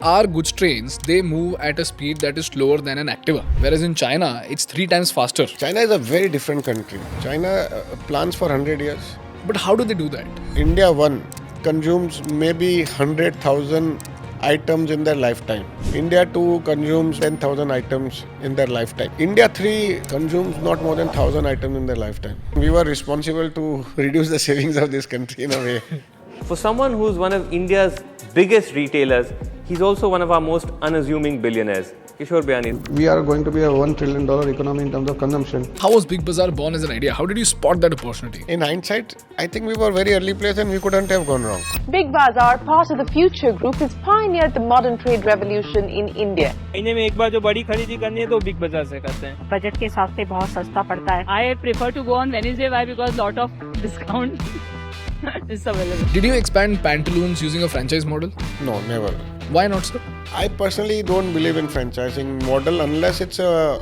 our goods trains, they move at a speed that is slower than an Activa. Whereas in China, it's 3 times faster. China is a very different country. China plans for 100 years. But how do they do that? India 1 consumes maybe 100,000 items in their lifetime. India 2 consumes 10,000 items in their lifetime. India 3 consumes not more than 1,000 items in their lifetime. We were responsible to reduce the savings of this country in a way. For someone who's one of India's biggest retailers, he's also one of our most unassuming billionaires. Kishore Biyani. We are going to be a $1 trillion economy in terms of consumption. How was Big Bazaar born as an idea? How did you spot that opportunity? In hindsight, I think we were very early place and we couldn't have gone wrong. Big Bazaar, part of the Future Group, has pioneered the modern trade revolution in India. महीने में एक बार जो बड़ी खरीदी करनी है तो Big बाजार से करते हैं. बजट के हिसाब से बहुत सस्ता पड़ता है. I prefer to go on Wednesday. Why? Because lot of discount is available. Did you expand Pantaloons using a franchise model? No, never. Why not, sir? I personally don't believe in franchising model unless it's a...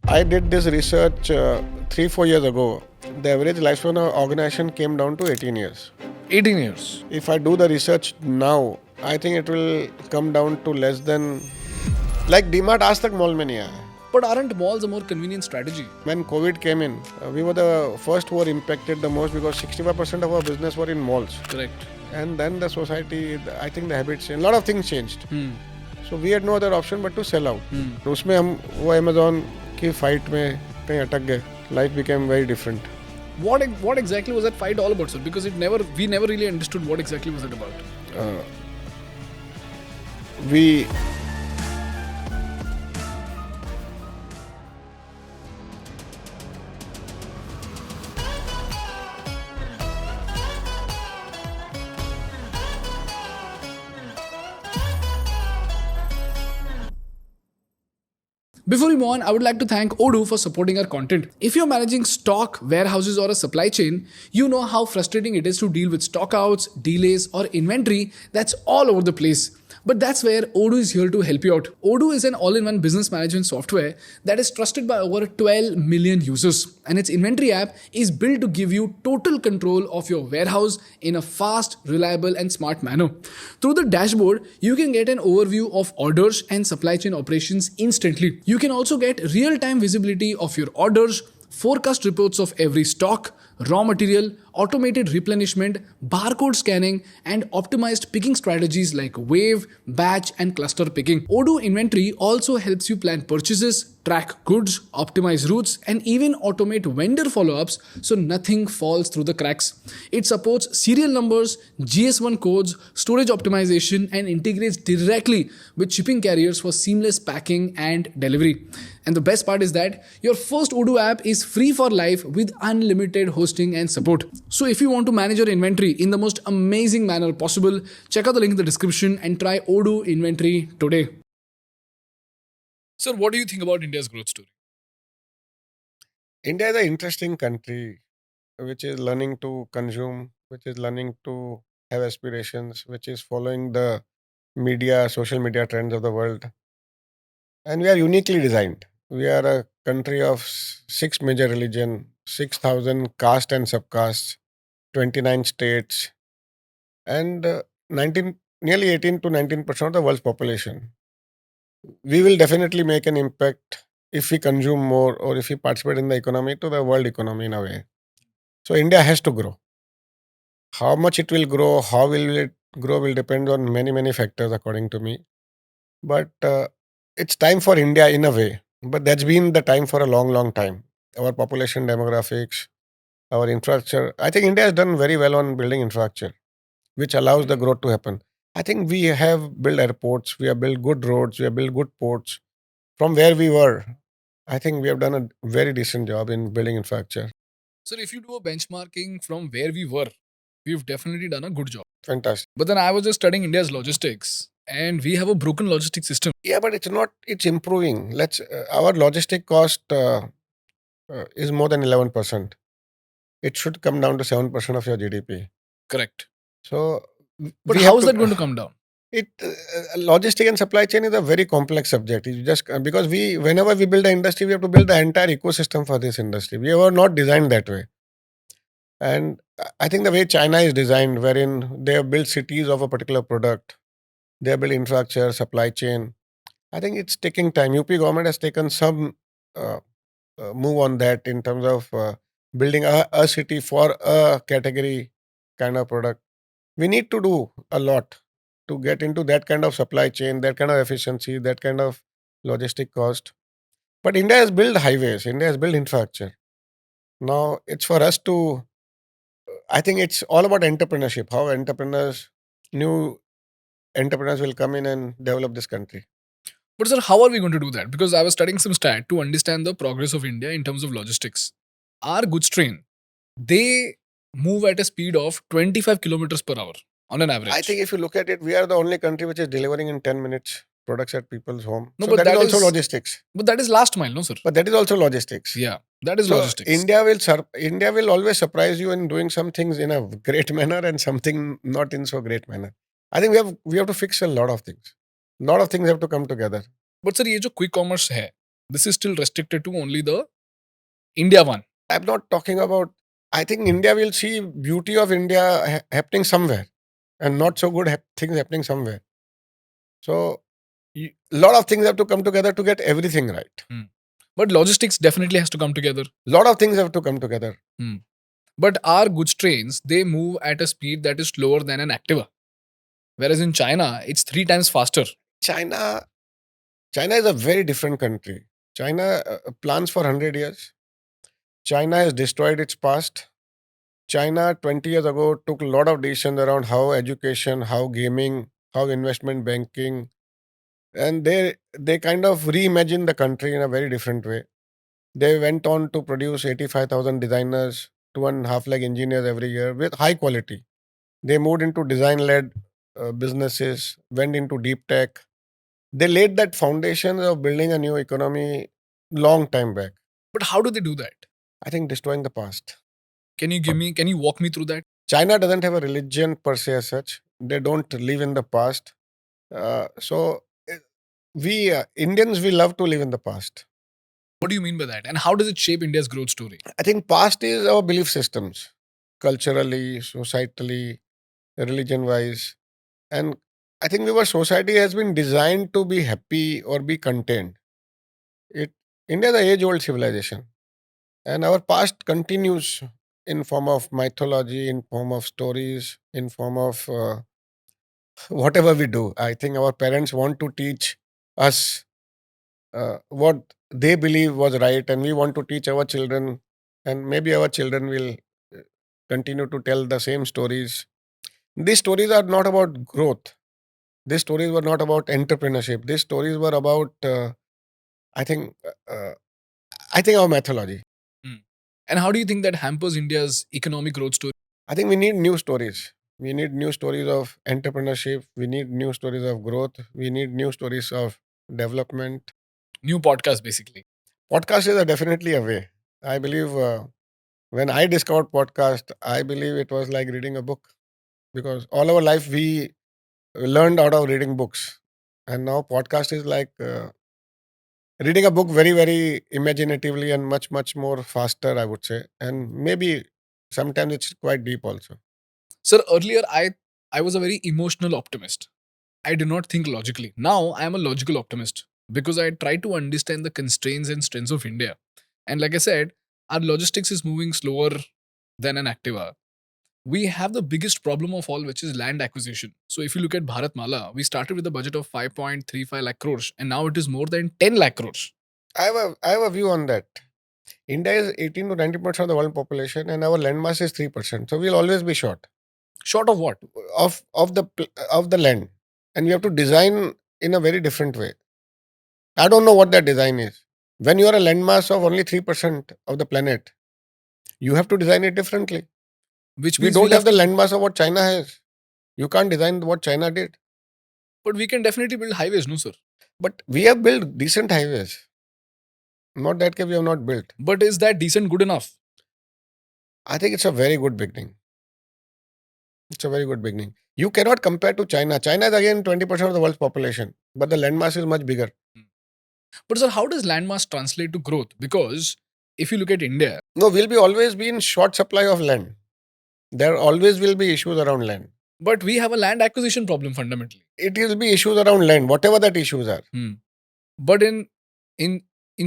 I did this research 3-4 years ago. The average lifespan of organization came down to 18 years. 18 years. If I do the research now, I think it will come down to less than... Like DMart आज तक mall में नहीं आया. But aren't malls a more convenient strategy? When COVID came in, we were the first who were impacted the most because 65% of our business were in malls. Correct. And then the society, I think the habits changed. A lot of things changed. So we had no other option but to sell out. तो उसमें हम वो Amazon की fight में कहीं अटक गए. Life became very different. What exactly was that fight all about, sir? Because we never really understood what exactly was it about. We Before we move on, I would like to thank Odoo for supporting our content. If you're managing stock, warehouses or a supply chain, you know how frustrating it is to deal with stockouts, delays or inventory that's all over the place. But that's where Odoo is here to help you out. Odoo is an all-in-one business management software that is trusted by over 12 million users. And its inventory app is built to give you total control of your warehouse in a fast, reliable and smart manner. Through the dashboard, you can get an overview of orders and supply chain operations instantly. You can also get real-time visibility of your orders, forecast reports of every stock, raw material, automated replenishment, barcode scanning, and optimized picking strategies like wave, batch, and cluster picking. Odoo Inventory also helps you plan purchases, track goods, optimize routes, and even automate vendor follow-ups so nothing falls through the cracks. It supports serial numbers, GS1 codes, storage optimization, and integrates directly with shipping carriers for seamless packing and delivery. And the best part is that your first Odoo app is free for life with unlimited hosting and support. So if you want to manage your inventory in the most amazing manner possible, check out the link in the description and try Odoo Inventory today. Sir, what do you think about India's growth story? India is an interesting country which is learning to consume, which is learning to have aspirations, which is following the media, social media trends of the world. And we are uniquely designed. We are a country of 6 major religions, 6,000 caste and subcastes, 29 states, and nearly 18 to 19% of the world's population. We will definitely make an impact if we consume more or if we participate in the economy to the world economy in a way. So India has to grow. How much it will grow, how will it grow will depend on many, many factors according to me. But it's time for India in a way. But that's been the time for a long, long time. Our population demographics, our infrastructure. I think India has done very well on building infrastructure, which allows the growth to happen. I think we have built airports, we have built good roads, we have built good ports. From where we were, I think we have done a very decent job in building infrastructure. Sir, if you do a benchmarking from where we were, we've definitely done a good job. Fantastic. But then I was just studying India's logistics and we have a broken logistics system. Yeah, but it's improving. Our logistic cost is more than 11%. It should come down to 7% of your GDP. Correct. So, but how is that going to come down? Logistic and supply chain is a very complex subject. You just because whenever we build an industry, we have to build the entire ecosystem for this industry. We were not designed that way. And I think the way China is designed, wherein they have built cities of a particular product, They build infrastructure, supply chain. I think it's taking time. UP government has taken some uh, move on that in terms of building a city for a category kind of product. We need to do a lot to get into that kind of supply chain, that kind of efficiency, that kind of logistic cost. But India has built highways, India has built infrastructure. Now it's for us to, I think it's all about entrepreneurship, how new entrepreneurs will come in and develop this country. But sir, how are we going to do that? Because I was studying some stat to understand the progress of India in terms of logistics. Our goods train, they move at a speed of 25 kilometers per hour on an average. I think if you look at it, we are the only country which is delivering in 10 minutes products at people's home. No, So but that is that also is- logistics. But that is last mile, no sir? But that is also logistics. Yeah, that is So logistics. India will always surprise you in doing some things in a great manner and something not in so great manner. I think we have to fix a lot of things. A lot of things have to come together. But sir, ये जो quick commerce है, this is still restricted to only the India one. I'm not talking about. I think India will see beauty of India happening somewhere, and not so good things happening somewhere. So a lot of things have to come together to get everything right. But logistics definitely has to come together. A lot of things have to come together. But our goods trains, they move at a speed that is slower than an Activa. Whereas in China, it's 3 times faster. China is a very different country. China plans for 100 years. China has destroyed its past. China 20 years ago took a lot of decisions around how education, how gaming, how investment banking, and they kind of reimagined the country in a very different way. They went on to produce 85,000 designers, 2.5 lakh engineers every year with high quality. They moved into design-led businesses, went into deep tech. They laid that foundation of building a new economy long time back. But how do they do that? I think destroying the past. Can you walk me through that? China doesn't have a religion per se as such. They don't live in the past. So we Indians, we love to live in the past. What do you mean by that? And how does it shape India's growth story? I think past is our belief systems, culturally, societally, religion-wise. And I think our society has been designed to be happy or be content. India is an age-old civilization. And our past continues in form of mythology, in form of stories, in form of whatever we do. I think our parents want to teach us what they believe was right, and we want to teach our children, and maybe our children will continue to tell the same stories. These stories are not about growth. These stories were not about entrepreneurship. These stories were about, I think our mythology. And how do you think that hampers India's economic growth story? I think we need new stories. We need new stories of entrepreneurship. We need new stories of growth. We need new stories of development. New podcast, basically. Podcast is definitely a way. I believe when I discovered podcast, I believe it was like reading a book, because all our life we learned out of reading books, and now podcast is like reading a book very, very imaginatively and much, much more faster, I would say, and maybe sometimes it's quite deep also. Sir, earlier I was a very emotional optimist. I did not think logically. Now I am a logical optimist because I try to understand the constraints and strengths of India. And like I said, our logistics is moving slower than an Activa. We have the biggest problem of all, which is land acquisition. So if you look at Bharat Mala, we started with a budget of 5.35 lakh crores and now it is more than 10 lakh crores. I have a view on that. India is 18 to 90% of the world population, and our land mass is 3%. So we'll always be short Short of what? of the land, and we have to design in a very different way. I don't know what that design is. When you are a landmass of only 3% of the planet, you have to design it differently. Which We means don't we'll have the landmass of what China has. You can't design what China did. But we can definitely build highways, no sir? But we have built decent highways. Not that we have not built. But is that decent good enough? I think it's a very good beginning. It's a very good beginning. You cannot compare to China. China is again 20% of the world's population, but the landmass is much bigger. But sir, how does landmass translate to growth? Because if you look at India, No, we'll be always be in short supply of land. There always will be issues around land. But we have a land acquisition problem fundamentally. It will be issues around land, whatever that issues are. But in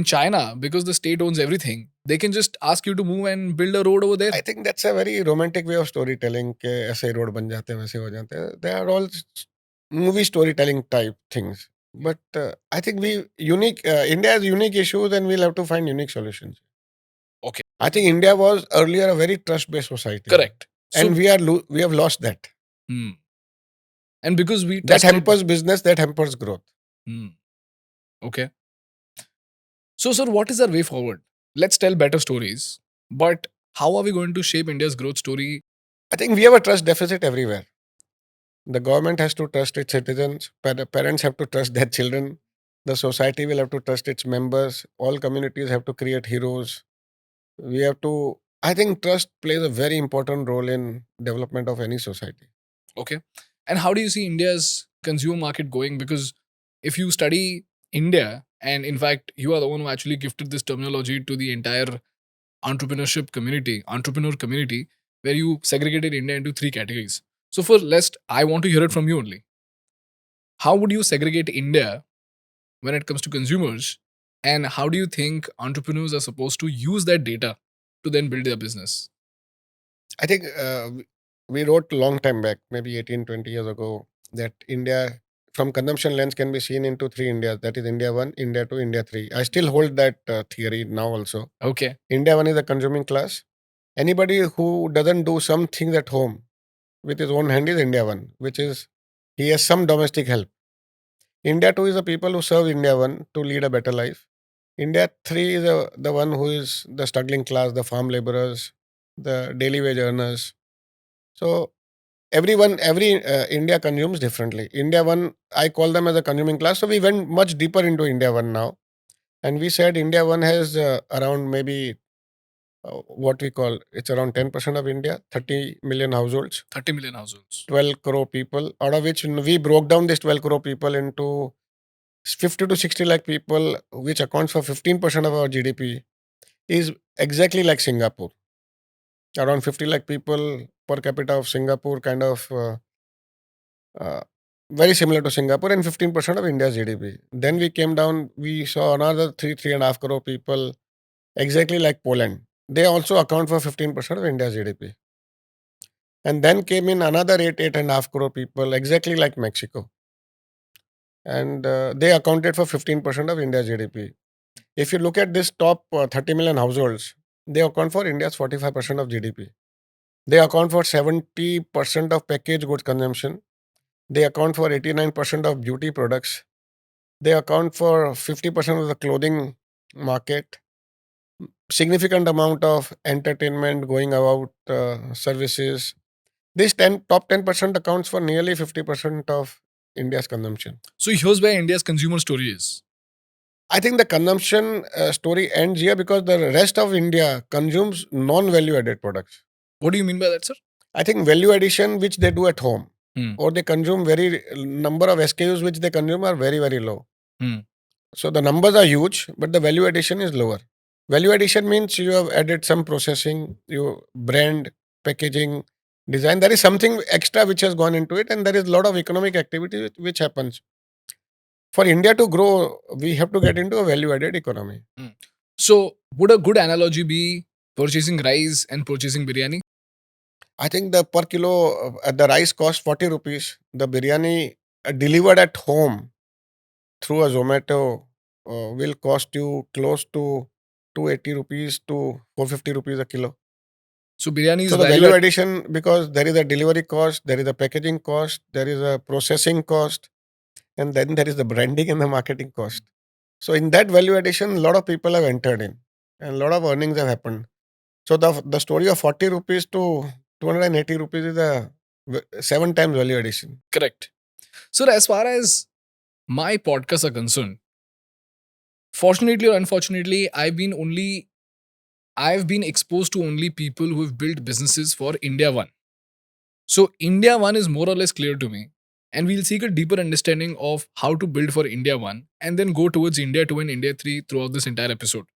China, because the state owns everything, they can just ask you to move and build a road over there. I think that's a very romantic way of storytelling. के ऐसे road बन जाते हैं, वैसे हो जाते हैं. They are all movie storytelling type things. But I think India has unique issues and we'll have to find unique solutions. Okay. I think India was earlier a very trust-based society. Correct. And we have lost that. And because we that hampers business, that hampers growth. Okay. So, sir, what is our way forward? Let's tell better stories. But how are we going to shape India's growth story? I think we have a trust deficit everywhere. The government has to trust its citizens. Parents have to trust their children. The society will have to trust its members. All communities have to create heroes. We have to. I think trust plays a very important role in development of any society. Okay. And how do you see India's consumer market going? Because if you study India, and in fact, you are the one who actually gifted this terminology to the entire entrepreneur community, where you segregated India into 3 categories. So I want to hear it from you only. How would you segregate India when it comes to consumers? And how do you think entrepreneurs are supposed to use that data to then build their business? I think we wrote a long time back, maybe 18, 20 years ago, that India from consumption lens can be seen into 3 Indias. That is India 1, India 2, India 3. I still hold that theory now also. Okay. India 1 is the consuming class. Anybody who doesn't do some things at home with his own hand is India 1, which is he has some domestic help. India 2 is the people who serve India 1 to lead a better life. India 3 is the one who is the struggling class, the farm laborers, the daily wage earners. So every India consumes differently. India 1, I call them as a consuming class. So we went much deeper into India 1 now. And we said India 1 has around maybe what we call, it's around 10% of India, 30 million households. 30 million households. 12 crore people, out of which we broke down this 12 crore people into 50 to 60 lakh people, which accounts for 15% of our GDP, is exactly like Singapore. Around 50 lakh people per capita of Singapore, kind of very similar to Singapore, and 15% of India's GDP. Then we came down, we saw another 3.5 crore people, exactly like Poland. They also account for 15% of India's GDP. And then came in another 8.5 crore people, exactly like Mexico. And they accounted for 15% of India's GDP. If you look at this top 30 million households, they account for India's 45% of GDP. They account for 70% of packaged goods consumption. They account for 89% of beauty products. They account for 50% of the clothing market. Significant amount of entertainment, going out services. This top 10% accounts for nearly 50% of India's consumption. So here's where India's consumer story is. I think the consumption story ends here because the rest of India consumes non-value added products. What do you mean by that, sir? I think value addition, which they do at home, or they consume very number of SKUs which they consume are very, very low. So the numbers are huge, but the value addition is lower. Value addition means you have added some processing, you brand, packaging, design. There is something extra which has gone into it, and there is a lot of economic activity which happens. For India to grow, we have to get into a value-added economy. So would a good analogy be purchasing rice and purchasing biryani? I think the per kilo, the rice costs 40 rupees. The biryani delivered at home through a Zomato will cost you close to 280 rupees to 450 rupees a kilo. So biryani is so the value addition, because there is a delivery cost, there is a packaging cost, there is a processing cost, and then there is the branding and the marketing cost. So in that value addition, a lot of people have entered in and a lot of earnings have happened. So the story of 40 rupees to 280 rupees is a 7 times value addition. Correct. So as far as my podcasts are concerned, fortunately or unfortunately, I've been exposed to only people who have built businesses for India 1. So India 1 is more or less clear to me. And we'll seek a deeper understanding of how to build for India 1 and then go towards India 2 and India 3 throughout this entire episode.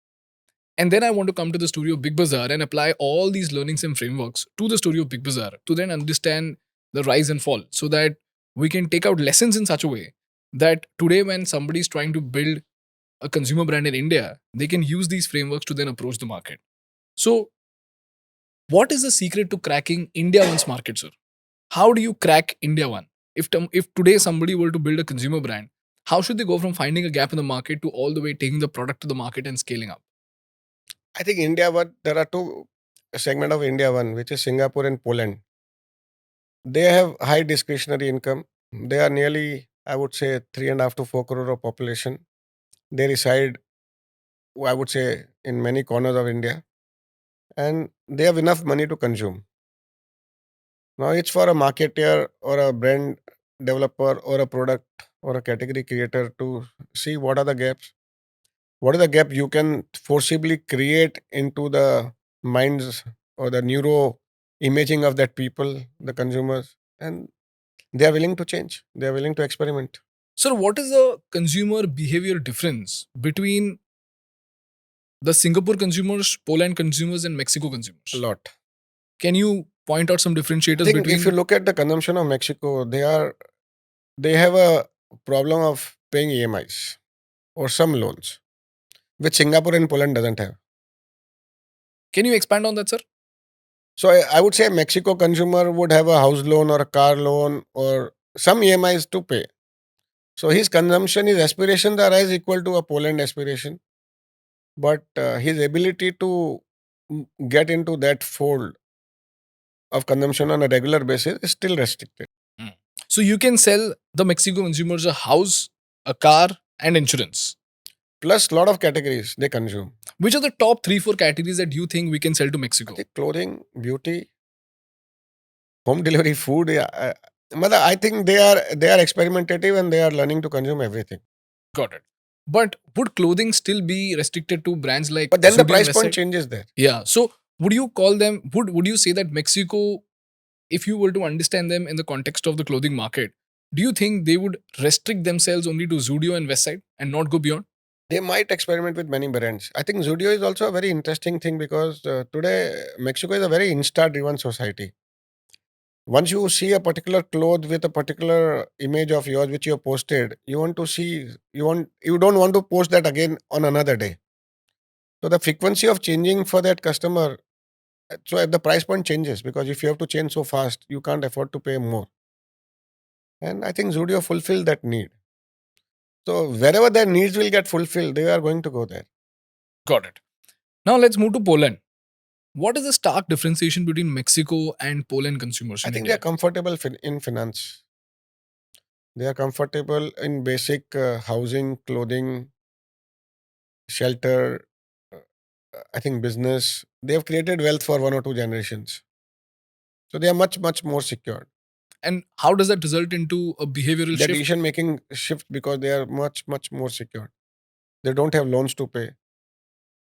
And then I want to come to the story of Big Bazaar and apply all these learnings and frameworks to the story of Big Bazaar to then understand the rise and fall, so that we can take out lessons in such a way that today, when somebody is trying to build a consumer brand in India, they can use these frameworks to then approach the market. So, what is the secret to cracking India One's market, sir? How do you crack India One? If today somebody were to build a consumer brand, how should they go from finding a gap in the market to all the way taking the product to the market and scaling up? I think India One, there are two segment of India One, which is Singapore and Poland. They have high discretionary income. They are nearly, I would say, 3.5 to 4 crore of population. They reside, I would say, in many corners of India, and they have enough money to consume. Now it's for a marketer or a brand developer or a product or a category creator to see what are the gaps. What is the gap you can forcibly create into the minds or the neuro imaging of that people, the consumers, and they are willing to change. They are willing to experiment. Sir, what is the consumer behavior difference between the Singapore consumers, Poland consumers, and Mexico consumers? A lot. Can you point out some I differentiators think between? if you look at the consumption of Mexico, they have a problem of paying EMIs or some loans, which Singapore and Poland doesn't have. Can you expand on that, sir? So I would say Mexico consumer would have a house loan or a car loan or some EMIs to pay. So his consumption, his aspirations are as equal to a Poland aspiration, but his ability to get into that fold of consumption on a regular basis is still restricted. So you can sell the Mexico consumers a house, a car, and insurance. Plus, lot of categories they consume. Which are the top 3-4 categories that you think we can sell to Mexico? I think clothing, beauty, home delivery, food. Yeah, I think they are experimentative and they are learning to consume everything. Got it. But would clothing still be restricted to brands like? But then the Zudio price and point Westside? changes there. Yeah. So would you call them? Would you say that Mexico, if you were to understand them in the context of the clothing market, do you think they would restrict themselves only to Zudio and Westside and not go beyond? They might experiment with many brands. I think Zudio is also a very interesting thing because today Mexico is a very Insta-driven society. Once you see a particular cloth with a particular image of yours which you have posted, you want to see, you don't want to post that again on another day. So the frequency of changing for that customer, so the price point changes because if you have to change so fast, you can't afford to pay more. And I think Zudio fulfilled that need. So wherever their needs will get fulfilled, they are going to go there. Got it. Now let's move to Poland. What is the stark differentiation between Mexico and Poland consumers I in think they India? are comfortable in finance. They are comfortable in basic housing, clothing, shelter, I think business. They have created wealth for 1 or 2 generations. So they are much, much more secured. And how does that result into a behavioral Their shift? decision making shift because they are much, much more secured. They don't have loans to pay.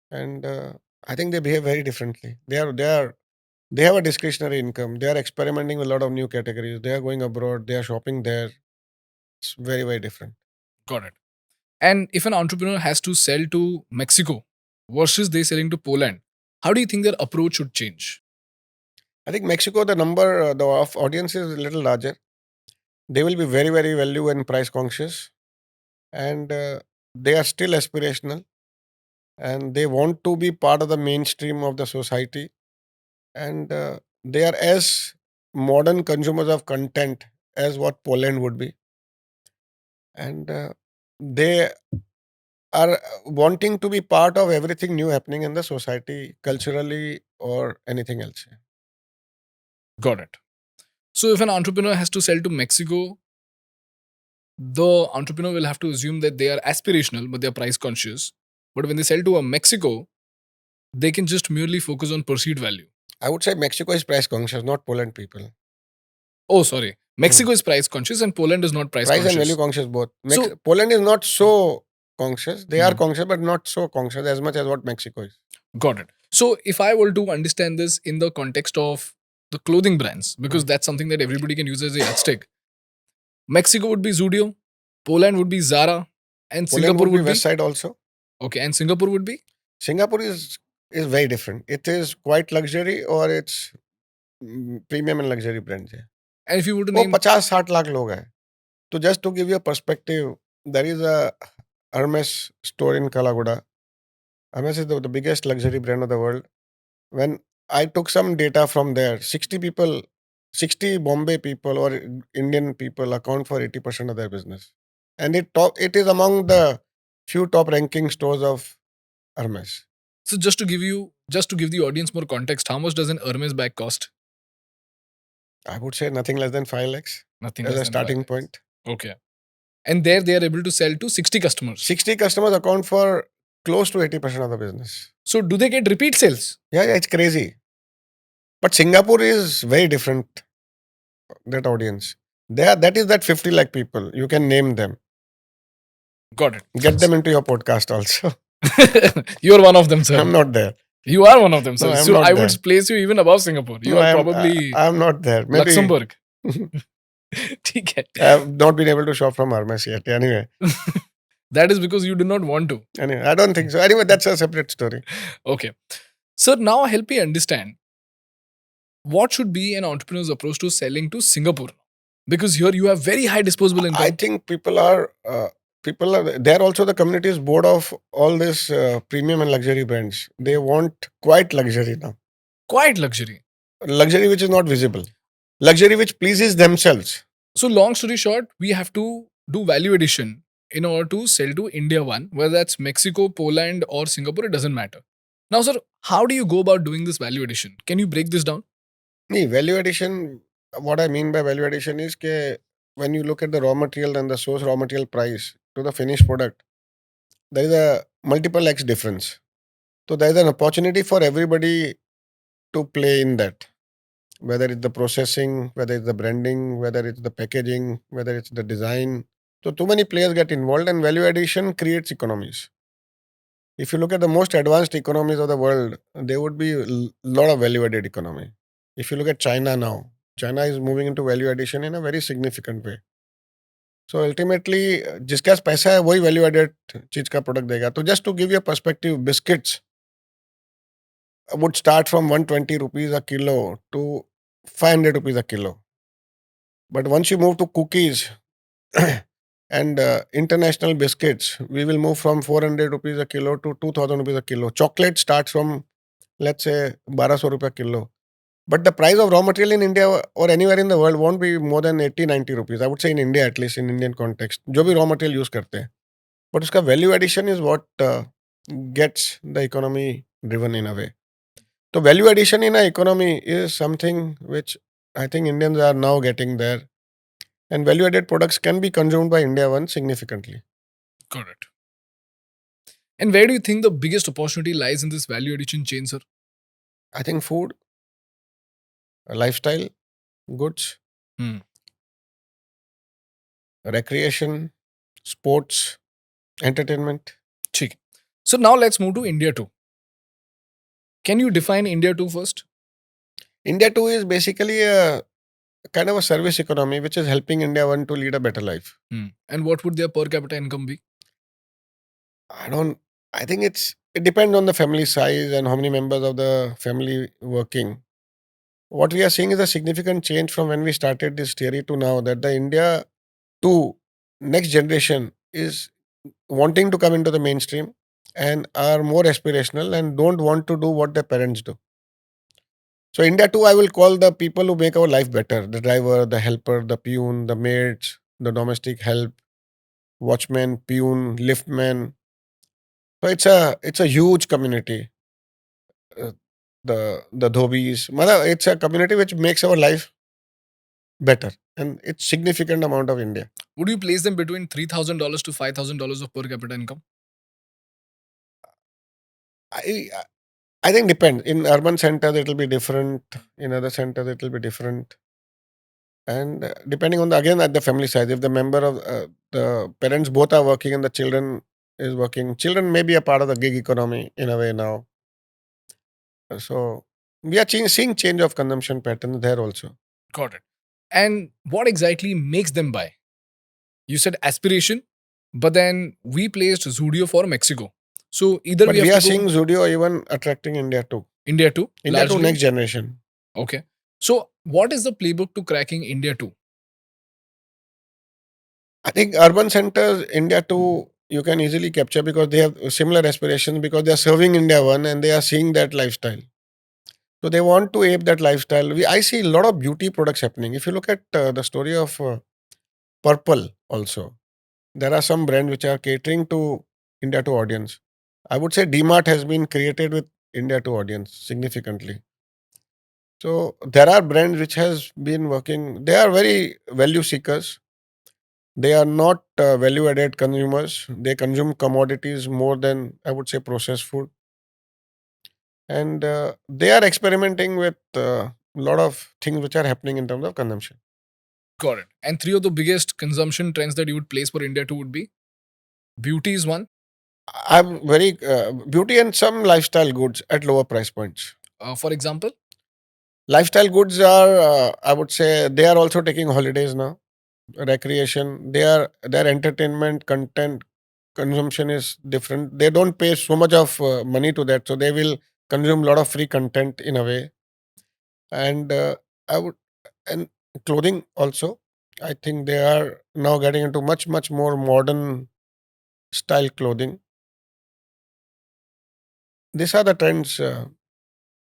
And I think they behave very differently. They have a discretionary income. They are experimenting with a lot of new categories. They are going abroad. They are shopping there. It's very, very different. Got it. And if an entrepreneur has to sell to Mexico versus they selling to Poland, how do you think their approach should change? I think Mexico, the number, the of audience is a little larger. They will be very, very value and price conscious. And they are still aspirational. And they want to be part of the mainstream of the society. And they are as modern consumers of content as what Poland would be. And they are wanting to be part of everything new happening in the society, culturally or anything else. Got it. So if an entrepreneur has to sell to Mexico, the entrepreneur will have to assume that they are aspirational, but they are price conscious. But when they sell to a Mexico, they can just merely focus on perceived value. I would say Mexico is price conscious, not Poland people. Oh, sorry. Mexico is price conscious and Poland is not price Price conscious. and value conscious both. So- Poland is not so conscious. They are Hmm. conscious, but not so conscious as much as what Mexico is. Got it. So if I were to understand this in the context of the clothing brands, because that's something that everybody can use as a yardstick, Mexico would be Zudio, Poland would be Zara, and Poland Singapore would be would be West Side also. okay, and Singapore would be Singapore is very different. It is quite luxury or it's premium and luxury brands. Yeah. And if you were to वो name 50-60 lakh लोग हैं. So just to give you a perspective, there is a Hermes store in Kalaguda. Hermes is the biggest luxury brand of the world. When I took some data from there, 60 Bombay people or Indian people account for 80% of their business. And it is among the few top ranking stores of Hermes. so just to give the audience more context, how much does an Hermes bag cost? I would say nothing less than 5 lakhs Nothing as less a than starting 5 lakhs. point. Okay. And there they are able to sell to 60 customers. 60 customers account for close to 80% of the business. So do they get repeat sales? Yeah, it's crazy. But Singapore is very different, that audience. That is that 50 lakh people. You can name them. Got it. Get them into your podcast also. You're one of them, sir. I'm not there. You are one of them, sir. No, I'm so not I would there. place you even above Singapore. You No, are probably I'm not there. Maybe Luxembourg. ठीक है. I have not been able to shop from Hermes yet. Anyway, That is because you do not want to. I don't think so. Anyway, that's a separate story. Okay. Sir, now help me understand what should be an entrepreneur's approach to selling to Singapore? Because here you have very high disposable income. I think people are they're also the community's board of all this premium and luxury brands. They want quite luxury now. Quite luxury. Luxury which is not visible. Luxury which pleases themselves. So long story short, we have to do value addition in order to sell to India one, whether that's Mexico, Poland or Singapore, it doesn't matter. Now, sir, how do you go about doing this value addition? Can you break this down? Value addition, what I mean by value addition is that when you look at the raw material and the source raw material price to the finished product, there is a multiple X difference. So there is an opportunity for everybody to play in that. Whether it's the processing, whether it's the branding, whether it's the packaging, whether it's the design. So too many players get involved and value addition creates economies. If you look at the most advanced economies of the world, there would be a lot of value added economy. If you look at China now, China is moving into value addition in a very significant way. So ultimately, जिसके पास पैसा है वही value added चीज का product देगा. तो just to give you a perspective, biscuits would start from 120 rupees a kilo to 500 rupees a kilo. But once you move to cookies and international biscuits, we will move from 400 rupees a kilo to 2000 rupees a kilo. Chocolate starts from, let's say, 1200 rupees a kilo. But the price of raw material in India or anywhere in the world won't be more than 80-90 rupees. I would say in India, at least in Indian context. जो भी raw material use करते हैं. But उसका value addition is what gets the economy driven in a way. So value addition in an economy is something which I think Indians are now getting there. And value added products can be consumed by India one significantly. Got it. And where do you think the biggest opportunity lies in this value addition chain, sir? I think food, lifestyle, goods, recreation, sports, entertainment. ठीक. So now let's move to India 2. Can you define India 2 first? India 2 is basically a kind of a service economy which is helping India 1 to lead a better life. And what would their per capita income be? I think it depends on the family size and how many members of the family working. What we are seeing is a significant change from when we started this theory to now, that the India 2 next generation is wanting to come into the mainstream and are more aspirational and don't want to do what their parents do. So India 2, I will call the people who make our life better. The driver, the helper, the peon, the maids, the domestic help, watchman, peon, liftman. So it's a huge community. The dhobis. It's a community which makes our life better. And it's significant amount of India. Would you place them between $3,000 to $5,000 of per capita income? I think depends. In urban centers, it will be different. In other centers, it will be different. And depending on at the family size, if the member of the parents both are working and the children is working, children may be a part of the gig economy in a way now. So we are seeing change of consumption patterns there also. Got it. And what exactly makes them buy? You said aspiration, but then we placed Zudio for Mexico. So either But we are seeing Zudio even attracting India too. India too? India too largely? next generation. Okay. So What is the playbook to cracking India too? I think urban centers, India too, you can easily capture because they have similar aspirations because they are serving India one and they are seeing that lifestyle. So they want to ape that lifestyle. I see a lot of beauty products happening. If you look at the story of Purple also, there are some brands which are catering to India to audience. I would say DMart has been created with India to audience significantly. So there are brands which has been working. They are very value seekers. They are not value added consumers. They consume commodities more than I would say processed food, and they are experimenting with a lot of things which are happening in terms of consumption. Got it. And three of the biggest consumption trends that you would place for India too would be beauty is one. I'm very beauty and some lifestyle goods at lower price points. For example, Lifestyle goods are, I would say, they are also taking holidays now. Recreation, their entertainment content consumption is different. They don't pay so much of money to that, so they will consume a lot of free content in a way. And I would and clothing also. I think they are now getting into much more modern style clothing. These are the trends.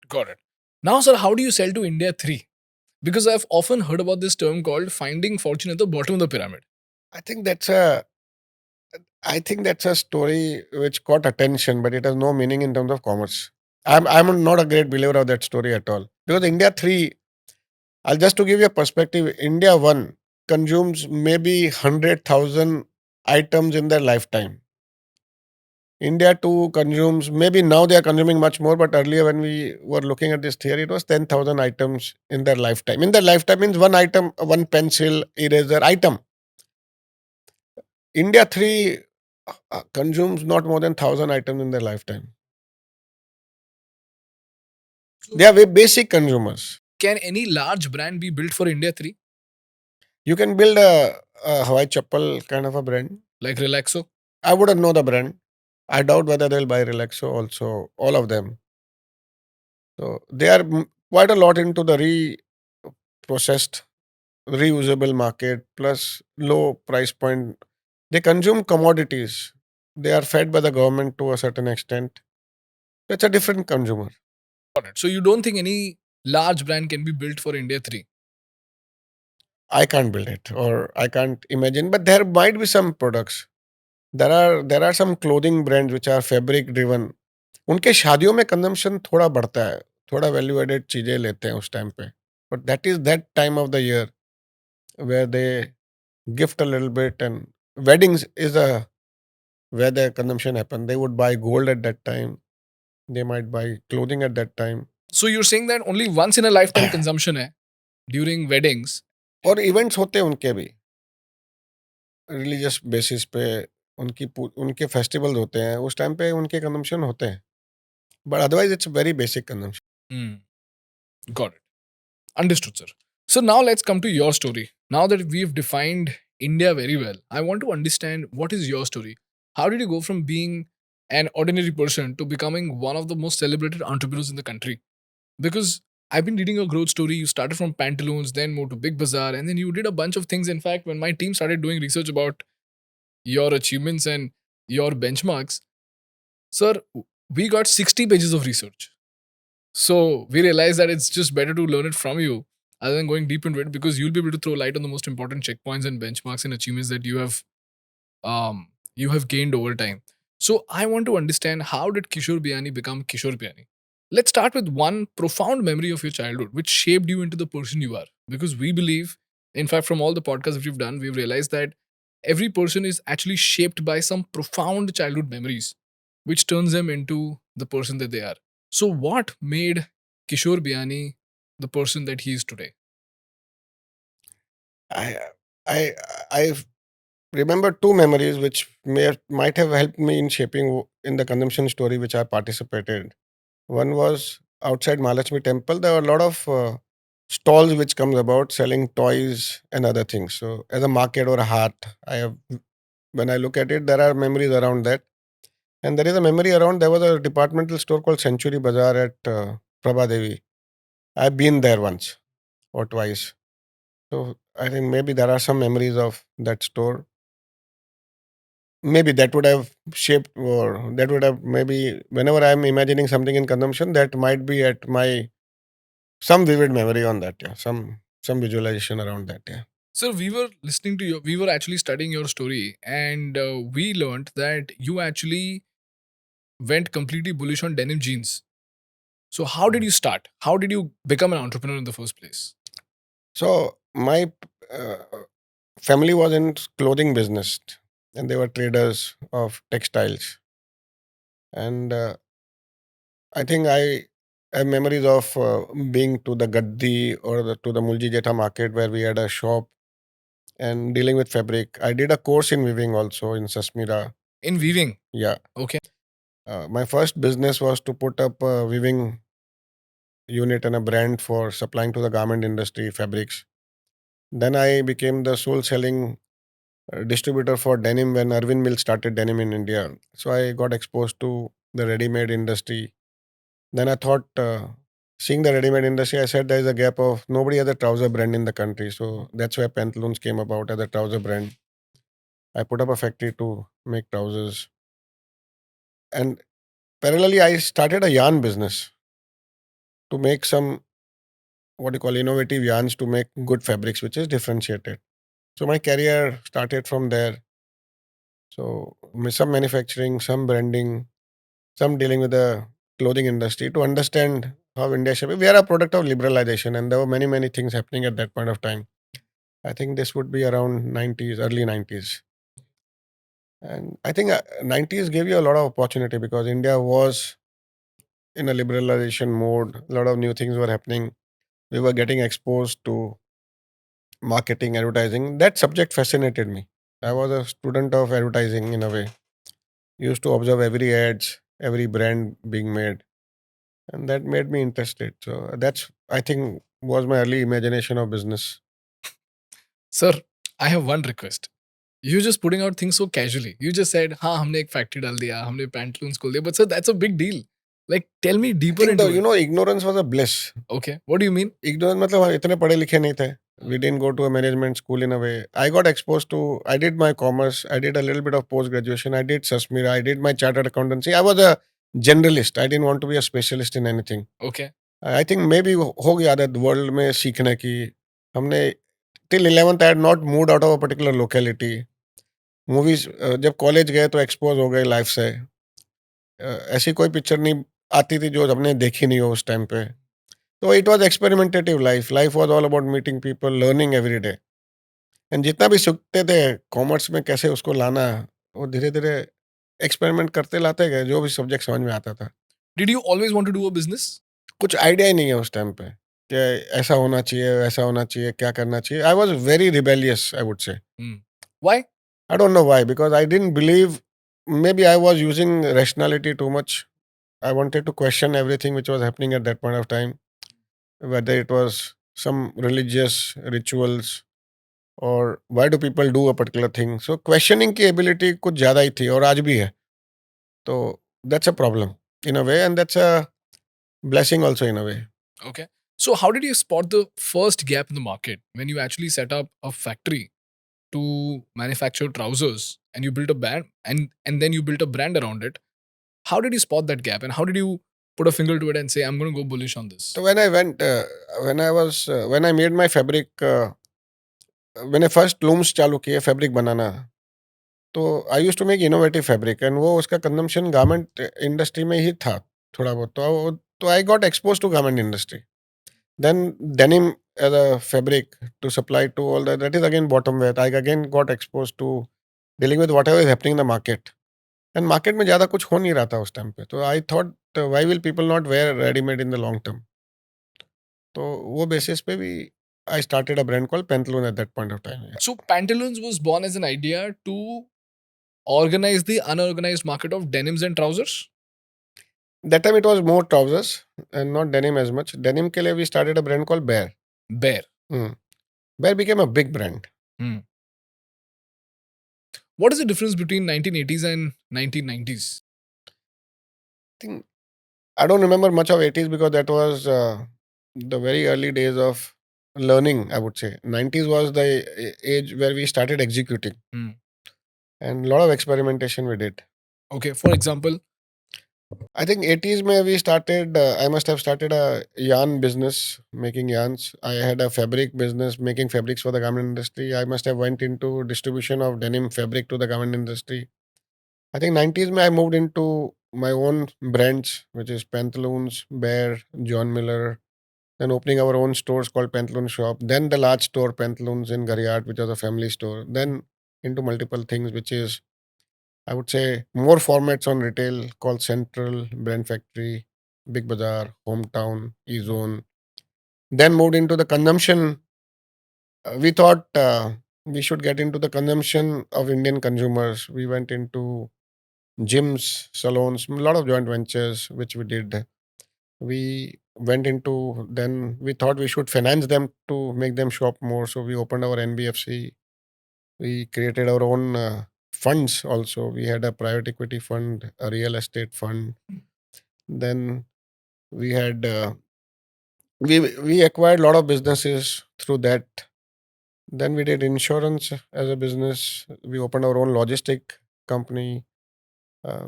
got it. Now, sir, how do you sell to India 3? Because I've often heard about this term called finding fortune at the bottom of the pyramid. I think that's a I think that's a story which caught attention, but it has no meaning in terms of commerce. I'm not a great believer of that story at all. Because India 3, I'll just to give you a perspective, India 1 consumes maybe 100,000 items in their lifetime. India 2 consumes, maybe now they are consuming much more, but earlier when we were looking at this theory, it was 10,000 items in their lifetime. In their lifetime means one item, one pencil, eraser, item. India 3 consumes not more than 1,000 items in their lifetime. They are very basic consumers. Can any large brand be built for India 3? You can build a Hawaii Chappal kind of a brand. Like Relaxo? I wouldn't know the brand. I doubt whether they'll buy Relaxo also, all of them. So they are quite a lot into the reprocessed, reusable market plus low price point. They consume commodities. They are fed by the government to a certain extent. It's a different consumer. Got it. So you don't think any large brand can be built for India 3? I can't build it or I can't imagine, but there might be some products. There are some clothing brands which are fabric driven. उनके शादियों में consumption थोड़ा बढ़ता है, थोड़ा value added चीजें लेते हैं उस टाइम पे, but that is that time of the year where they gift a little bit, and weddings is a where the consumption happen. They would buy gold at that time, they might buy clothing at that time, So you're saying that only once in a lifetime consumption hai during weddings. और events होते हैं उनके भी religious basis पे, उनके festivals होते हैं उस टाइम पे उनके कंजम्पशन होते हैं, but otherwise it's very basic consumption. Hmm. Got it. Understood, sir. So now let's come to your story. Now that we've defined India very well, I want to understand what is your story. How did you go from being an ordinary person to becoming one of the most celebrated entrepreneurs in the country? Because I've been reading your growth story. You started from Pantaloons, then moved to Big Bazaar, and then you did a bunch of things. In fact, when my team started doing research about your achievements and your benchmarks, sir, we got 60 pages of research. So we realized that it's just better to learn it from you other than going deep into it, because you'll be able to throw light on the most important checkpoints and benchmarks and achievements that you have gained over time. So I want to understand, how did Kishore Biyani become Kishore Biyani? Let's start with one profound memory of your childhood which shaped you into the person you are. Because we believe, in fact, from all the podcasts that we've done, we've realized that every person is actually shaped by some profound childhood memories which turns them into the person that they are. So what made Kishore Biyani the person that he is today? I I I remember two memories which might have helped me in shaping in the consumption story which I participated. One was outside Mahalakshmi temple. There were a lot of stalls which comes about selling toys and other things. So as a market or a heart, I have when I look at it, there are memories around that. And there is a memory around there was a departmental store called Century Bazaar at Prabha Devi. I've been there once. or twice. So I think maybe there are some memories of that store. Maybe that would have shaped, or that would have, maybe whenever I'm imagining something in consumption, that might be at my some vivid memory on that. Yeah, some visualization around that. Yeah. So we were listening to you. We were actually studying your story, and we learned that you actually went completely bullish on denim jeans. So how did you start? How did you become an entrepreneur in the first place? So my uh, family was in clothing business, and they were traders of textiles. And I think I have memories of being to the Gaddi or to the Mulji Jetha market where we had a shop and dealing with fabric. I did a course in weaving also in Sasmira. In weaving. Yeah. Okay. My first business was to put up a weaving unit and a brand for supplying to the garment industry fabrics. Then I became the sole selling distributor for denim when Arvind Mill started denim in India. So I got exposed to the ready-made industry. Then I thought, seeing the ready-made industry, I said there is a gap of nobody has a trouser brand in the country. So that's where Pantaloons came about as a trouser brand. I put up a factory to make trousers. And parallelly, I started a yarn business to make some what you call innovative yarns to make good fabrics, which is differentiated. So my career started from there. So some manufacturing, some branding, some dealing with the clothing industry to understand how India should be. We are a product of liberalization, and there were many, many things happening at that point of time. I think this would be around 90s, early 90s. And I think 90s gave you a lot of opportunity because India was in a liberalization mode. A lot of new things were happening. We were getting exposed to marketing, advertising. That subject fascinated me. I was a student of advertising in a way. Used to observe every ads, every brand being made, and that made me interested. So that's, I think, was my early imagination of business. Sir, I have one request. You're just putting out things so casually. You just said, "हाँ हमने एक factory डाल दिया, हमने pantaloons खोल दिया." But sir, that's a big deal. Like, tell me I deeper think into the, it. ignorance was a bliss. Okay, what do you mean? Ignorance मतलब हम इतने पढ़े लिखे नहीं थे. We didn't go to a management school in a way. I got exposed to, I did my commerce, I did a little bit of post graduation, I did Sasmira, I did my chartered accountancy. I was a generalist. I didn't want to be a specialist in anything. Okay. I think maybe हो गई आदत world में सीखने की. हमने till 11th I had not moved out of a particular locality. Movies जब college गए तो एक्सपोज हो गए लाइफ से. ऐसी कोई पिक्चर नहीं आती थी जो हमने देखी नहीं हो उस टाइम पे. तो it was experimentative life. Life was all about meeting people, learning every day. And जितना भी सीखते थे कॉमर्स में कैसे उसको लाना, वो धीरे धीरे एक्सपेरिमेंट करते लाते गए जो भी सब्जेक्ट समझ में आता था. Did you always want to do a business? कुछ आइडिया ही नहीं है उस टाइम पे कि ऐसा होना चाहिए, वैसा होना चाहिए, क्या करना चाहिए. I was very rebellious, I would से. Why? I don't know why, because I didn't believe, maybe I was using rationality too much. I wanted to question everything which was happening at that point of time, whether it was some religious rituals or why do people do a particular thing. So questioning की ability कुछ ज़्यादा ही थी और आज भी है. तो that's a problem in a way, and that's a blessing also in a way. Okay. So how did you spot the first gap in the market when you actually set up a factory to manufacture trousers and you built a brand and then you built a brand around it? How did you spot that gap and how did you put a finger to it and say, I'm going to go bullish on this? So when I went, when I made my fabric, when I first looms चालू किए fabric बनाना, तो I used to make innovative fabric and वो उसका consumption garment industry में ही था थोड़ा बहुत. तो I got expose to garment industry. Then denim as a fabric to supply to all that is again bottom wear. I again got expose to dealing with whatever is happening in the market. And market में ज़्यादा कुछ हो नहीं रहा था उस time पे. तो I thought why will people not wear readymade in the long term. तो वो बेसिस पे भी I started a brand called Pantaloon at that point of time. Yeah. So Pantaloons was born as an idea to organize the unorganized market of denims and trousers? That time it was more trousers and not denim as much. Denim के लिए we started a brand called Bear. Bear. Bear became a big brand. What is the difference between 1980s and 1990s? I think I don't remember much of 80s because that was the very early days of learning, I would say. 90s was the age where we started executing, Hmm. and a lot of experimentation we did. Okay, for example. I think 80s mein we started, I must have started a yarn business, making yarns. I had a fabric business, making fabrics for the garment industry. I must have went into distribution of denim fabric to the garment industry. I think 90s mein I moved into my own brands, which is Pantaloons, Bear, John Miller, then opening our own stores called Pantaloon Shop, then the large store Pantaloons in Gariyat, which was a family store, then into multiple things, which is, I would say, more formats on retail called Central, Brand Factory, Big Bazaar, Hometown, E-Zone. Then moved into the consumption. We thought we should get into the consumption of Indian consumers. We went into gyms, salons, a lot of joint ventures, which we did. We went into, then we thought we should finance them to make them shop more. So we opened our NBFC. We created our own funds also. We had a private equity fund, a real estate fund. Then we had we acquired a lot of businesses through that. Then we did insurance as a business. We opened our own logistic company,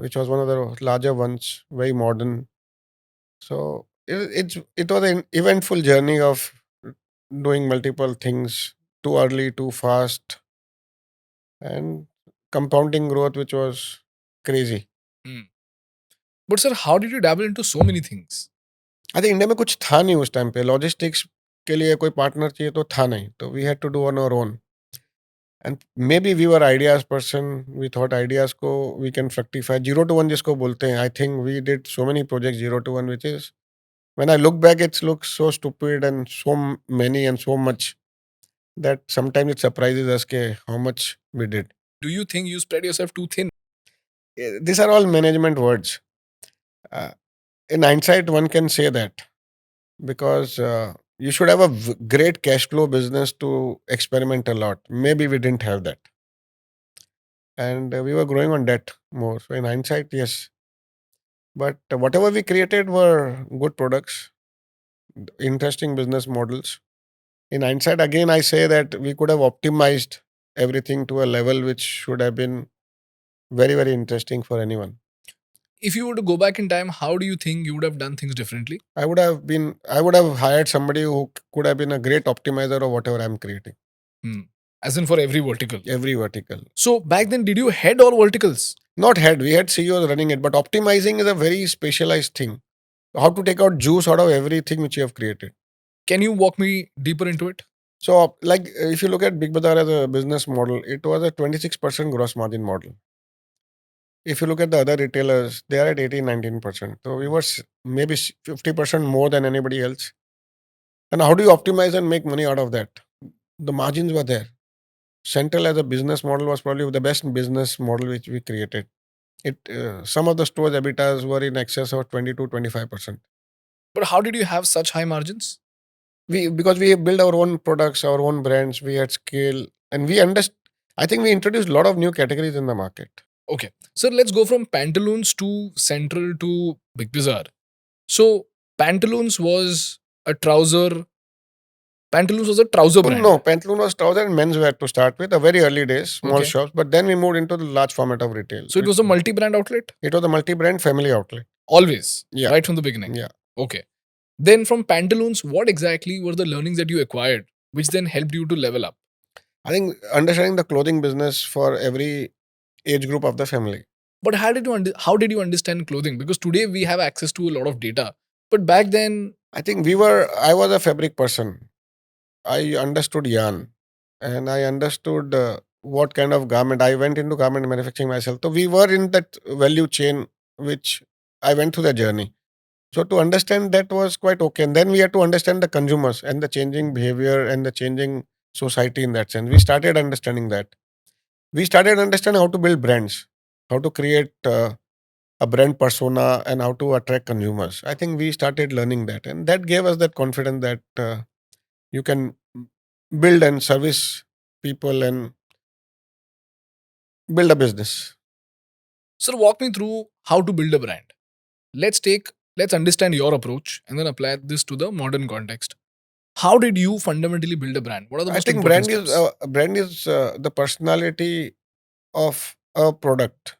which was one of the larger ones, very modern. So it was an eventful journey of doing multiple things too early, too fast, and compounding growth, which was crazy. Hmm. But sir, how did you dabble into so many things? I think India में कुछ था नहीं उस time पे logistics के लिए कोई partner चाहिए तो था नहीं तो we had to do on our own and maybe we were ideas person we thought ideas को वी कैन फ्रक्टिफाई 0 to 1 जिसको बोलते हैं I think we did so many project 0 to 1 which is when I look back it's look so stupid and so many and so much that sometimes it surprises us के how much we did Do you think you spread yourself too thin? these are all management words in hindsight one can say that because you should have a great cash flow business to experiment a lot. Maybe we didn't have that. And we were growing on debt more. So, in hindsight, yes. But whatever we created were good products, interesting business models. In hindsight, again, I say that we could have optimized everything to a level which should have been very, very interesting for anyone. If you were to go back in time, how do you think you would have done things differently? I would have hired somebody who could have been a great optimizer of whatever I'm creating, As in for every vertical. every vertical. So back then, did you head all verticals? Not head, we had CEOs running it, but optimizing is a very specialized thing. How to take out juice out of everything which you have created. Can you walk me deeper into it? So, like if you look at Big Bazaar as a business model, it was a 26% gross margin model. If you look at the other retailers, they are at 18, 19%. So, we were maybe 50% more than anybody else. And how do you optimize and make money out of that? The margins were there. Central as a business model was probably the best business model which we created. Some of the stores EBITDAs were in excess of 20 to 25%. But how did you have such high margins? Because we built our own products, our own brands, we had scale, and we understood. I think we introduced a lot of new categories in the market. Okay. So let's go from Pantaloons to Central to Big Bazaar. So Pantaloons was a trouser. Pantaloons was a trouser brand. No, Pantaloon was trouser and menswear to start with, the very early days, small Okay. shops. But then we moved into the large format of retail. So it was a multi-brand outlet? It was a multi-brand family outlet. Always. Yeah. Right from the beginning. Yeah. Okay. Then from Pantaloons, what exactly were the learnings that you acquired, which then helped you to level up? I think understanding the clothing business for every age group of the family. But how did you understand clothing? Because today we have access to a lot of data. But back then, I think I was a fabric person. I understood yarn and I understood what kind of garment. I went into garment manufacturing myself. So we were in that value chain, which I went through the journey. So to understand that was quite okay. And then we had to understand the consumers and the changing behavior and the changing society in that sense. We started understanding that. We started understanding how to build brands, how to create a brand persona and how to attract consumers. I think we started learning that. And that gave us that confidence that you can build and service people and build a business. sir, walk me through how to build a brand. Let's understand your approach and then apply this to the modern context. How did you fundamentally build a brand? What are the I most think important brand is steps? brand is the personality of a product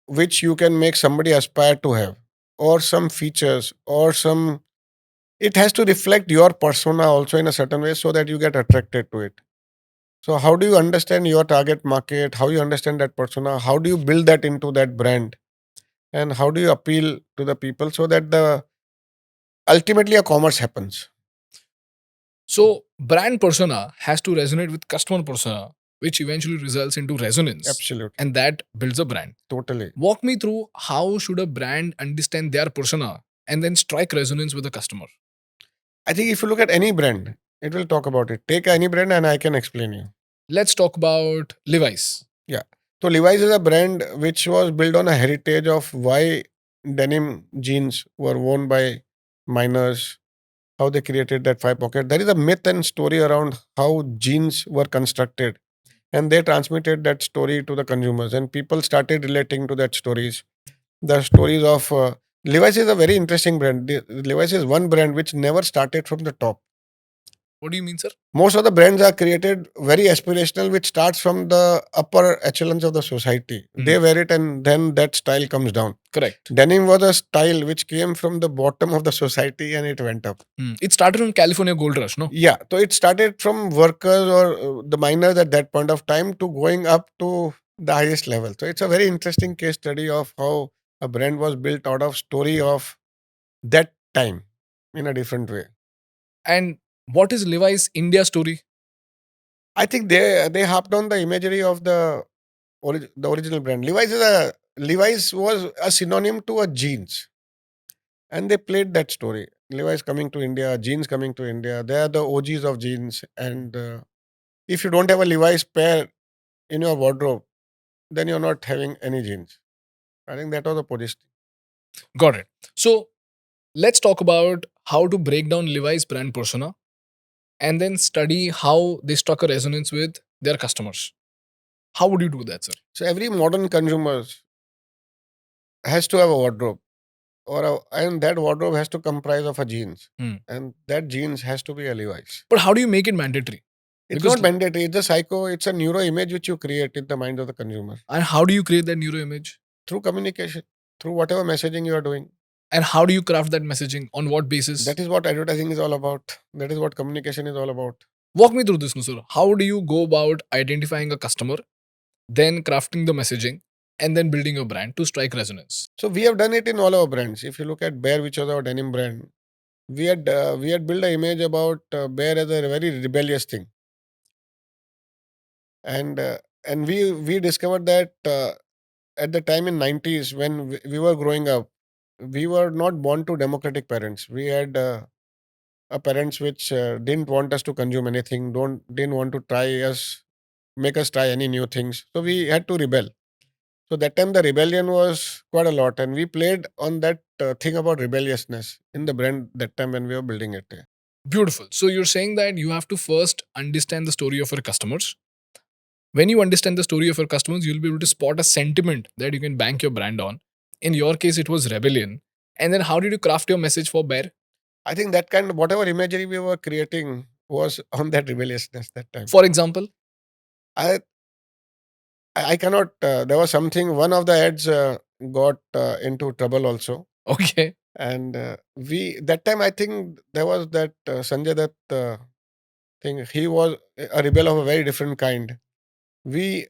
which you can make somebody aspire to have, or some features, or some. It has to reflect your persona also in a certain way so that you get attracted to it. So how do you understand your target market? How you understand that persona? How do you build that into that brand? And how do you appeal to the people so that the ultimately a commerce happens? So, brand persona has to resonate with customer persona, which eventually results into resonance, Absolutely, and that builds a brand. totally. Walk me through how should a brand understand their persona and then strike resonance with the customer. I think if you look at any brand, it will talk about it. Take any brand and I can explain you. Let's talk about Levi's. Yeah. So Levi's is a brand which was built on a heritage of why denim jeans were worn by miners, how they created that five pocket. There is a myth and story around how jeans were constructed. And they transmitted that story to the consumers, and people started relating to that stories. The stories of Levi's is a very interesting brand. Levi's is one brand which never started from the top. What do you mean, sir? Most of the brands are created very aspirational, which starts from the upper echelons of the society. They wear it and then that style comes down. Correct. Denim was a style which came from the bottom of the society and it went up. It started from California Gold Rush, no? Yeah, so it started from workers or the miners at that point of time to going up to the highest level. So it's a very interesting case study of how a brand was built out of story of that time in a different way. And what is Levi's India story? I think they harped on the imagery of the original brand. Levi's was a synonym to a jeans, and they played that story. Levi's coming to India, jeans coming to India. They are the OGs of jeans, and if you don't have a Levi's pair in your wardrobe, then you're not having any jeans. I think that was the position. Got it. So, let's talk about how to break down Levi's brand persona and then study how they struck a resonance with their customers. How would you do that, sir? So every modern consumer has to have a wardrobe, and that wardrobe has to comprise of a jeans, and that jeans has to be a Levi's. But how do you make it mandatory? It's Because- not mandatory. It's a it's a neuro image which you create in the mind of the consumer And how do you create that neuro image? through communication, through whatever messaging you are doing. And how do you craft that messaging? On what basis? That is what advertising is all about. That is what communication is all about. Walk me through this, no, sir. How do you go about identifying a customer, then crafting the messaging, and then building a brand to strike resonance? So we have done it in all our brands. If you look at Bear, which was our denim brand, we had built an image about Bear as a very rebellious thing, and we discovered that at the time in 90s when we were growing up, we were not born to democratic parents. We had a parents which didn't want us to consume anything, didn't want to make us try any new things. So we had to rebel. So that time the rebellion was quite a lot, and we played on that thing about rebelliousness in the brand that time when we were building it. Beautiful. So you're saying that you have to first understand the story of your customers. When you understand the story of your customers, you'll be able to spot a sentiment that you can bank your brand on. In your case, it was rebellion. And then how did you craft your message for Bear? I think that kind of whatever imagery we were creating was on that rebelliousness that time. For example? I cannot. There was something. One of the ads got into trouble also, Okay. and we that time I think there was that Sanjay Dutt thing. He was a rebel of a very different kind. We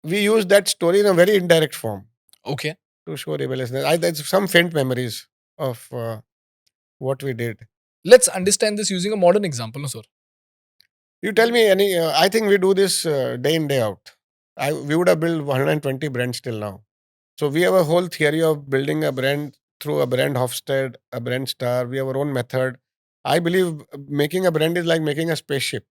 used that story in a very indirect form Okay. to show rebelliousness. There's some faint memories of what we did. Let's understand this using a modern example, no, sir. You tell me any. I think we do this day in day out. We would have built 120 brands till now. So we have a whole theory of building a brand through a brand Hofstede, a brand star. We have our own method. I believe making a brand is like making a spaceship.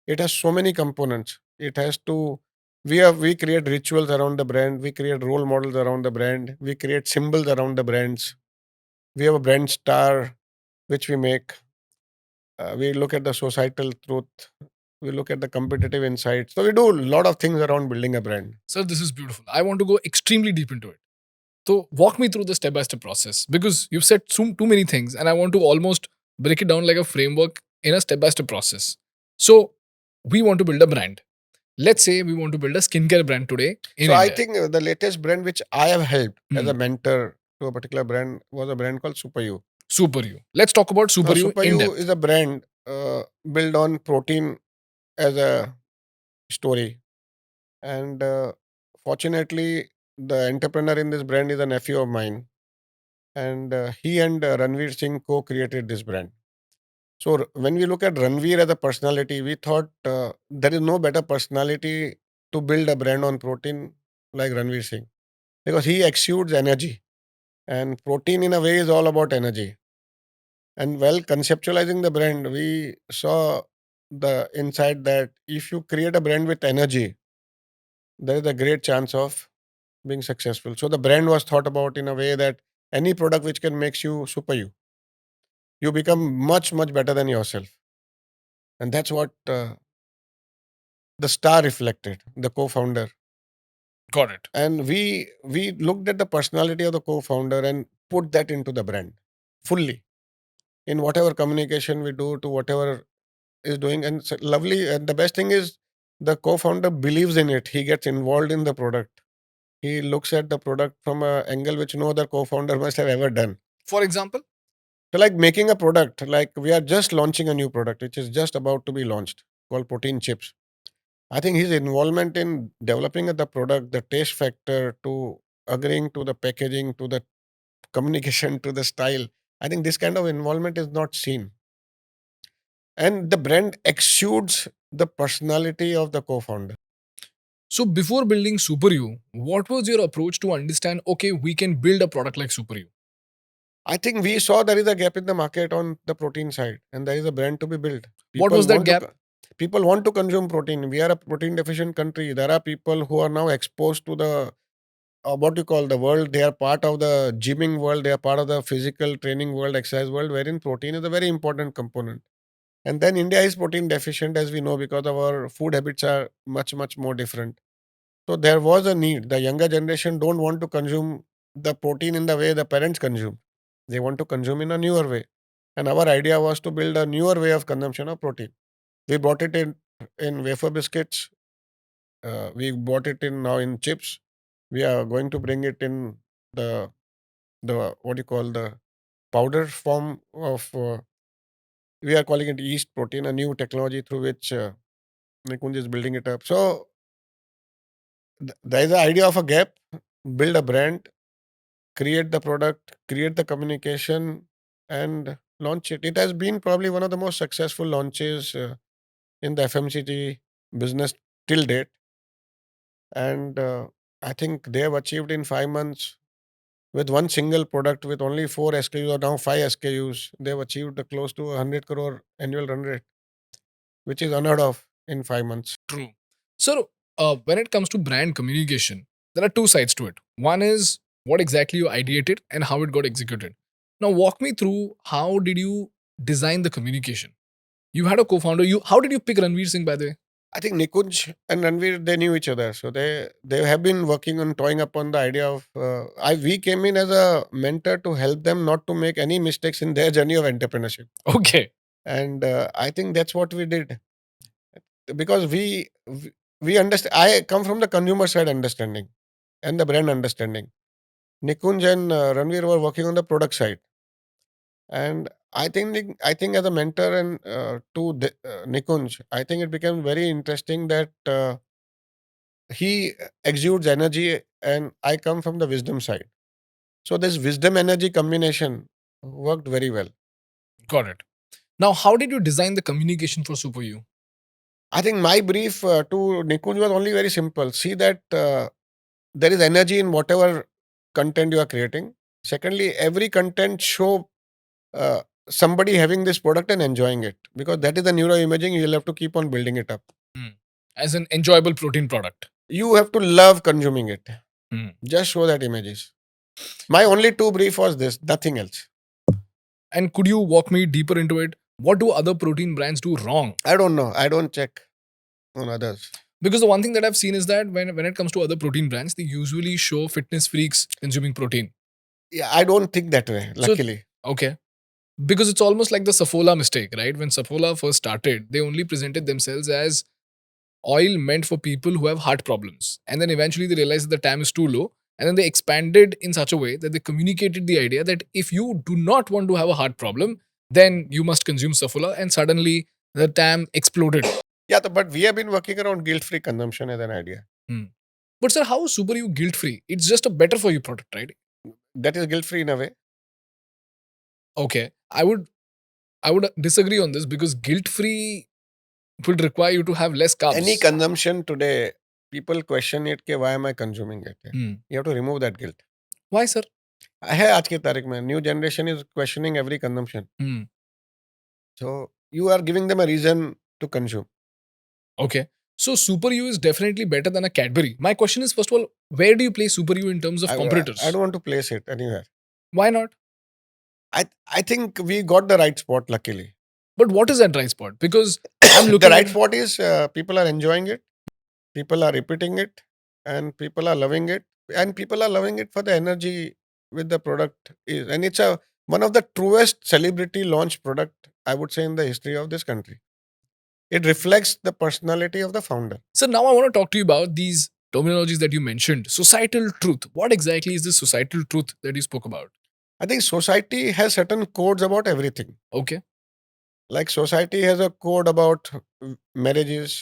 It has so many components. It has to. We create rituals around the brand. We create role models around the brand. We create symbols around the brands. We have a brand star, which we make. We look at the societal truth. We look at the competitive insights. So we do a lot of things around building a brand. Sir, this is beautiful. I want to go extremely deep into it. So walk me through the step-by-step process because you've said too many things and I want to almost break it down like a framework in a step-by-step process. So we want to build a brand. Let's say we want to build a skincare brand today in So I India. think the latest brand which I have helped as a Hmm. mentor to a particular brand was a brand called Super You. Super You. Let's talk about Super Now, You Super in You depth. is a brand built on protein as a story. And fortunately, the entrepreneur in this brand is a nephew of mine. And he and Ranveer Singh co created this brand. So when we look at Ranveer as a personality, we thought there is no better personality to build a brand on protein like Ranveer Singh because he exudes energy. And protein, in a way, is all about energy. And while conceptualizing the brand, we saw the insight that if you create a brand with energy, there is a great chance of being successful. So the brand was thought about in a way that any product which can makes you super you become much much better than yourself, and that's what the star reflected, the co-founder. Got it. And we looked at the personality of the co-founder and put that into the brand fully in whatever communication we do to whatever is doing. And lovely, and the best thing is the co-founder believes in it. He gets involved in the product. He looks at the product from a angle which no other co-founder must have ever done. For example, So like making a product, like we are just launching a new product which is just about to be launched called protein chips. I think his involvement in developing the product, the taste factor, to agreeing to the packaging, to the communication, to the style, I think this kind of involvement is not seen. And the brand exudes the personality of the co-founder. so before building Super You, what was your approach to understand, okay, we can build a product like Super You? I think we saw there is a gap in the market on the protein side, and there is a brand to be built. What was that want to gap? people want to consume protein. We are a protein deficient country. There are people who are now exposed to the what you call the world. They are part of the gymming world. They are part of the physical training world, exercise world, wherein protein is a very important component. And then India is protein deficient, as we know, because our food habits are much much more different. So there was a need. The younger generation don't want to consume the protein in the way the parents consume. They want to consume in a newer way. And our idea was to build a newer way of consumption of protein. We brought it in wafer biscuits. We brought it in now in chips. We are going to bring it in the what do you call the powder form of. We are calling it yeast protein, a new technology through which Nikunj is building it up. So there is the idea of a gap. Build a brand, create the product, create the communication, and launch it. It has been probably one of the most successful launches in the FMCG business till date. And I think they have achieved in 5 months with one single product with only 4 SKUs or now 5 SKUs. They have achieved close to 100 crore annual run rate, which is unheard of in 5 months. True. So, when it comes to brand communication, there are two sides to it. One is what exactly you ideated and how it got executed. Now, walk me through how did you design the communication? You had a co-founder. How did you pick Ranveer Singh, by the way? I think Nikunj and Ranveer, they knew each other, so they have been working on toying upon the idea of. We came in as a mentor to help them not to make any mistakes in their journey of entrepreneurship, Okay. and I think that's what we did because we understand. I come from the consumer side understanding and the brand understanding. Nikunj and Ranveer were working on the product side, and I think as a mentor and Nikunj, I think it became very interesting that. He exudes energy and I come from the wisdom side. So this wisdom energy combination worked very well. Got it. Now, how did you design the communication for Super You? I think my brief to Nikunj was only very simple. See that there is energy in whatever content you are creating. Secondly, every content show somebody having this product and enjoying it because that is the neuroimaging. You'll have to keep on building it up. As an enjoyable protein product. You have to love consuming it. Hmm. Just show that images. My only two brief was this, nothing else. And could you walk me deeper into it? What do other protein brands do wrong? I don't know. I don't check on others. Because the one thing that I've seen is that when it comes to other protein brands, they usually show fitness freaks consuming protein. Yeah, I don't think that way, So- luckily. Okay. Because it's almost like the Saffola mistake, right? When Saffola first started, they only presented themselves as oil meant for people who have heart problems. And then eventually they realized that the TAM is too low. And then they expanded in such a way that they communicated the idea that if you do not want to have a heart problem, then you must consume Saffola. And suddenly the TAM exploded. Yeah, but we have been working around guilt-free consumption as an idea. But sir, how is Super You guilt free? It's just a better for you product, right? That is guilt-free in a way. Okay. I would disagree on this because guilt free would require you to have less carbs. Any consumption today, people question it, कि why am I consuming it? You have to remove that guilt. Why, sir? है आज की तारीख में new generation is questioning every consumption so you are giving them a reason to consume Okay. So Super U is definitely better than a Cadbury. My question is, first of all, where do you place Super U in terms of competitors? I don't want to place it anywhere. Why not? I think we got the right spot luckily. But what is that right spot? Because I'm looking The right at, spot is people are enjoying it, people are repeating it, and people are loving it, and people are loving it for the energy with the product is, and it's one of the truest celebrity launch product I would say in the history of this country. It reflects the personality of the founder. So now I want to talk to you about these terminologies that you mentioned. Societal truth. What exactly is this societal truth that you spoke about? I think society has certain codes about everything. Okay. Like society has a code about marriages.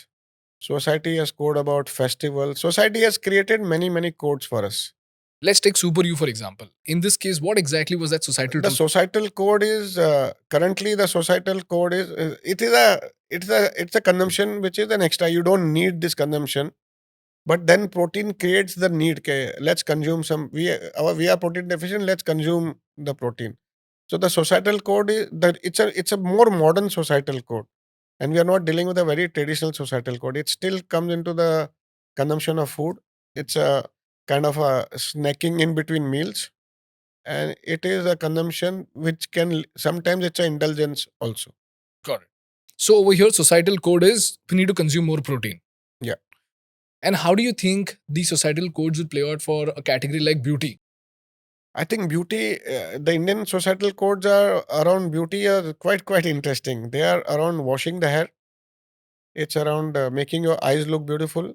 Society has code about festivals. Society has created many codes for us. Let's take Super U, for example. In this case, what exactly was that societal The truth? societal code is currently the societal code is it's a consumption which is an extra. You don't need this consumption, but then protein creates the need. Okay, let's consume some. We are protein deficient. Let's consume the protein. So the societal code is that it's a more modern societal code, and we are not dealing with a very traditional societal code. It still comes into the consumption of food. It's a kind of a snacking in between meals, and it is a consumption which can sometimes it's an indulgence also. Got it. So over here, societal code is we need to consume more protein. Yeah. And how do you think these societal codes will play out for a category like beauty? I think beauty, the Indian societal codes are around beauty are quite interesting. They are around washing the hair. It's around making your eyes look beautiful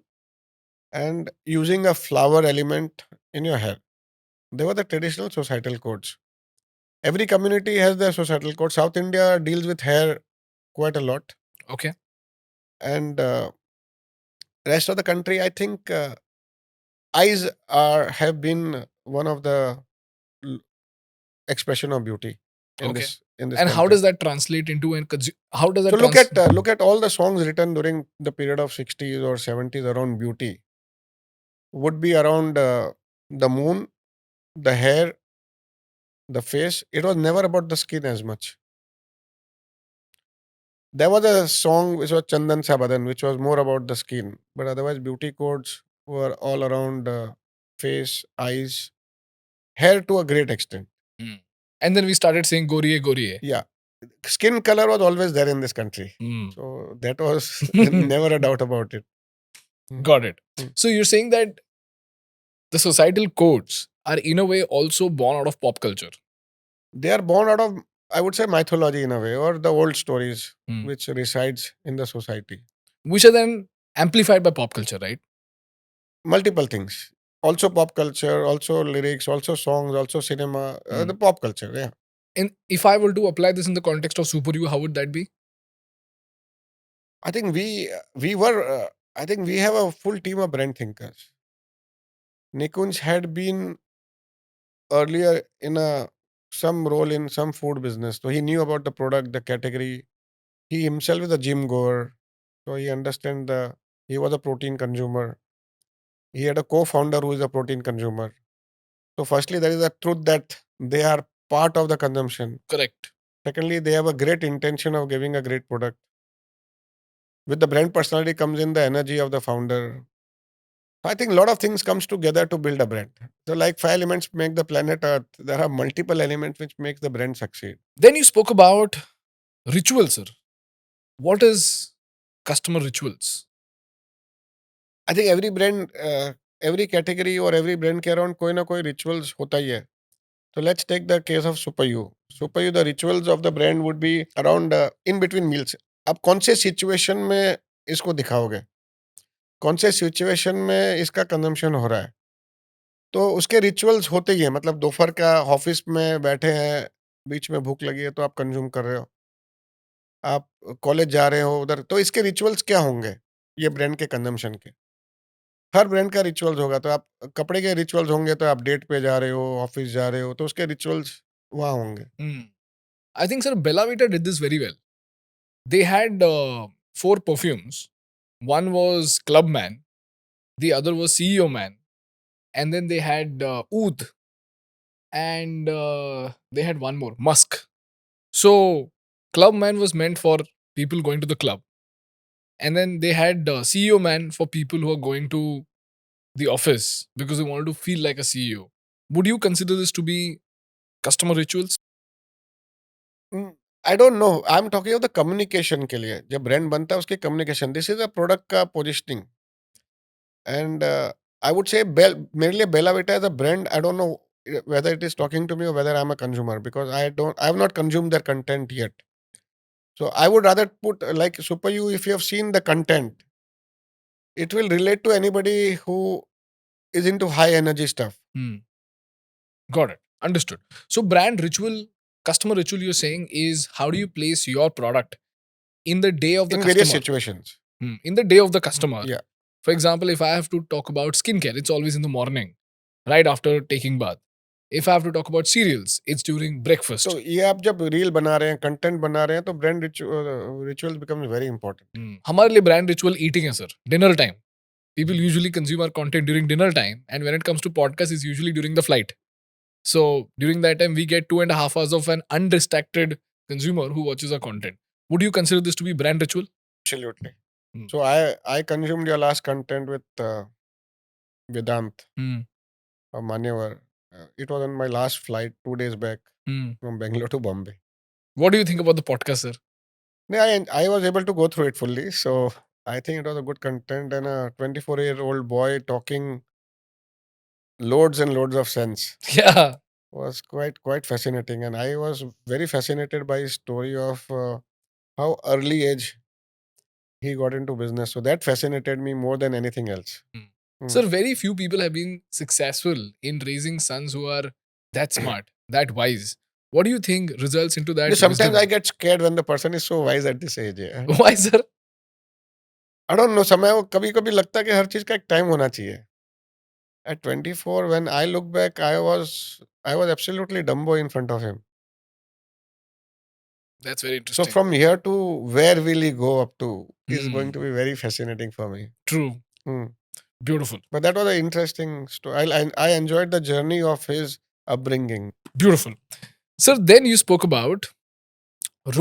and using a flower element in your hair. They were the traditional societal codes. Every community has their societal code. South India deals with hair quite a lot. Okay. And rest of the country, I think eyes have been one of the expression of beauty in Okay. this in this And how country. does that translate into how does that So look at all the songs written during the period of 60s or 70s around beauty would be around the moon, the hair, the face. It was never about the skin as much. There was a song which was Chandan Sabadan, which was more about the skin, but otherwise beauty codes were all around face, eyes, hair to a great extent. And then we started saying Goriye Goriye. Yeah, skin color was always there in this country, so that was never a doubt about it. Got it. Mm. So you're saying that the societal codes are in a way also born out of pop culture. They are born out of, I would say, mythology in a way, or the old stories which resides in the society. Which are then amplified by pop culture, right? Multiple things. Also pop culture, also lyrics, also songs, also cinema, the pop culture, yeah. And if I were to apply this in the context of Super U, how would that be? I think we have a full team of brand thinkers. Nikunj had been earlier in some role in some food business, so he knew about the product, the category. He himself is a gym goer, so he was a protein consumer. He had a co-founder who is a protein consumer. So firstly, there is a truth that they are part of the consumption. Correct. Secondly, they have a great intention of giving a great product. With the brand personality comes in the energy of the founder. I think a lot of things comes together to build a brand. So like 5 elements make the planet Earth. There are multiple elements which makes the brand succeed. Then you spoke about rituals, sir. What is customer rituals? I think every brand, every category or every brand के around कोई ना कोई rituals होता ही है. So let's take the case of Super You. Super You, the rituals of the brand would be around in between meals. आप कौन से situation में इसको दिखाओगे, कौन से सिचुएशन में इसका कंजम्पशन हो रहा है, तो उसके रिचुअल्स होते ही हैं. मतलब दोपहर का ऑफिस में बैठे हैं, बीच में भूख लगी है तो आप कंज्यूम कर रहे हो, आप कॉलेज जा रहे हो उधर, तो इसके रिचुअल्स क्या होंगे ये ब्रांड के कंजम्पशन के. हर ब्रांड का रिचुअल्स होगा. तो आप कपड़े के रिचुअल्स होंगे तो आप डेट पे जा रहे हो, ऑफिस जा रहे हो, तो उसके रिचुअल्स वहाँ होंगे. I think, sir, Bella Vita did this very well. They had 4 perfumes. One was Clubman, the other was CEO Man, and then they had Oud, and they had one more, Musk. So, Clubman was meant for people going to the club, and then they had CEO Man for people who are going to the office because they wanted to feel like a CEO. Would you consider this to be customer rituals? I don't know, I am talking of the communication के लिए. जब brand बनता है उसके communication, this is a product का positioning. And I would say मेरे लिए Bella Vita as a brand, I don't know whether it is talking to me or whether I'm a consumer, because I have not consumed their content yet. So I would rather put like Super You. If you have seen the content, it will relate to anybody who is into high energy stuff. Got it. Understood. So, brand ritual, customer ritual, you're saying is how do you place your product in the day of the In customer? various situations. In the day of the customer. Yeah. For example, if I have to talk about skincare, it's always in the morning, right after taking bath. If I have to talk about cereals, it's during breakfast. तो ये आप जब reel बना रहे हैं, content बना रहे हैं, तो brand ritual becomes very important. हमारे लिए ब्रांड रिचुअल ईटिंग है sir. Dinner time. People usually consume our content during dinner time, and when it comes to podcast, it's usually during the flight. So during that time, we get 2.5 hours of an undistracted consumer who watches our content. Would you consider this to be brand ritual? Absolutely. So I consumed your last content with Vedant or Manyavar. It was on my last flight 2 days back from Bangalore to Bombay. What do you think about the podcast, sir? I was able to go through it fully, so I think it was a good content, and a 24-year-old boy talking loads and loads of sense Yeah. was quite fascinating, and I was very fascinated by his story of how early age he got into business. So that fascinated me more than anything else. Sir, very few people have been successful in raising sons who are that smart, that wise. What do you think results into that? Sometimes wisdom? I get scared when the person is so wise at this age. Why, sir? I don't know, समय वो कभी-कभी लगता है कि हर चीज का एक time होना चाहिए. At 24, when I look back, I was absolutely Dumbo in front of him. That's very interesting. So from here to where will he go up to is going to be very fascinating for me. True. Beautiful. But that was an interesting story. I enjoyed the journey of his upbringing. Beautiful. Sir, then you spoke about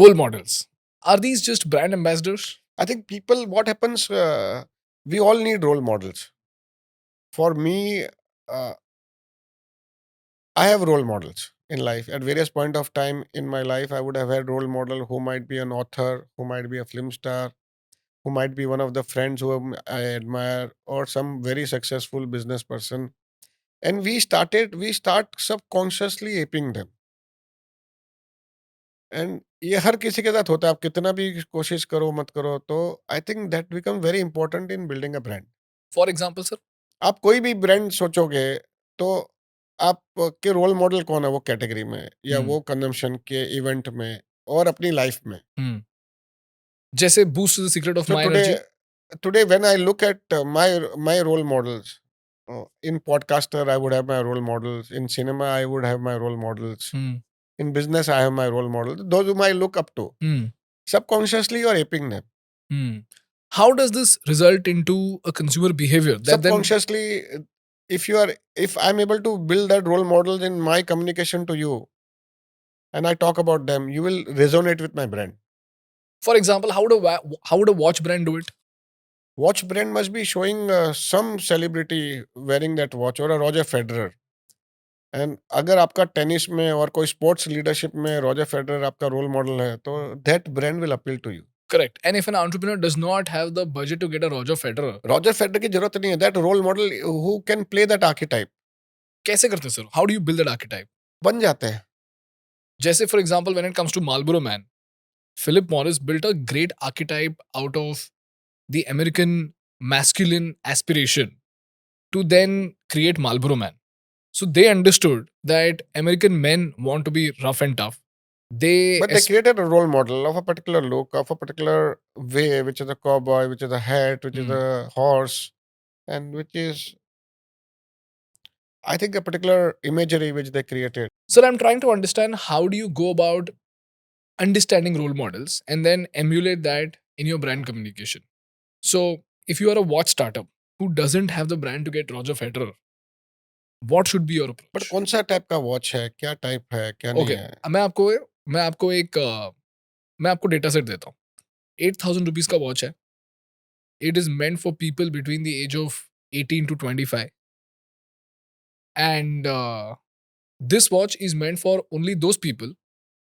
role models. Are these just brand ambassadors? I think people, what happens, we all need role models. For me, I have role models in life. At various point of time in my life, I would have had role model who might be an author, who might be a film star, who might be one of the friends whom I admire, or some very successful business person. And we start subconsciously aping them. And ये हर किसी के साथ होता है. आप कितना भी कोशिश करो मत करो, तो I think that become very important in building a brand. For example, sir? आप कोई भी ब्रांड सोचोगे तो आपके रोल मॉडल कौन है वो कैटेगरी में, या वो कंजम्पशन के इवेंट में और अपनी लाइफ में. जैसे boost the secret of So my energy. today when I look at my role models, in podcaster I would have my role models, in cinema I would have my role models, in business I have my role models, those whom I look up to. Subconsciously you are aping them. How does this result into a consumer behavior? That Subconsciously, if I'm able to build that role model in my communication to you, and I talk about them, you will resonate with my brand. For example, how would a watch brand do it? Watch brand must be showing some celebrity wearing that watch, or a Roger Federer. And अगर आपका tennis में और कोई sports leadership में Roger Federer आपका role model है, तो that brand will appeal to you. Correct. And if an entrepreneur does not have the budget to get a Roger Federer, Roger Federer की जरूरत नहीं है. That role model who can play that archetype. कैसे करते sir? How do you build that archetype? बन जाते हैं. जैसे for example, when it comes to Marlboro Man, Philip Morris built a great archetype out of the American masculine aspiration to then create Marlboro Man. So they understood that American men want to be rough and tough. But they created a role model of a particular look, of a particular way, which is a cowboy, which is a hat, which is a horse, and which is, I think, a particular imagery which they created. So I'm trying to understand how do you go about understanding role models and then emulate that in your brand communication. So if you are a watch startup who doesn't have the brand to get Roger Federer, what should be your approach? But कौन सा type का watch है, क्या type है, क्या नहीं Okay, है? मैं आपको डेटा सेट देता हूँ. 8,000 rupees का वॉच है. It is meant for people between the age of 18 to 25. And this watch is meant for only those people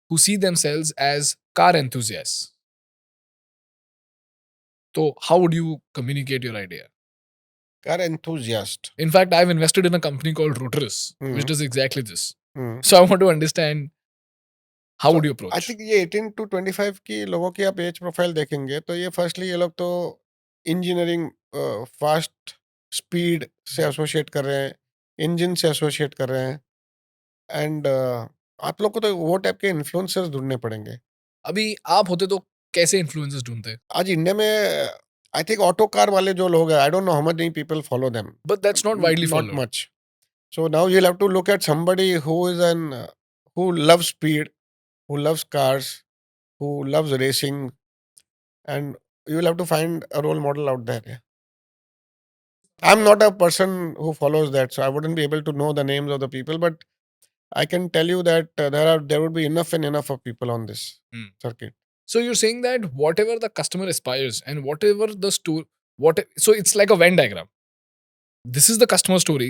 who see themselves as car enthusiasts. So how would you communicate your idea? Car enthusiast. In fact, I've invested in a company called ruthless, which Mhm. does exactly this. Hmm. So I want to understand how would you approach? I think ये 18 to 25 की लोगों की आप as profile देखेंगे तो ये firstly ये लोग तो इंजीनियरिंग फास्ट स्पीड से एसोसिएट कर रहे हैं, इंजन से एसोसिएट कर रहे हैं, एंड आप लोग को तो वो टाइप के इन्फ्लुएंसर्स ढूंढने पड़ेंगे. अभी आप होते तो कैसे इन्फ्लुएंसर्स ढूंढते? आज इंडिया में आई थिंक ऑटो कार वाले जो लोग हैं, आई don't know how much many people follow them. But that's not widely Not followed. much. So now you'll have to look at somebody who is who loves speed, who loves cars, who loves racing, and you will have to find a role model out there. Yeah. I'm not a person who follows that, so I wouldn't be able to know the names of the people, but I can tell you that there would be enough and enough of people on this circuit. So you're saying that whatever the customer aspires and whatever the store, so it's like a Venn diagram. This is the customer story,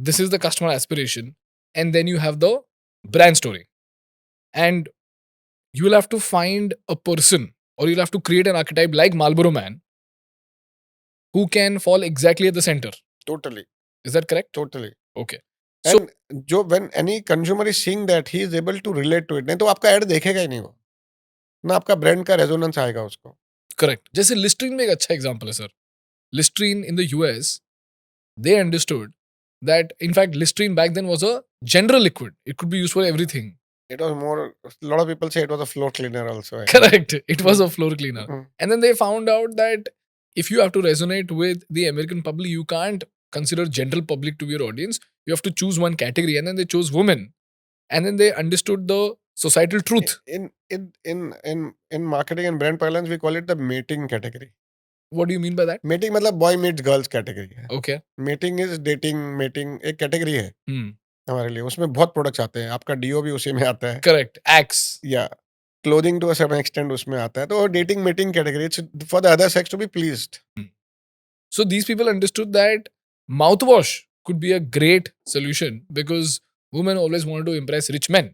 this is the customer aspiration, and then you have the brand story. And you will have to find a person or you'll have to create an archetype like Marlboro Man who can fall exactly at the center. Totally. Is that correct? Totally. Okay. So And when any consumer is seeing that, he is able to relate to it. नहीं तो आपका add देखेगा ही नहीं वो, ना आपका brand का resonance आएगा उसको. correct. जैसे Listerine में एक अच्छा एग्जांपल है sir. Listerine in the US, they understood that in fact Listerine back then was a general liquid. It could be used for everything. It was more, a lot of people say it was a floor cleaner also. I think. Correct. It was a floor cleaner. Mhm. And then they found out that if you have to resonate with the American public, you can't consider general public to be your audience. You have to choose one category. And then they chose women. And then they understood the societal truth. In marketing and brand parlance, we call it the mating category. What do you mean by that? Mating मतलब boy meets girls category है. Okay. Mating is dating, mating एक category है Hmm. हमारे लिए. उसमें बहुत products आते हैं. आपका डीओ भी उसी में आता है. Correct. Axe. या clothing to a certain extent उसमें आता है. तो dating mating category, it's for the other sex to be pleased. So these people understood that mouthwash could be a great solution because women always wanted to impress rich men,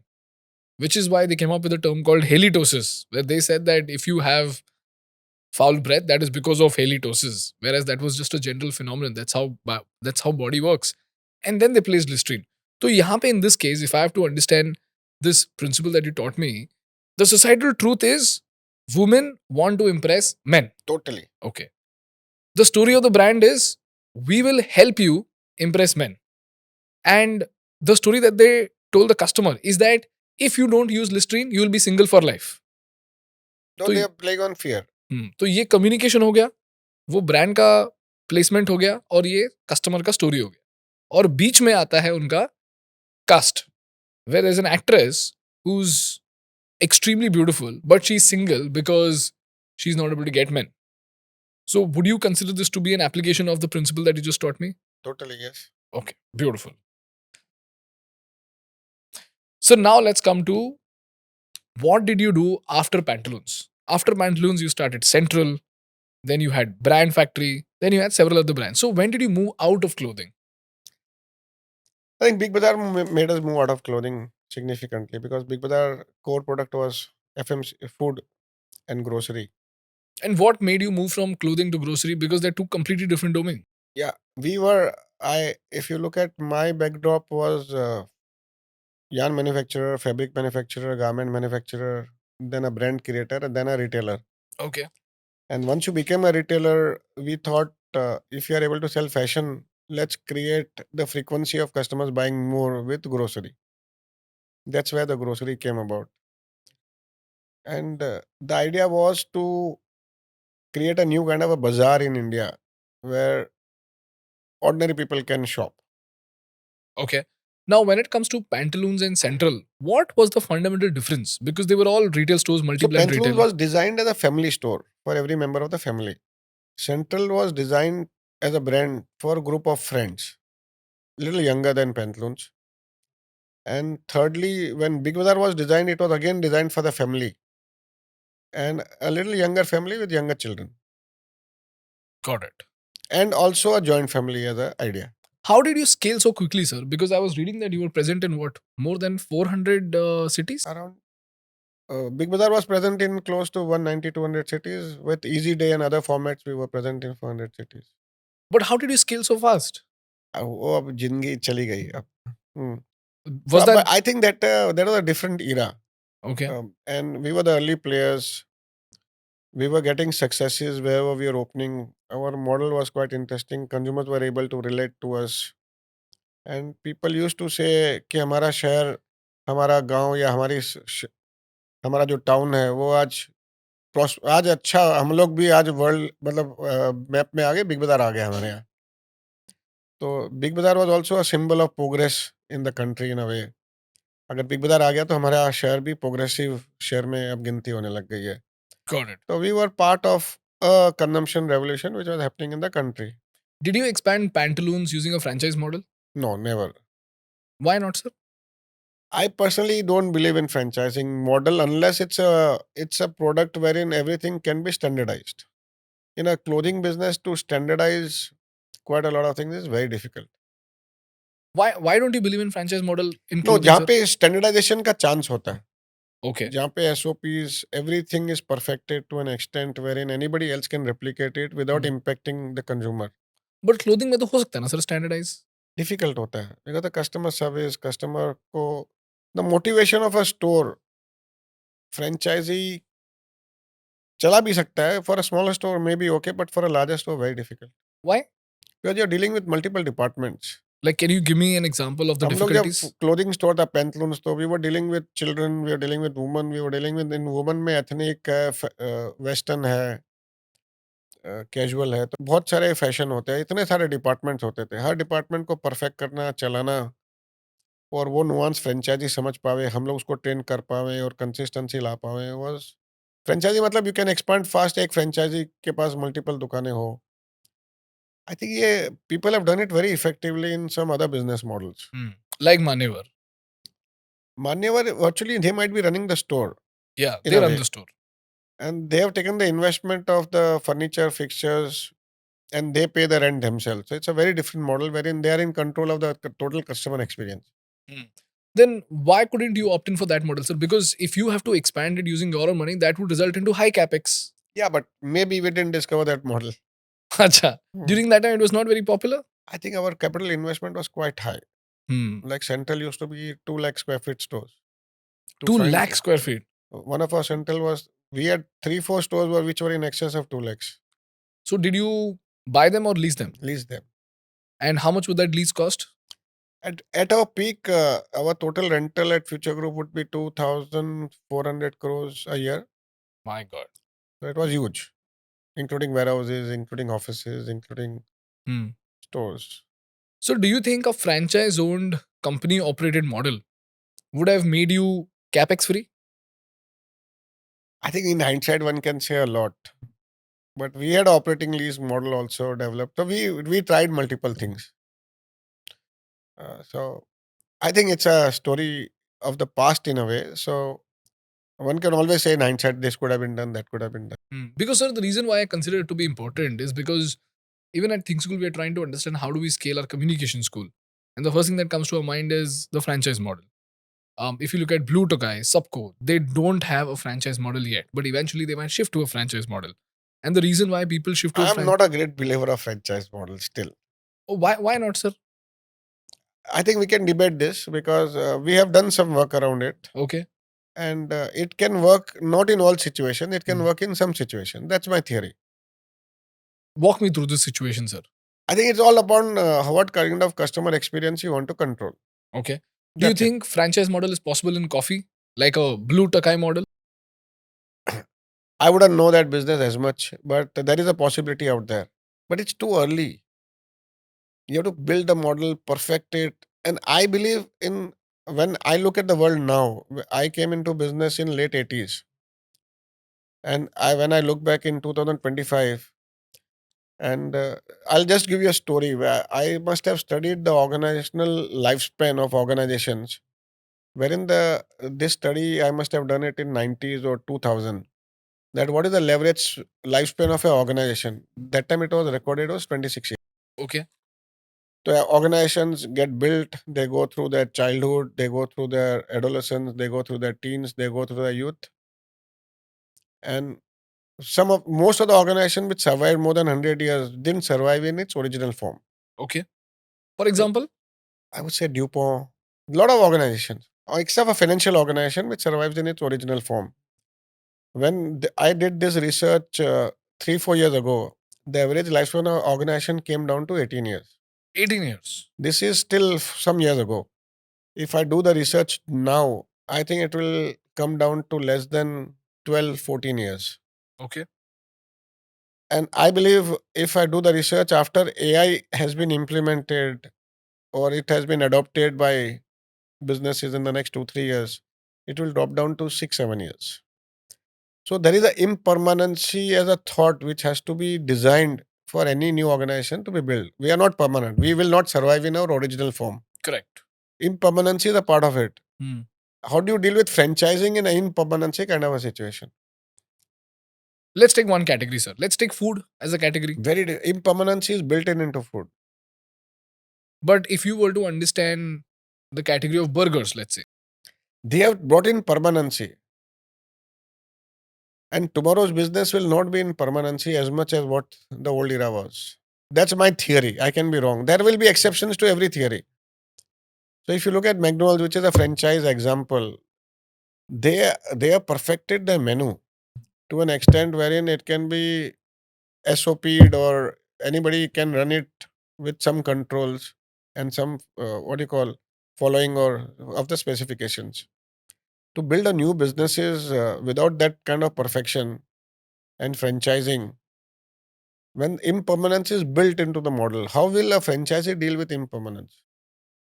which is why they came up with a term called halitosis, where they said that if you have foul breath, that is because of halitosis, whereas that was just a general phenomenon. That's how body works. And then they placed Listerine. So यहाँ पे in this case, if I have to understand this principle that you taught me, the societal truth is women want to impress men. Totally. Okay. The story of the brand is we will help you impress men. And the story that they told the customer is that if you don't use Listerine, you will be single for life. No, तो they are playing on fear. तो ये communication हो गया, वो brand का placement हो गया और ये कस्टमर का स्टोरी हो गया. और बीच में आता है उनका cast, where is an actress who is extremely beautiful, but she's single because she's not able to get men. So would you consider this to be an application of the principle that you just taught me? Totally, yes. Okay, beautiful. So now let's come to what did you do after Pantaloons? After Pantaloons, you started Central, then you had Brand Factory, then you had several other brands. So when did you move out of clothing? I think Big Bazaar made us move out of clothing significantly because Big Bazaar core product was FMC, food and grocery. And what made you move from clothing to grocery? Because they're two completely different domains. Yeah, if you look at my backdrop was yarn manufacturer, fabric manufacturer, garment manufacturer, then a brand creator, and then a retailer. Okay. And once you became a retailer, we thought if you are able to sell fashion, let's create the frequency of customers buying more with grocery. That's where the grocery came about. And the idea was to create a new kind of a bazaar in India where ordinary people can shop. Okay. Now, when it comes to Pantaloons and Central, what was the fundamental difference? Because they were all retail stores, So multi-brand Pantaloons retail. was designed as a family store for every member of the family. Central was designed as a brand for a group of friends, little younger than Pantaloons. And thirdly, when Big Bazaar was designed, it was again designed for the family and a little younger family with younger children, Got it. and also a joint family as an idea. How did you scale so quickly, sir? Because I was reading that you were present in what? More than 400 cities? Around Big Bazaar was present in close to 190, 200 cities. With Easy Day and other formats, we were present in 400 cities. But how did you scale so fast? वो अब जिंदगी चली गई अब. Hmm. Was But that I think that that was a different era. okay? And we were the early players. We were getting successes wherever we were opening. Our model was quite interesting. Consumers were able to relate to us. And people used to say कि हमारा शहर, हमारा गांव या हमारा जो town है वो आज अच्छा, हम लोग भी आज वर्ल्ड मतलब मैप में आ गए, बिग बाजार आ गया हमारे यहाँ. तो Big Bazaar was also a symbol of progress in the country in a way. अगर बिग बाजार आ गया तो हमारा शहर भी प्रोग्रेसिव शहर में अब गिनती होने लग गई है. Got it. So we were part of a consumption revolution which was happening in the country. Did you expand Pantaloons using a franchise model? No, never. Why not, sir? I personally don't believe in franchising model unless it's a product wherein everything can be standardized. In a clothing business, to standardize quite a lot of things is very difficult. Why don't you believe in franchise model in No, clothing, जहाँ sir? पे standardization का chance होता है, Okay. जहाँ पे SOPs, everything is perfected to an extent wherein anybody else can replicate it without impacting the consumer. But clothing में तो हो सकता है ना सर standardize? Difficult होता है because the customer service, customer को the motivation of a store, franchisee चला भी सकता है, for a smaller store may be okay, but for a larger store very difficult Why? because you're dealing with multiple departments. Like, can you give me an example of the हम लोग जब difficulties? clothing store था Pantaloons, तो we were dealing with children, we were dealing with women, we were dealing with in women में ethnic है, western है, casual है, तो बहुत सारे फैशन होते हैं, इतने सारे डिपार्टमेंट्स होते थे, हर डिपार्टमेंट को परफेक्ट करना, चलाना, और वो नुआंस फ्रेंचाइजी समझ पावे, हम लोग उसको ट्रेन कर पावे और कंसिस्टेंसी ला पावे. वाज फ्रेंचाइजी मतलब यू कैन एक्सपांड फास्ट. एक फ्रेंचाइजी के पास मल्टीपल दुकानें हो. आई थिंक ये people have done it very effectively in some other business models. Like Manyavar. Manyavar virtually they might be running the store Yeah, In they a run way. the store. and they have taken the investment of the furniture fixtures and they pay the rent themselves. So it's a very different model wherein they are in control of the total customer experience. Then why couldn't you opt in for that model, sir? Because if you have to expand it using your own money, that would result into high capex. Yeah, but maybe we didn't discover that model. Acha. During that time, it was not very popular. I think our capital investment was quite high. Like Central used to be 2 lakh square feet stores. To 2 find- lakh square feet. One of our Central was, we had 3-4 stores which were in excess of 2 lakhs. So did you buy them or lease them? Lease them. And how much would that lease cost? At our peak, our total rental at Future Group would be 2,400 crores a year. My God. So it was huge, including warehouses, including offices, including stores. So do you think a franchise-owned company-operated model would have made you capex free? I think in hindsight, one can say a lot. But we had operating lease model also developed. So we tried multiple things. So I think it's a story of the past in a way. So one can always say in hindsight, this could have been done, that could have been done. Because, sir, the reason why I consider it to be important is because even at thinkschool, we are trying to understand how do we scale our communication school. And the first thing that comes to our mind is the franchise model. If you look at Blue Tokai, Subco, they don't have a franchise model yet, but eventually they might shift to a franchise model. And the reason why people shift to I'm not a great believer of franchise model still. why not, sir? I think we can debate this because we have done some work around it, Okay. and it can work not in all situations. It can Hmm. work in some situation. That's my theory. Walk me through this situation, sir. I think it's all upon what kind of customer experience you want to control. Okay. Do you That's it. think franchise model is possible in coffee, like a blue Takai model? I wouldn't know that business as much, but there is a possibility out there. But it's too early. You have to build the model, perfect it. And I believe in when I look at the world now, I came into business in late 80s. And when I look back in 2025, and I'll just give you a story where I must have studied the organizational lifespan of organizations, wherein this study I must have done it in 90s or 2000. That what is the leverage lifespan of an organization? That time it was recorded was 26 years. Okay. So organizations get built, they go through their childhood, they go through their adolescence, they go through their teens, they go through their youth. And most of the organization which survived more than 100 years didn't survive in its original form. Okay. For example, I would say DuPont, a lot of organizations, except a financial organization which survives in its original form. When I did this research 3-4 years ago, the average lifespan of organization came down to 18 years. 18 years. This is still some years ago. If I do the research now, I think it will come down to less than 12-14 years. Okay. And I believe if I do the research after AI has been implemented or it has been adopted by businesses in the next 2-3 years, it will drop down to 6-7 years. So there is an impermanency as a thought which has to be designed for any new organization to be built. We are not permanent. We will not survive in our original form. Correct. Impermanency is a part of it. Hmm. How do you deal with franchising in an impermanency kind of a situation? Let's take one category, sir. Let's take food as a category. Impermanency is built into food. But if you were to understand the category of burgers, let's say, They have brought in permanency. And tomorrow's business will not be in permanency as much as what the old era was. That's my theory. I can be wrong. There will be exceptions to every theory. So if you look at McDonald's, which is a franchise example, they have perfected their menu to an extent wherein it can be SOP'd or anybody can run it with some controls and some following or of the specifications. To build a new businesses without that kind of perfection and franchising, when impermanence is built into the model, how will a franchisee deal with impermanence?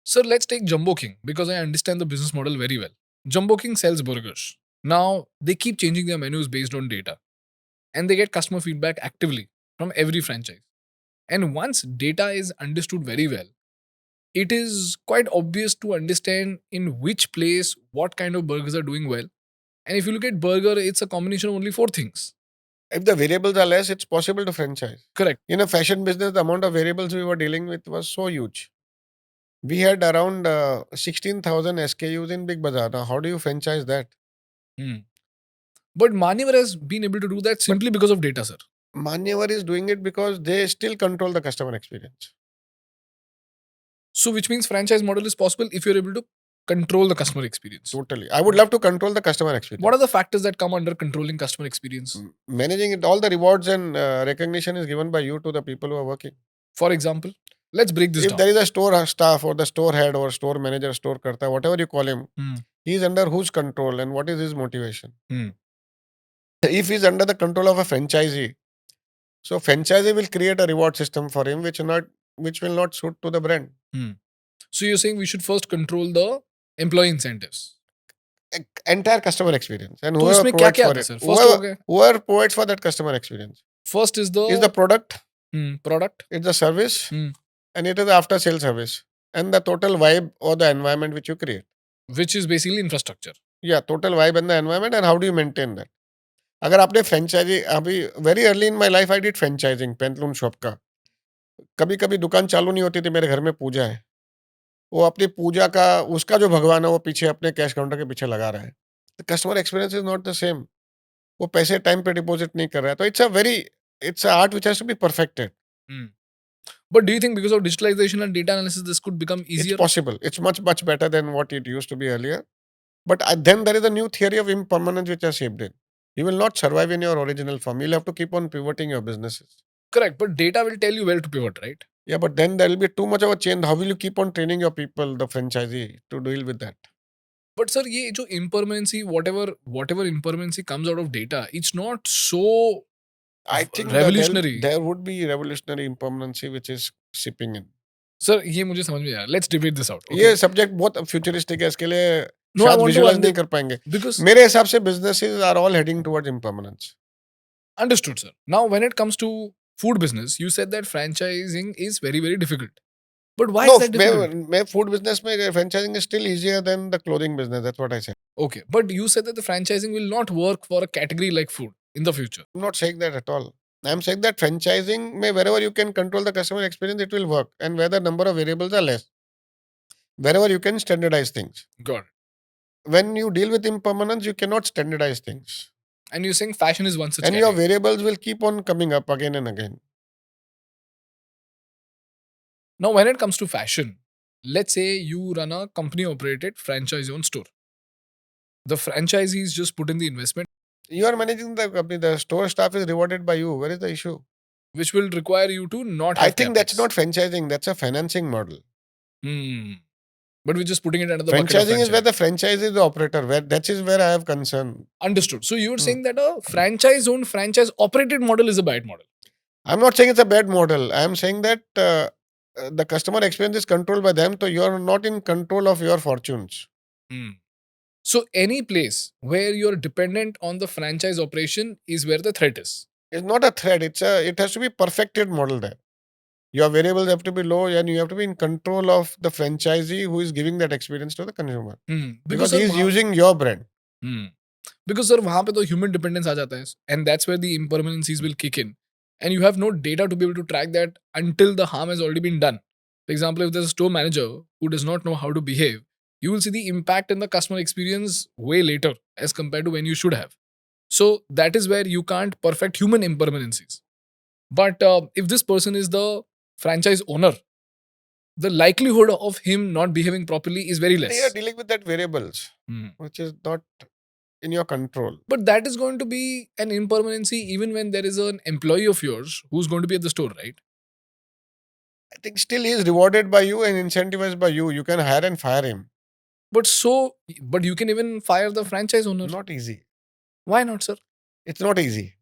sir, let's take Jumboking because I understand the business model very well. Jumboking sells burgers. Now they keep changing their menus based on data and they get customer feedback actively from every franchise. And once data is understood very well, it is quite obvious to understand in which place what kind of burgers are doing well. And if you look at burger, it's a combination of only 4 things. If the variables are less, it's possible to franchise. Correct. In a fashion business, the amount of variables we were dealing with was so huge. We had around 16,000 SKUs in Big Bazaar. Now, how do you franchise that? Hmm. But Manyavar has been able to do that simply because of data, sir. Manyavar is doing it because they still control the customer experience. So, which means franchise model is possible if you're able to control the customer experience. Totally. I would love to control the customer experience. What are the factors that come under controlling customer experience? Managing it, all the rewards and recognition is given by you to the people who are working. For example, let's break this If down. there is a store staff or the store head or store manager, store karta, whatever you call him, Hmm. he is under whose control and what is his motivation? Hmm. If he is under the control of a franchisee, so franchisee will create a reward system for him which will not suit to the brand. So, you're saying we should first control the employee incentives. Entire customer experience and तो whoever इसमें क्या provides क्या for आता है it, sir? First हो गया. whoever provides for that customer experience First is is the the product, product, it's the service, Hmm. and it is the after sale service and the total vibe or the environment which you create. which is basically infrastructure. Yeah, total vibe and the environment, and how do you maintain that? अगर आपने franchisee अभी very early in my life I did franchising Pantaloon shop का. कभी कभी दुकान चालू नहीं होती थी, मेरे घर में पूजा है, वो अपनी पूजा का उसका जो भगवान है वो पीछे अपने कैश काउंटर के पीछे लगा रहा है. Customer experience is not the same. वो पैसे टाइम पे डिपॉजिट नहीं कर रहा है. तो it's a art which has to be perfected. But do you think because of digitalization and data analysis, this could become easier? It's possible. It's much better than what it used to be earlier. But then there is a new theory of impermanence which has shaped in. You will not survive in your original form. You'll have to keep on pivoting your businesses. Correct. But data will tell you where to pivot, right? Yeah, but then there will be too much of a change. How will you keep on training your people, the franchisee, to deal with that? But sir, ये जो impermanency, whatever impermanency comes out of data, it's not so I think revolutionary. there would be revolutionary impermanency which is seeping in. Sir, ये मुझे समझ में आया. Let's debate this out. Okay? ये subject बहुत futuristic है, इसके लिए No, I शायद want to विजुअलाइज नहीं कर पाएंगे. because मेरे हिसाब से businesses are all heading towards impermanence. understood, sir. Now, when it comes to food business, you said that franchising is very difficult. But why No, is that difficult? मैं food business में franchising is still easier than the clothing business. That's what I said. Okay, but you said that the franchising will not work for a category like food in the future. I'm not saying that at all. I'm saying that franchising, wherever you can control the customer experience, it will work. And where the number of variables are less. Wherever you can standardize things. Got it. When you deal with impermanence, you cannot standardize things. And you're saying fashion is one such And your category. variables will keep on coming up again and again. Now, when it comes to fashion, let's say you run a company-operated franchise-owned store. The franchisees just put in the investment, You are managing the company. The store staff is rewarded by you. Where is the issue? which will require you to not have I think that's capex. not franchising. That's a financing model. But we're just putting it under the bucket of Franchising is where franchise. the franchise is the operator. That is where I have concern. Understood. So you're saying that a franchise-owned, franchise-operated model is a bad model. I'm not saying it's a bad model. I'm saying that the customer experience is controlled by them, so you're not in control of your fortunes. So any place where you're dependent on the franchise operation is where the threat is. It's not a threat. It has to be perfected model there. Your variables have to be low and you have to be in control of the franchisee who is giving that experience to the consumer. Because sir, he's using your brand. Because sir, वहाँ पे तो human dependence आ जाता है, and that's where the impermanencies will kick in, and you have no data to be able to track that until the harm has already been done. For example, if there's a store manager who does not know how to behave, you will see the impact in the customer experience way later as compared to when you should have. So that is where you can't perfect human impermanencies. But if this person is the franchise owner, the likelihood of him not behaving properly is very less. You're dealing with that variables, which is not in your control. But that is going to be an impermanency even when there is an employee of yours who's going to be at the store, right? I think still he is rewarded by you and incentivized by you. You can hire and fire him. But you can even fire the franchise owner. Not easy. Why not, sir? It's not easy.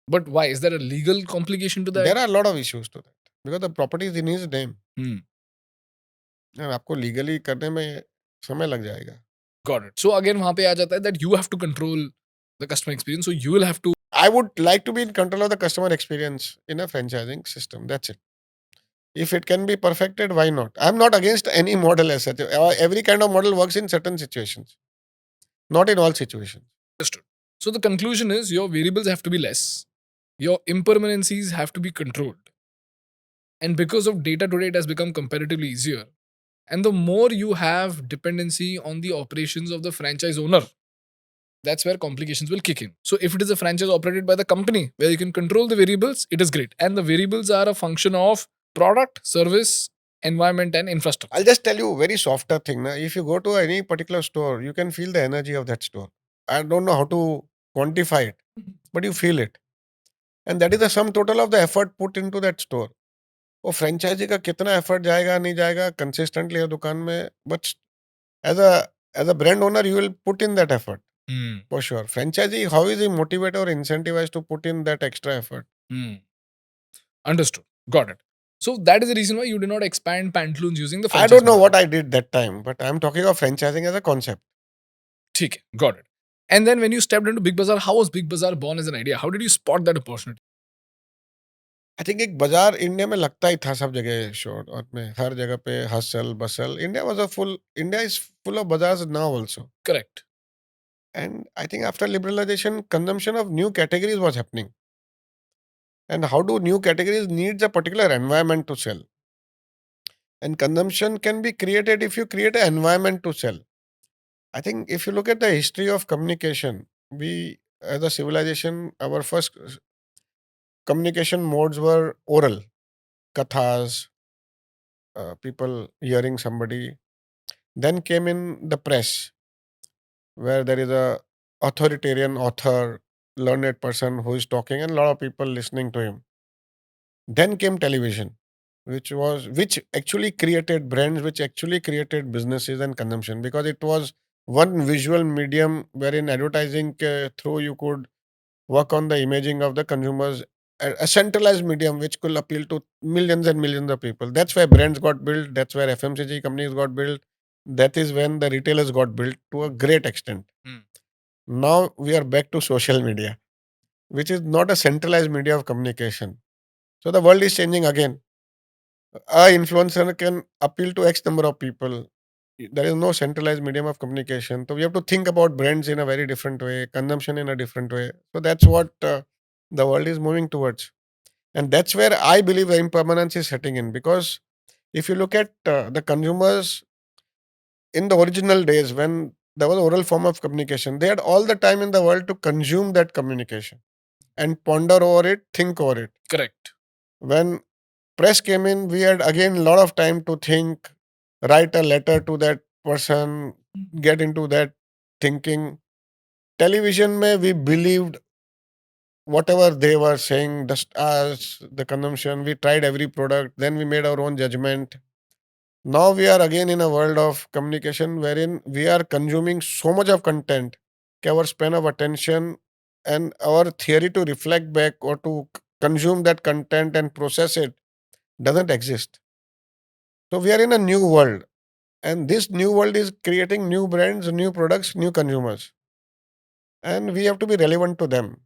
But why? Is there a legal complication to that? There are a lot of issues to that. Because the property is in his name. आपको legally करने में समय लग जाएगा. Got it. So again, वहाँ पे आ जाता है that you have to control the customer experience. So you will have to. I would like to be in control of the customer experience in a franchising system. That's it. If it can be perfected, why not? I'm not against any model as such. Every kind of model works in certain situations. Not in all situations. Understood. So the conclusion is your variables have to be less. Your impermanencies have to be controlled. And because of data today, it has become comparatively easier. And the more you have dependency on the operations of the franchise owner, that's where complications will kick in. So if it is a franchise operated by the company where you can control the variables, it is great. And the variables are a function of product, service, environment, and infrastructure. I'll just tell you a very softer thing. Na? If you go to any particular store, you can feel the energy of that store. I don't know how to quantify it, but you feel it. And that is the sum total of the effort put into that store. वो franchise का कितना effort जाएगा नहीं जाएगा consistently है दुकान में but as a brand owner you will put in that effort for sure franchisee how is he motivated और incentivised to put in that extra effort Understood. Got it. So that is the reason why you did not expand Pantaloons using the I franchise don't know model. what I did that time but I'm talking of franchising as a concept. ठीक है, got it. And then when you stepped into Big Bazaar, how was Big Bazaar born as an idea? How did you spot that opportunity? I think एक बाजार India में लगता ही था सब जगह short और में हर जगह पे hustle bustle India is full of bazaars now also Correct. And I think after liberalisation consumption of new categories was happening and how do new categories needs a particular environment to sell and consumption can be created if you create a environment to sell I think if you look at the history of communication we as a civilisation our first communication modes were oral. kathas, people hearing somebody. Then came in the press, where there is a authoritarian author, learned person who is talking, and a lot of people listening to him. Then came television, which actually created brands, which actually created businesses and consumption, because it was one visual medium wherein advertising through you could work on the imaging of the consumers, a centralized medium which could appeal to millions and millions of people. That's where brands got built. That's where FMCG companies got built. That is when the retailers got built to a great extent. Now we are back to social media, which is not a centralized media of communication. So the world is changing again. A influencer can appeal to X number of people. There is no centralized medium of communication. So we have to think about brands in a very different way, consumption in a different way. So that's what the world is moving towards. And that's where I believe the impermanence is setting in. Because if you look at the consumers in the original days when there was oral form of communication, they had all the time in the world to consume that communication and ponder over it, think over it. Correct. When press came in, we had again a lot of time to think, write a letter to that person, get into that thinking. Television, mein, we believed whatever they were saying, the stars, the consumption. We tried every product, then we made our own judgment. Now we are again in a world of communication wherein we are consuming so much of content, our span of attention and our theory to reflect back or to consume that content and process it doesn't exist. So we are in a new world, and this new world is creating new brands, new products, new consumers, and we have to be relevant to them.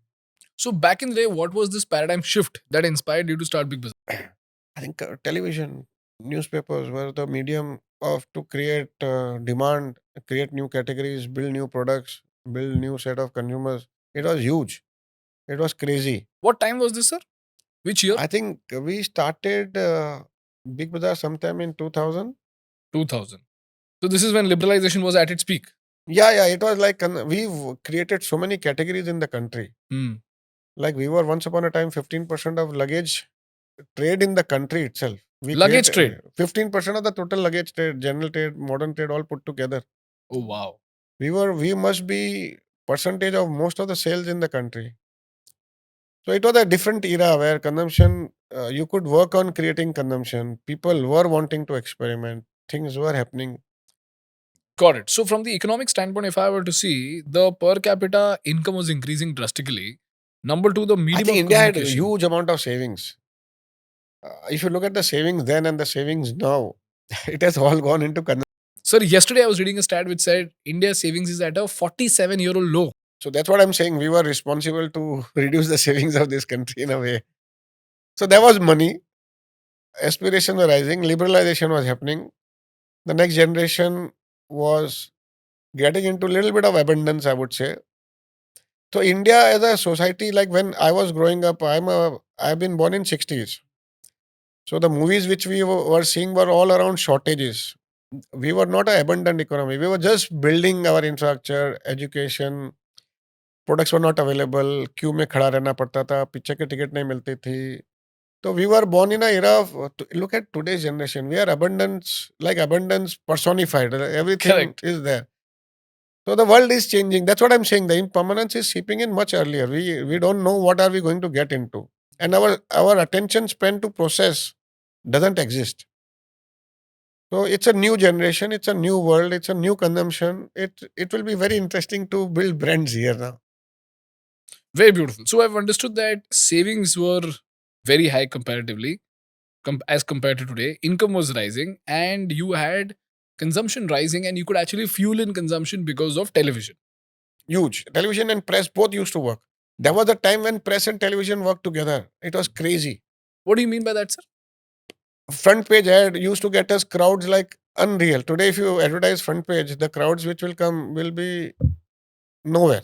So back in the day, what was this paradigm shift that inspired you to start Big Bazaar? I think television, newspapers were the medium of to create demand, create new categories, build new products, build new set of consumers. It was huge. It was crazy. What time was this, sir? Which year? I think we started Big Bazaar sometime in 2000. 2000. So this is when liberalization was at its peak. Yeah. It was like we've created so many categories in the country. Like we were once upon a time 15% of luggage trade in the country itself. We Luggage trade? 15% of the total luggage trade, general trade, modern trade, all put together. Oh, wow. We must be percentage of most of the sales in the country. So it was a different era where consumption, you could work on creating consumption. People were wanting to experiment. Things were happening. Got it. So from the economic standpoint, if I were to see, the per capita income was increasing drastically. Number two, the I medium think of India had a communication. huge amount of savings. If you look at the savings then and the savings now, it has all gone into consumption. Sir, yesterday I was reading a stat which said India's savings is at a 47-year-old low. So that's what I'm saying. We were responsible to reduce the savings of this country in a way. So there was money, aspirations were rising, liberalization was happening. The next generation was getting into a little bit of abundance, I would say. So India as a society, like when I was growing up, I've been born in 60s. So the movies which we were seeing were all around shortages. We were not an abundant economy. We were just building our infrastructure, education. Products were not available. Queue में खड़ा रहना पड़ता था. Picture की ticket नहीं मिलती थी. So we were born in an era of, look at today's generation. We are abundance, like abundance personified. Everything Correct. is there. So the world is changing. That's what I'm saying. The impermanence is seeping in much earlier. We don't know what are we going to get into. And our attention span to process doesn't exist. So it's a new generation, it's a new world, it's a new consumption. It will be very interesting to build brands here now. Very beautiful. So I've understood that savings were very high comparatively as compared to today. Income was rising and you had consumption rising and you could actually fuel in consumption because of television. Huge. Television and press both used to work. There was a time when press and television worked together. It was crazy. What do you mean by that, sir? Front page ad used to get us crowds like unreal. Today, if you advertise front page, the crowds which will come will be nowhere.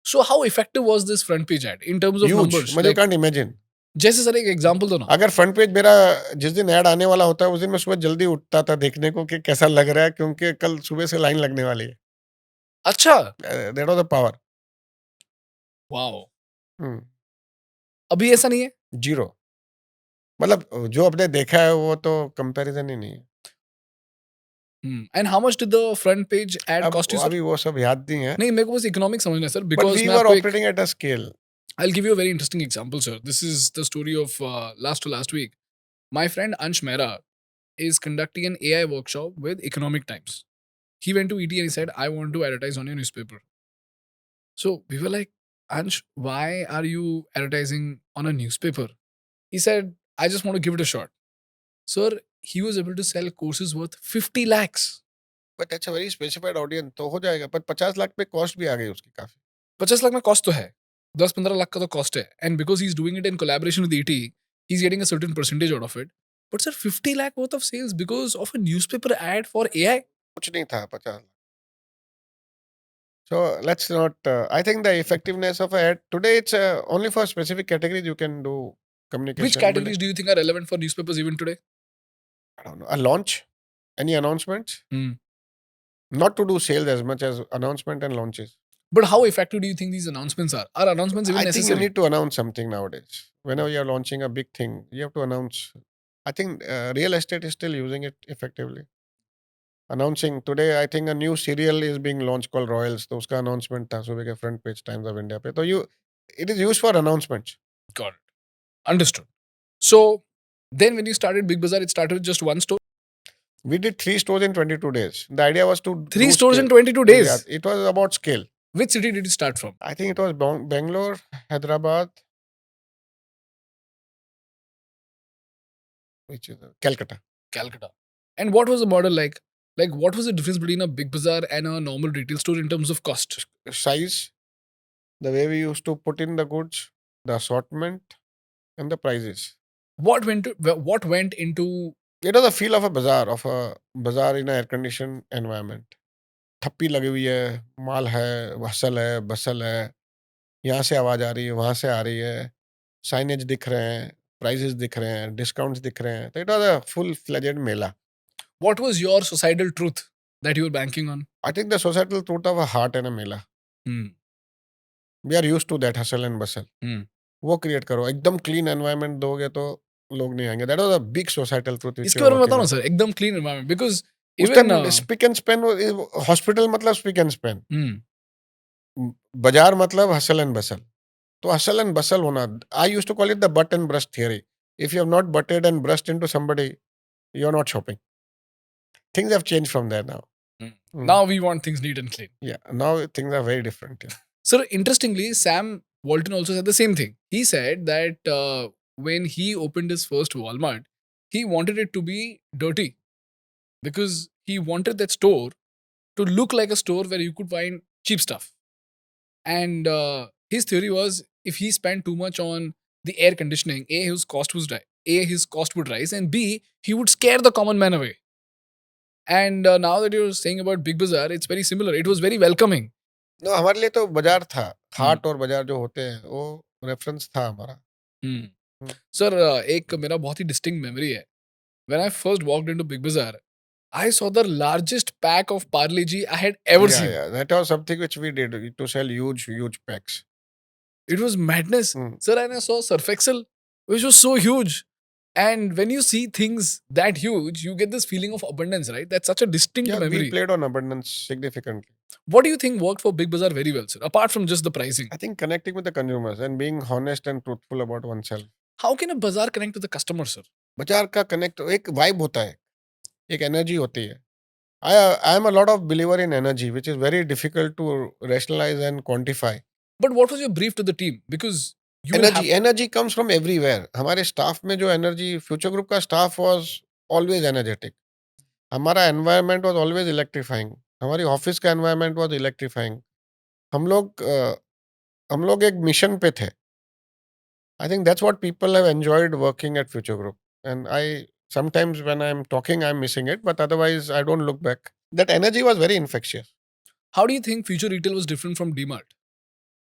So how effective was this front page ad in terms of Huge. numbers? You can't imagine. जैसे sir एक example दो ना. अगर front page मेरा जिस दिन add आने वाला होता है उस दिन मैं सुबह जल्दी उठता था देखने को कि कैसा लग रहा है क्योंकि कल सुबह से लाइन लगने वाली है. अच्छा. That was the power. Wow. Hmm. अभी ऐसा नहीं है. Zero. मतलब जो आपने देखा है वो तो कंपैरिजन ही नहीं है। And how much did the front page ad अब cost you, sir? अभी वो सब याद नहीं है, नहीं, मेरे को बस इकोनॉमिक समझना है सर, बट बिकॉज वी मैं वर आपको एक operating at a scale. I'll give you a very interesting example, sir. This is the story of last week. My friend Ansh Mehra is conducting an AI workshop with Economic Times. He went to ET and he said, I want to advertise on your newspaper. So we were like, Ansh, why are you advertising on a newspaper? He said, I just want to give it a shot. Sir, he was able to sell courses worth 50 lakhs. But अच्छा very specified audience तो हो जाएगा, पर 50 लाख पे cost भी आ गई उसकी काफी। 50 लाख में कॉस्ट तो है, 10-15 लाख का तो कॉस्ट है, and because he is doing it in collaboration with ET, he is getting a certain percentage out of it. But sir 50 lakh worth of sales because of a newspaper ad for AI. कुछ नहीं था 50 lakh. So let's not. I think the effectiveness of ad today it's only for specific categories you can do communication. Which categories do you think are relevant for newspapers even today? I don't know. A launch, any announcements? Not to do sales as much as announcement and launches. But how effective do you think these announcements are? Are announcements even I think necessary? you need to announce something nowadays. Whenever you're launching a big thing, you have to announce. I think real estate is still using it effectively. Announcing today, I think a new serial is being launched called Royals. तो उसका announcement था सुबह के front page Times of India पे. तो it is used for announcements. Got it. Understood. So then when you started Big Bazaar, it started with just one store? We did 3 stores in 22 days. The idea was to 3 do stores in scale. 22 days? Yeah, it was about scale. Which city did you start from? I think it was Bangalore, Hyderabad, which is Calcutta. Calcutta. And what was the model like? Like, what was the difference between a Big Bazaar and a normal retail store in terms of cost? Size, the way we used to put in the goods, the assortment, and the prices. What went into It was a feel of a bazaar in an air-conditioned environment. थप्पी लगी हुई है, माल है, hustle है, बसल है, यहाँ से आवाज आ रही है, वहाँ से आ रही है, साइनेज दिख रहे हैं, प्राइजेस दिख रहे हैं, डिस्काउंट्स दिख रहे हैं. तो it was a full fledged Mela. what was your societal truth that you were banking on? I think the societal truth of a heart and a Mela. We are used to that hustle and bustle. वो create करो, एकदम clean environment दोगे तो लोग नहीं आएंगे. That was a big societal truth. इसके बारे में बताओ ना सर, एकदम क्लीन एनवायरनमेंट, बिकॉज उस even time spick and Spain, hospital मतलब स्पिक एंड स्पेन, बाजार मतलब हसल एंड बसल. तो हसल एंड बसल होना, I used to call it the butt and brush theory. If you have not butted and brushed into somebody, you are not shopping. Things have changed from there now. now we want things neat and clean. Yeah, now things are very different. Yeah. Sir, interestingly, Sam Walton also said the same thing. He said that when he opened his first Walmart, he wanted it to be dirty because he wanted that store to look like a store where you could find cheap stuff. And his theory was if he spent too much on the air conditioning, his cost would rise, and B, he would scare the common man away. And now that you're saying about Big Bazaar, it's very similar. It was very welcoming. No, हमारे लिए तो बाजार था. हाट और बाजार जो होते हैं वो रेफरेंस था हमारा. Sir, एक मेरा बहुत ही distinct memory है. When I first walked into Big Bazaar, I saw the largest pack of Parle G I had ever seen. Yeah, that was something which we did to sell huge packs. It was madness. Sir, and I saw Surf Excel, which was so huge. And when you see things that huge, you get this feeling of abundance, right? That's such a distinct memory. We played on abundance significantly. What do you think worked for Big Bazaar very well, sir? Apart from just the pricing. I think connecting with the consumers and being honest and truthful about oneself. How can a bazaar connect with the customer, sir? बाजार का connect एक vibe होता है, एक energy होती है. I am a lot of believer in energy, which is very difficult to rationalize and quantify. But what was your brief to the team? Because energy comes from everywhere. हमारे staff में जो energy, Future Group का staff was always energetic. हमारा environment was always electrifying. हमारी office का environment was electrifying. हम लोग एक mission पे थे. I think that's what people have enjoyed working at Future Group. And sometimes when I'm talking, I'm missing it, but otherwise I don't look back. That energy was very infectious. How do you think future retail was different from DMart?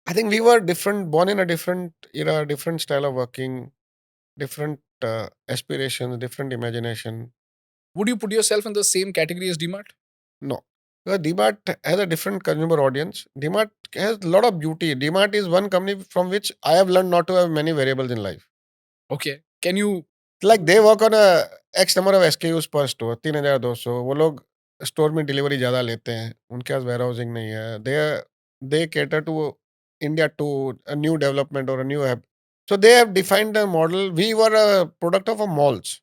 I think we were different, born in a different era, different style of working, different aspirations, different imagination. Would you put yourself in the same category as DMart? No. Because DMart has a different consumer audience. DMart has a lot of beauty. DMart is one company from which I have learned not to have many variables in life. Okay. Can you Like they work on a X number of SKUs per store, 3200. वो लोग store में delivery ज़्यादा लेते हैं, उनके पास warehousing नहीं है. They cater to India to a new development or a new app. So they have defined the model. We were a product of a malls.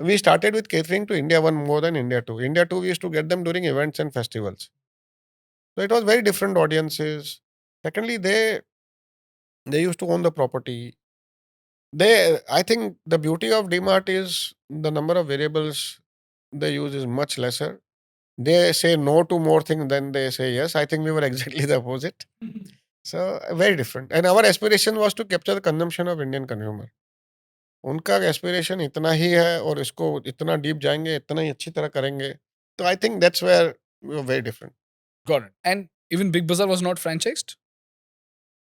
We started with catering to India 1 more than India 2. India 2 we used to get them during events and festivals. So it was very different audiences. Secondly, they used to own the property. I think the beauty of DMart is the number of variables they use is much lesser. They say no to more things than they say yes. I think we were exactly the opposite. So very different. And our aspiration was to capture the consumption of Indian consumer. उनका aspiration इतना ही है और इसको इतना deep जाएंगे, इतना ही अच्छी तरह करेंगे. तो I think that's where we were very different. Got it. And even Big Bazaar was not franchised?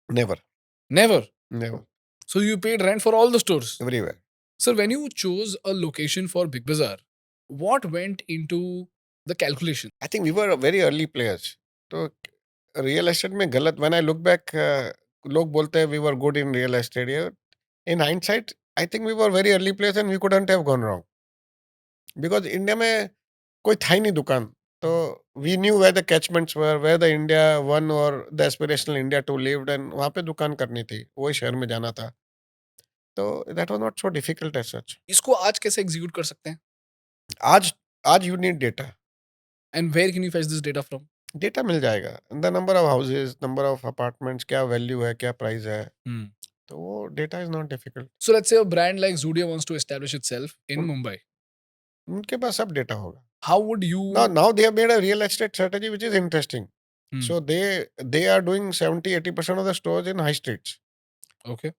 Never Never. Never So you paid rent for all the stores. Everywhere. Sir, when you chose a location for Big Bazaar, what went into the calculation? I think we were very early players. तो real estate में गलत, when I look back, लोग बोलते हैं we were good in real estate. In hindsight I think we were very early players and we couldn't have gone wrong, because India में कोई था ही नहीं दुकान. तो we knew where the catchments were, where the India 1 और the aspirational India 2 lived, and वहाँ पे दुकान करनी थी, वही शहर में जाना था. तो that was not so difficult as such. इसको आज कैसे execute कर सकते हैं? आज you need data. And where can you fetch this data from? Data मिल जाएगा. The number of houses, number of apartments, क्या वैल्यू है, क्या प्राइस है, तो वो data is not difficult. So let's say a brand like Zudio wants to establish itself in Mumbai. उनके पास सब डेटा होगा. How would you? Now they have made a real estate strategy which is interesting. Hmm. So they are doing 70-80% of the stores in high streets. Okay.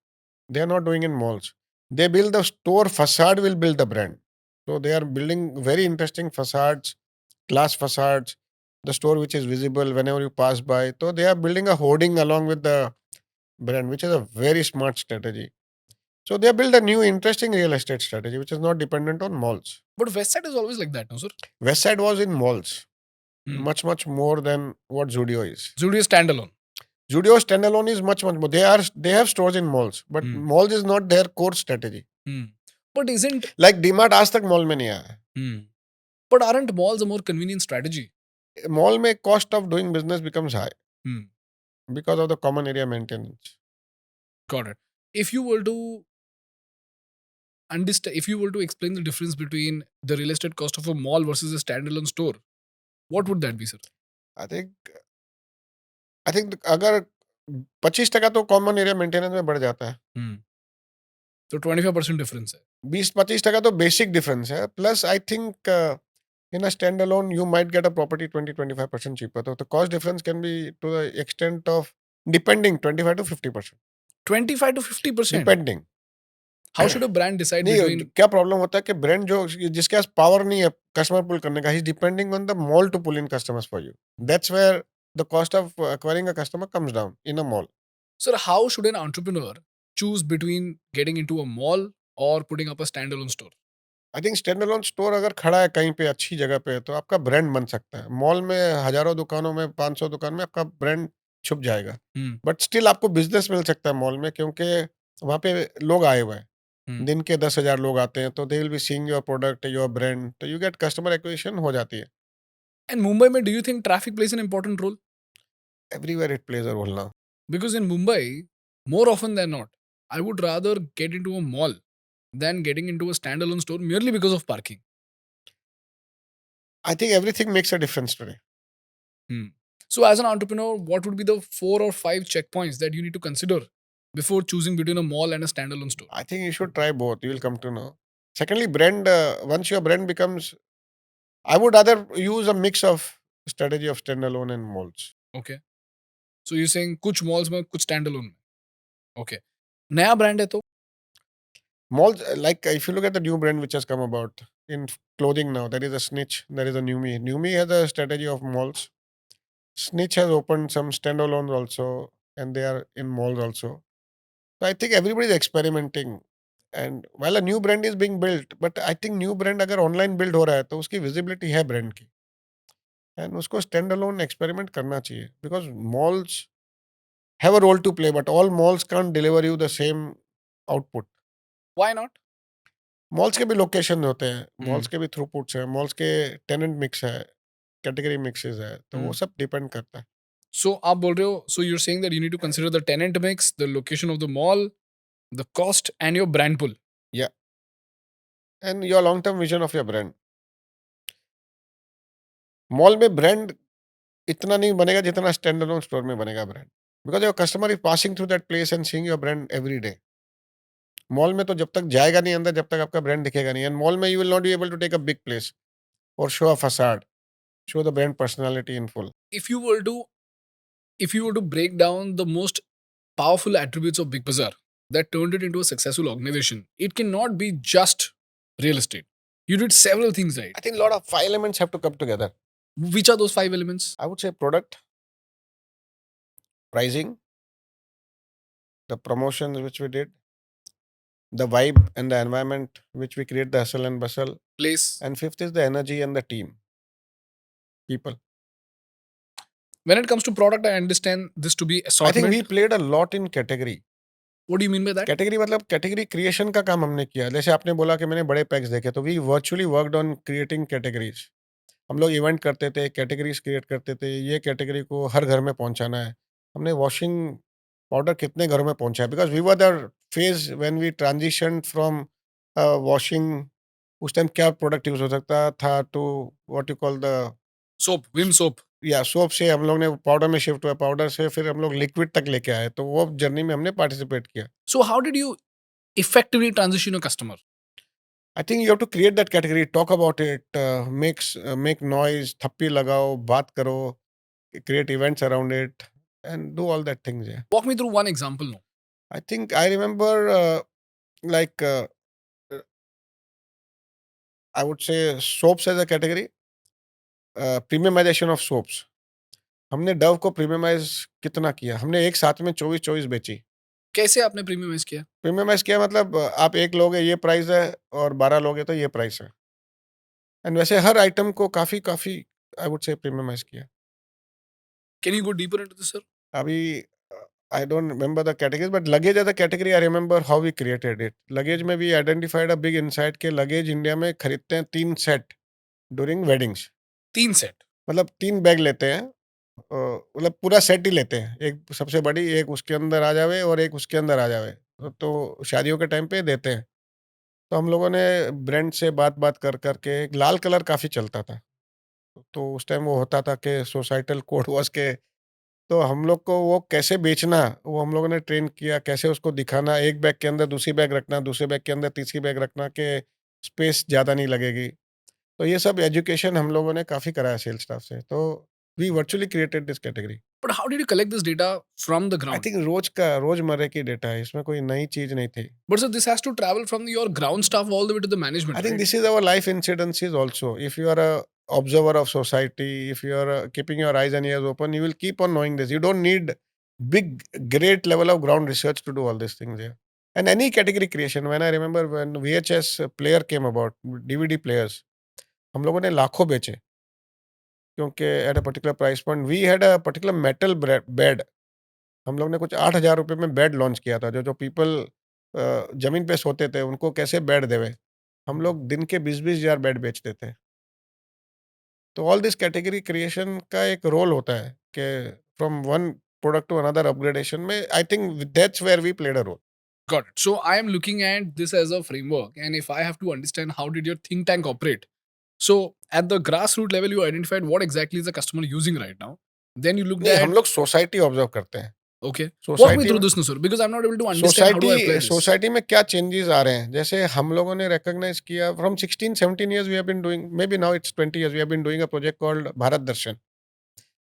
They are not doing in malls. They build the store facade, will build the brand. So they are building very interesting facades, glass facades, the store which is visible whenever you pass by. So they are building a hoarding along with the brand, which is a very smart strategy. So they have built a new interesting real estate strategy which is not dependent on malls. But West Side is always like that, no, sir? West Side was in malls, Hmm. much more than what Zudio is. Zudio is standalone. Zudio standalone is much more. They have stores in malls, but Hmm. malls is not their core strategy. But isn't? Like DMart आज तक mall में नहीं आया है. But aren't malls a more convenient strategy? Mall में cost of doing business becomes high Hmm. because of the common area maintenance. Got it. If you were to understand, if you were to explain the difference between the real estate cost of a mall versus a standalone store, what would that be, sir? I think अगर 25% तो common area maintenance में बढ़ जाता है. So 25% difference है. 20-25% तो basic difference है. Plus I think in a standalone you might get a property 20-25% cheaper. So the cost difference can be to the extent of depending 25 to 50%. 25 to 50%. Depending. How should a brand decide नहीं, between? क्या problem होता है कि brand जो जिसके पास power नहीं है customer pull करने का, he is depending on the mall to pull in customers for you. That's where the cost of acquiring a customer comes down in a mall. Sir, how should an entrepreneur choose between getting into a mall or putting up a standalone store? I think stand alone store अगर खड़ा है कहीं पे अच्छी जगह पे तो आपका ब्रांड बन सकता है. मॉल में हजारों दुकानों में 500 दुकान में आपका ब्रांड छुप जाएगा. बट स्टिल आपको बिजनेस मिल सकता है मॉल में, क्योंकि वहाँ पे लोग आए हुए हैं. दिन के 10,000 लोग आते हैं, तो they will be seeing your product, your brand, तो यू गेट कस्टमर एक्विजिशन हो जाती है. And Mumbai, mein, do you think traffic plays an important role? Everywhere it plays a role now. Because in Mumbai, more often than not, I would rather get into a mall than getting into a standalone store merely because of parking. I think everything makes a difference today. So, as an entrepreneur, what would be the 4 or 5 checkpoints that you need to consider before choosing between a mall and a standalone store? I think you should try both. You will come to know. Secondly, brand. Once your brand becomes, I would rather use a mix of strategy of standalone and malls. Okay. So, you're saying कुछ malls में कुछ standalone में. Okay. नया brand है तो? Malls, like if you look at the new brand which has come about in clothing now, there is a Snitch, there is a Numi. Numi has a strategy of malls. Snitch has opened some standalones also, and they are in malls also. So I think everybody is experimenting. And while a new brand is being built, but I think new brand अगर online build हो रहा है तो उसकी visibility है brand की, and उसको standalone experiment करना चाहिए, because malls have a role to play, but all malls can't deliver you the same output. Why not? Malls के भी लोकेशन होते हैं, मॉल्स के भी थ्रूपुट्स हैं, मॉल्स के टेनेंट मिक्स है, कैटेगरी मिक्सेस है, तो वो सब डिपेंड करता है. So आप बोल रहे हो, so you're saying that you need to consider the tenant mix, the location of the mall, the cost and your brand pull. Yeah. And your long term vision of your brand. Mall में brand इतना नहीं बनेगा जितना stand alone store में बनेगा brand, because your customer is passing through that place and seeing your brand every day. Mall में तो जब तक जाएगा नहीं अंदर, जब तक आपका ब्रांड दिखेगा नहीं. एंड मॉल में you will not be able to take a big place और show a facade, show the brand personality in full. If you were to if you were to break down the most powerful attributes of Big Bazaar that turned it into a successful organization, it cannot be just real estate. You did several things right. I think a lot of 5 elements have to come together. Which are those 5 elements? I would say product, pricing, the promotions which we did, the vibe and the environment which we create, the hustle and bustle. Place. And fifth is the energy and the team, people. When it comes to product, I understand this to be I assortment. think we played a lot in category. What do you mean by that? Category मतलब category creation का काम हमने किया. जैसे आपने बोला कि मैंने बड़े पैक्स देखे, तो we virtually worked on creating categories. हम लोग इवेंट करते थे, कैटेगरीज क्रिएट करते थे, ये कैटेगरी को हर घर में पहुंचाना है. हमने वॉशिंग पाउडर कितने घरों में पहुंचा है, because we were the phase when we transition from washing. उस टाइम क्या प्रोडक्ट यूज हो सकता था to what you call the Soap, Vim soap. या सोप से हम लोग ने पाउडर में शिफ्ट हुआ, पाउडर से फिर हम लोग लिक्विड तक लेके आए. तो वो जर्नी में हमने पार्टिसिपेट किया. So how did you effectively transition a customer? I think you have to create that category, talk about it, make noise, थप्पी लगाओ, बात करो, create events around it, and do all that things. Yeah. Walk me through one example now. I think I remember like I would say soaps as a category, premiumization of soaps. हमने Dove को premiumise कितना किया, हमने एक साथ में 24 बेची. कैसे आपने प्रीमियमाइज किया? प्रीमियमाइज किया मतलब आप एक लोगे ये प्राइस है और 12 लोगे तो ये प्राइस है. एंड वैसे हर आइटम को काफी काफी आई वुड से प्रीमियमाइज किया. Can you go deeper into this, sir? अभी I don't remember the categories, but luggage as a category I remember how we created it. Luggage में we identified a big insight के luggage India में खरीदते हैं 3 set during weddings. 3 set. मतलब 3 bag लेते हैं, मतलब पूरा सेट ही लेते हैं. एक सबसे बड़ी, एक उसके अंदर आ जावे और एक उसके अंदर आ जावे, तो शादियों के टाइम पे देते हैं. तो हम लोगों ने ब्रांड से बात बात कर करके, एक लाल कलर काफ़ी चलता था, तो उस टाइम वो होता था कि सोसाइटल कोड वॉज के, तो हम लोग को वो कैसे बेचना वो हम लोगों ने ट्रेन किया. कैसे उसको दिखाना, एक बैग के अंदर दूसरी बैग रखना, दूसरे बैग के अंदर तीसरी बैग रखना कि स्पेस ज़्यादा नहीं लगेगी. तो ये सब एजुकेशन हम लोगों ने काफ़ी कराया सेल्स स्टाफ से. तो we virtually created this category. But how did you collect this data from the I ground? Think रोजमर्रे की डेटा है, इसमें कोई नई चीज नहीं थी. But sir, this has to travel from your ground staff all the way to the management. I think right? This is our life incidences also. If you are a observer of society, if you are keeping your eyes and ears open, you will keep on knowing this. You don't need great level of ground research to do all these things here. And any category creation, when I remember when VHS player came about, DVD players, हम लोगों ने लाखों बेचे, क्योंकि at a particular price point we had a particular metal bed. हम लोग ने कुछ 8,000 रुपये में बेड लॉन्च किया था. जो जो पीपल जमीन पे सोते थे उनको कैसे बेड देवे, हम लोग दिन के 20-20 हज़ार बेड बेचते थे. तो ऑल दिस कैटेगरी क्रिएशन का एक रोल होता है कि from one product to another upgradation में. I think that's where we played a role. Got it. So I am looking at this as a framework, and if I have to understand how did your think tank operate, so at the grassroots level, you identified what exactly is the customer using right now. Then you looked नहीं, at हम लोग society observe करते हैं. okay. Walk me society through this, no, sir, because I'm not able to understand how do I apply this. Society में क्या changes आ रहे हैं. जैसे हम लोगों ने रिकॉग्नाइज किया from 16-17 years we have been doing, maybe now it's 20 years, we have been doing a project called Bharat Darshan,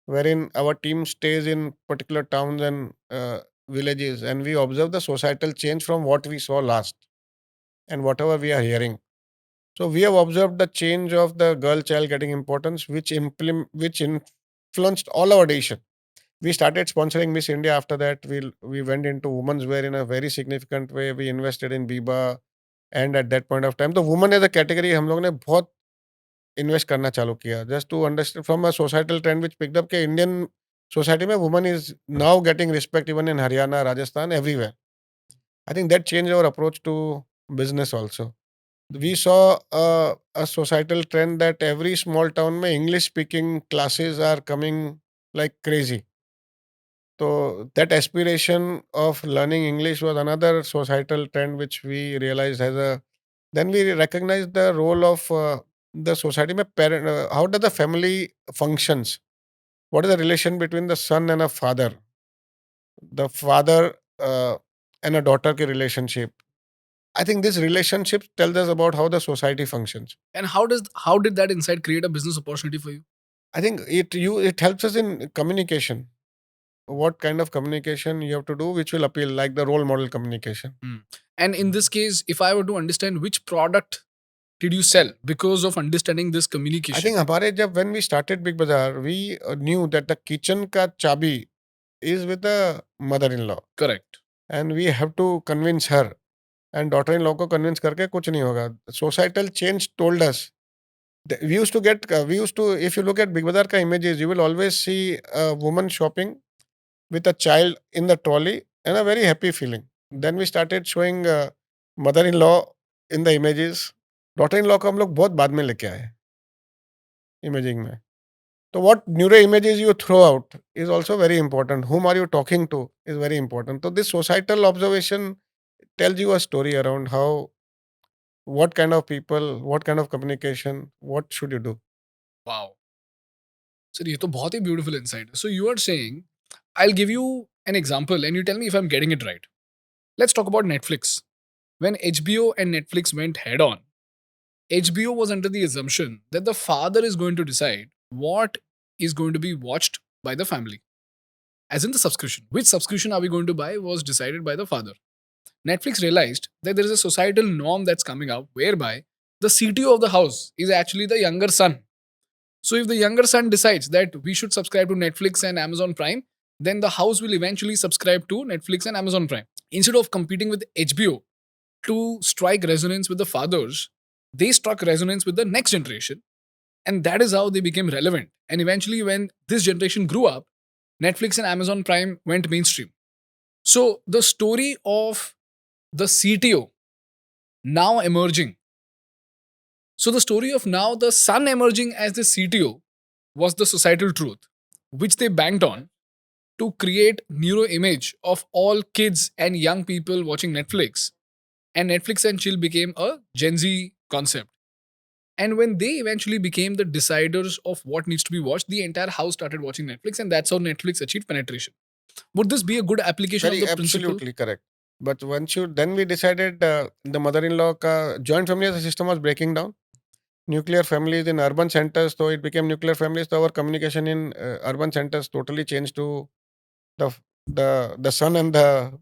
wherein our team stays in particular towns and villages, and we observe the societal change from what we saw last and whatever we are hearing. So we have observed the change of the girl child getting importance, which influenced all our decision. We started sponsoring Miss India. After that, we went into women's wear in a very significant way. We invested in Biba, and at that point of time, the woman as a category हम लोग ने बहुत invest करना चालू किया. Just to understand from a societal trend which picked up के Indian society में woman is now getting respect even in Haryana, Rajasthan, everywhere. I think that change our approach to business also. We saw a societal trend that every small town mein English speaking classes are coming like crazy. So that aspiration of learning English was another societal trend which we realized has a. Then we recognized the role of the society. Mein parent, how does the family functions? What is the relation between the son and a father? The father and a daughter ki relationship. I think this relationship tells us about how the society functions. And how did that insight create a business opportunity for you? I think it helps us in communication. What kind of communication you have to do, which will appeal, like the role model communication. And in this case, if I were to understand, which product did you sell because of understanding this communication? I think when we started Big Bazaar, we knew that the kitchen ka chabi is with the mother-in-law, Correct. and we have to convince her. And daughter-in-law को convince करके कुछ नहीं होगा. Societal change told us. We used to, if you look at Big Bazaar ka images, you will always see a woman shopping with a child in the trolley and a very happy feeling. Then we started showing mother-in-law in the images. Daughter-in-law को हम लोग बहुत बाद में लेके आए imaging में. So what neuro images you throw out is also very important. Whom are you talking to is very important. So this societal observation tells you a story around how, what kind of people, what kind of communication, what should you do. Wow. Sir, ये तो बहुत ही beautiful insight. So you are saying, I'll give you an example and you tell me if I'm getting it right. Let's talk about Netflix. When HBO and Netflix went head on, HBO was under the assumption that the father is going to decide what is going to be watched by the family. As in the subscription. Which subscription are we going to buy was decided by the father. Netflix realized that there is a societal norm that's coming up whereby the CTO of the house is actually the younger son. So if the younger son decides that we should subscribe to Netflix and Amazon Prime, then the house will eventually subscribe to Netflix and Amazon Prime. Instead of competing with HBO to strike resonance with the fathers, they struck resonance with the next generation. And that is how they became relevant. And eventually, when this generation grew up, Netflix and Amazon Prime went mainstream. So the story of the CTO now emerging. So the story of now the son emerging as the CTO was the societal truth, which they banked on to create neuro image of all kids and young people watching Netflix. And Netflix and chill became a Gen Z concept. And when they eventually became the deciders of what needs to be watched, the entire house started watching Netflix, and that's how Netflix achieved penetration. Would this be a good application Very of the principle? absolutely correct. But then we decided the mother-in-law ka joint family as a system was breaking down. Nuclear families in urban centers, so it became nuclear families. So our communication in urban centers totally changed to the the son and the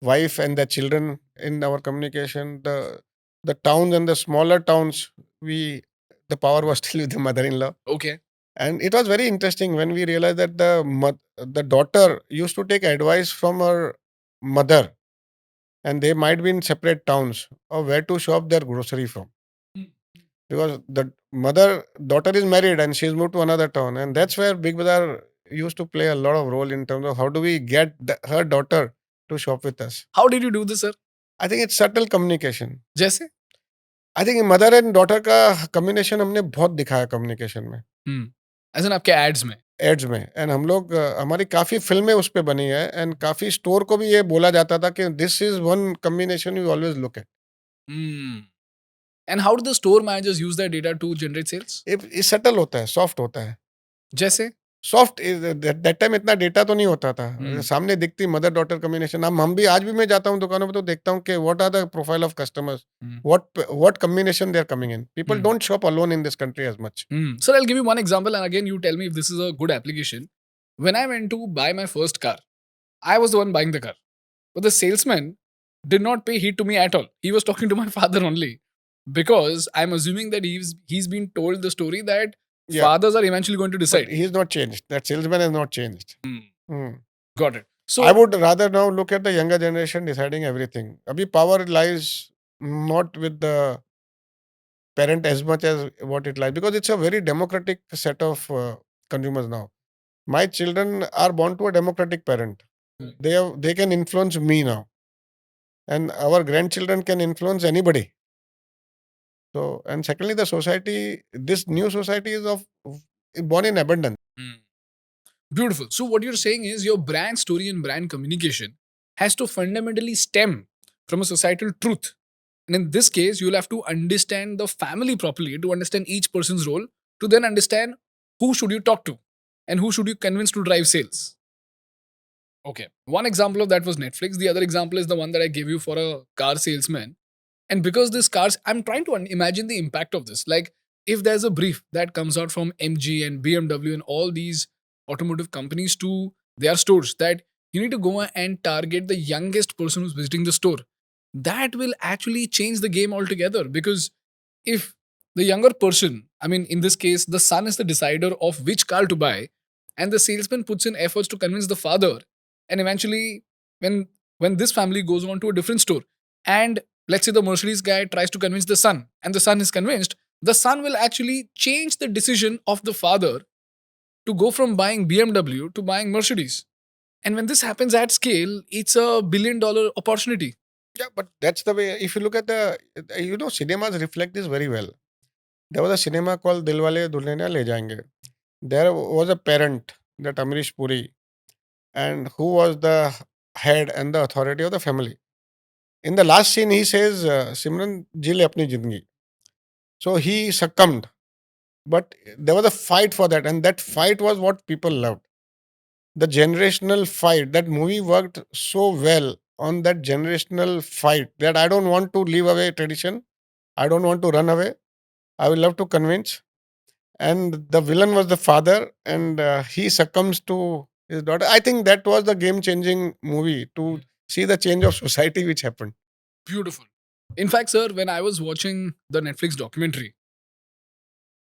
wife and the children in our communication. The towns and the smaller towns, the power was still with the mother-in-law. Okay. And it was very interesting when we realized that the daughter used to take advice from her mother, and they might be in separate towns or where to shop their grocery from. Because the daughter is married and she's moved to another town, and that's where Big Bazaar used to play a lot of role in terms of how do we get her daughter to shop with us. How did you do this, sir? I think it's subtle communication. जैसे? I think mother and daughter का combination हमने बहुत दिखाया communication में, As in आपके ads में. Ads में. And हम लोग हमारी काफ़ी फिल्में उस पे बनी है, एंड काफ़ी स्टोर को भी ये बोला जाता था कि this is one combination you always look at. And how do the store managers use that data to generate sales? ये सटल होता है, सॉफ्ट होता है. जैसे? सॉफ्ट दैट टाइम इतना डेटा तो नहीं होता था. सामने दिखती मदर डॉटर कम्बिनेशन. हम भी आज भी मैं जाता हूँ दुकानों में तो देखता हूँ कि what are the profile of customers, what combination they are coming in. People don't shop alone in this country as much. Sir, I'll give you one example and again you tell me if this is a good application. When I went to buy my first car, I was the one buying the car. But the salesman did not pay heed to me at all. He was talking to my father only. Because I'm assuming that he's been told the story that fathers are eventually going to decide. But he's not changed. That salesman has not changed. Got it. So I would rather now look at the younger generation deciding everything. Abhi power lies not with the parent as much as what it lies, because it's a very democratic set of consumers now. My children are born to a democratic parent. They can influence me now, and our grandchildren can influence anybody. So, and secondly, the society, this new society is born in abundance. Beautiful. So what you're saying is your brand story and brand communication has to fundamentally stem from a societal truth. And in this case, you'll have to understand the family properly to understand each person's role, to then understand who should you talk to and who should you convince to drive sales. Okay. One example of that was Netflix. The other example is the one that I gave you for a car salesman. And because this cars, I'm trying to imagine the impact of this. Like, if there's a brief that comes out from MG and BMW and all these automotive companies to their stores that you need to go and target the youngest person who's visiting the store, that will actually change the game altogether. Because if the younger person, I mean, in this case, the son is the decider of which car to buy, and the salesman puts in efforts to convince the father, and eventually, when this family goes on to a different store, and let's say the Mercedes guy tries to convince the son, and the son is convinced, the son will actually change the decision of the father to go from buying BMW to buying Mercedes. And when this happens at scale, it's a $1 billion opportunity. Yeah, but that's the way. If you look at cinemas reflect this very well. There was a cinema called Dilwale Dulhania Le Jayenge. There was a parent, that Amrish Puri, and who was the head and the authority of the family. In the last scene, he says, Simran ji le apni jindagi. So he succumbed. But there was a fight for that, and that fight was what people loved. The generational fight, that movie worked so well on that generational fight that I don't want to leave away tradition. I don't want to run away. I will love to convince. And the villain was the father, and he succumbs to his daughter. I think that was the game changing movie to see the change of society which happened. Beautiful. In fact, sir, when I was watching the Netflix documentary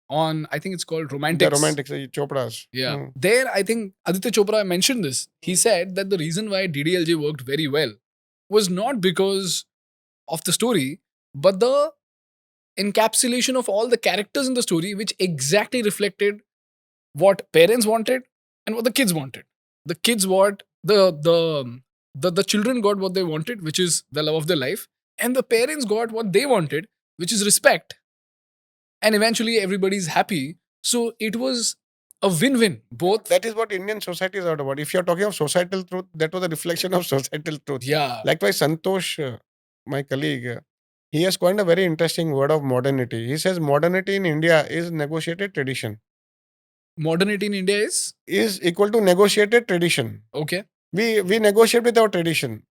on, I think it's called Romantics. The romantics, Chopra's. Yeah. Mm. There, I think Aditya Chopra mentioned this. He said that the reason why DDLJ worked very well was not because of the story, but the encapsulation of all the characters in the story, which exactly reflected what parents wanted and what the kids wanted. The kids what the children got what they wanted, which is the love of their life, and the parents got what they wanted, which is respect. And eventually everybody's happy. So it was a win-win. Both. That is what Indian society is all about. If you're talking of societal truth, that was a reflection of societal truth. Yeah. Likewise, Santosh, my colleague, he has coined a very interesting word of modernity. He says modernity in India is negotiated tradition. Modernity in India is equal to negotiated tradition. okay. We negotiate with our tradition.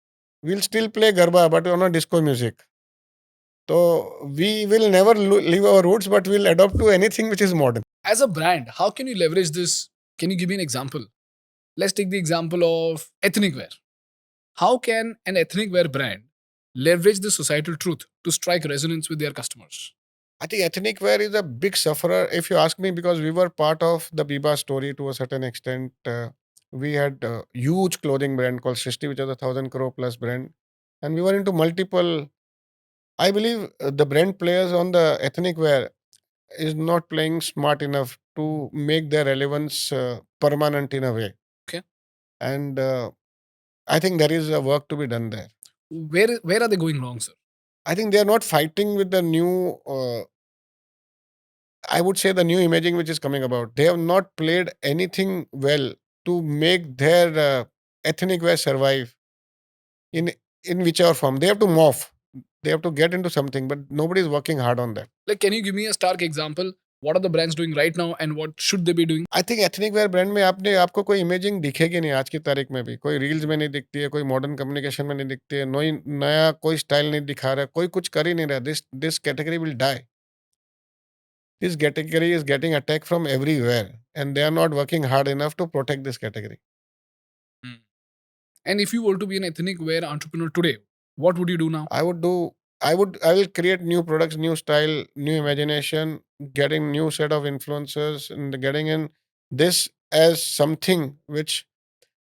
We'll still play Garba, but on a disco music. So we will never leave our roots, but we'll adopt to anything which is modern. As a brand, how can you leverage this? Can you give me an example? Let's take the example of ethnic wear. How can an ethnic wear brand leverage the societal truth to strike resonance with their customers? I think ethnic wear is a big sufferer, if you ask me, because we were part of the Biba story to a certain extent. We had a huge clothing brand called Srishti, which was a 1,000 crore plus brand. And we were into multiple. I believe the brand players on the ethnic wear is not playing smart enough to make their relevance permanent in a way. Okay. And I think there is a work to be done there. Where are they going wrong, sir? I think they are not fighting with the new, I would say the new imaging which is coming about. They have not played anything well to make their ethnic wear survive in whichever form. They have to morph. They have to get into something, but nobody is working hard on that. Like, can you give me a stark example? What are the brands doing right now and what should they be doing? I think ethnic wear brand में आपको कोई imaging दिखेगी नहीं आज की तारीख में भी. कोई रील्स में नहीं दिखती है, कोई मॉडर्न कम्युनिकेशन में नहीं दिखती है, नया कोई स्टाइल नहीं दिखा रहा है, कोई कुछ कर ही नहीं रहा. This category will die. This category is getting attacked from everywhere, and they are not working hard enough to protect this category. And if you were to be an ethnic wear entrepreneur today, what would you do now? I will create new products, new style, new imagination, getting new set of influencers, and getting in this as something which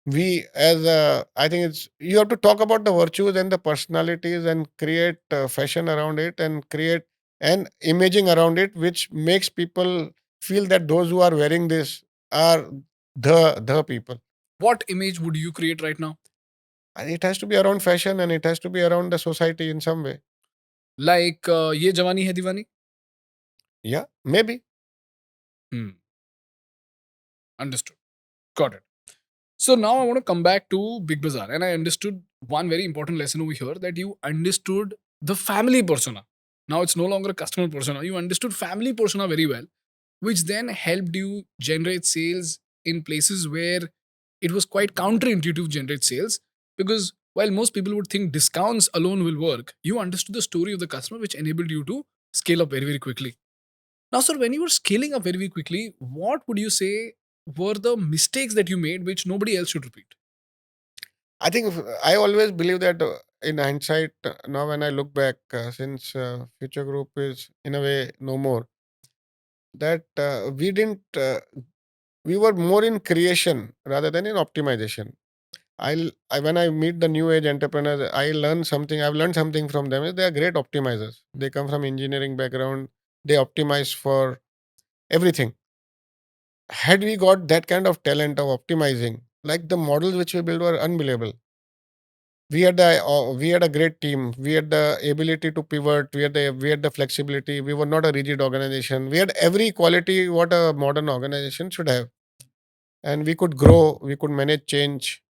we as I think it's you have to talk about the virtues and the personalities and create fashion around it and create an imaging around it which makes people feel that those who are wearing this are the people. What image would you create right now? And it has to be around fashion and it has to be around the society in some way. Like Ye Jawani Hai Diwani? Yeah, maybe. Hmm. Understood. Got it. So now I want to come back to Big Bazaar, and I understood one very important lesson over here, that you understood the family persona. Now it's no longer a customer persona. You understood family persona very well, which then helped you generate sales in places where it was quite counterintuitive to generate sales, because while most people would think discounts alone will work, you understood the story of the customer, which enabled you to scale up very, very quickly. Now, sir, when you were scaling up very, very quickly, what would you say were the mistakes that you made which nobody else should repeat? I think I always believe that in hindsight, now when I look back, since Future Group is in a way no more, that we didn't, we were more in creation rather than in optimization. When I meet the new age entrepreneurs, I learn something. I've learned something from them. Is they are great optimizers. They come from engineering background. They optimize for everything. Had we got that kind of talent of optimizing, like the models which we built were unbelievable. We had a great team. We had the ability to pivot. We had the flexibility. We were not a rigid organization. We had every quality what a modern organization should have, and we could grow. We could manage change.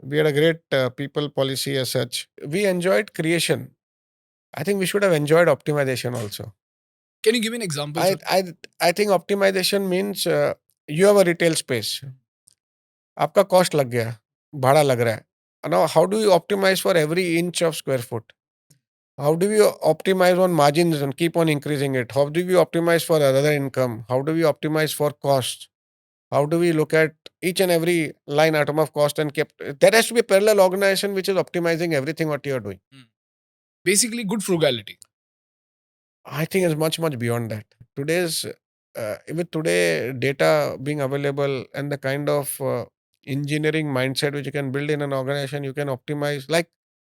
We had a great people policy as such. We enjoyed creation. I think we should have enjoyed optimization also. Can you give me an example, I sir? I I think optimization means you have a retail space. आपका cost लग गया, भाड़ा लग रहा है. Now, how do you optimize for every inch of square foot? How do you optimize on margins and keep on increasing it? How do you optimize for other income? How do we optimize for costs? How do we look at each and every line item of cost and kept? There has to be a parallel organization which is optimizing everything what you are doing. Basically, good frugality. I think it's much much beyond that. Today's with today data being available and the kind of engineering mindset which you can build in an organization, you can optimize like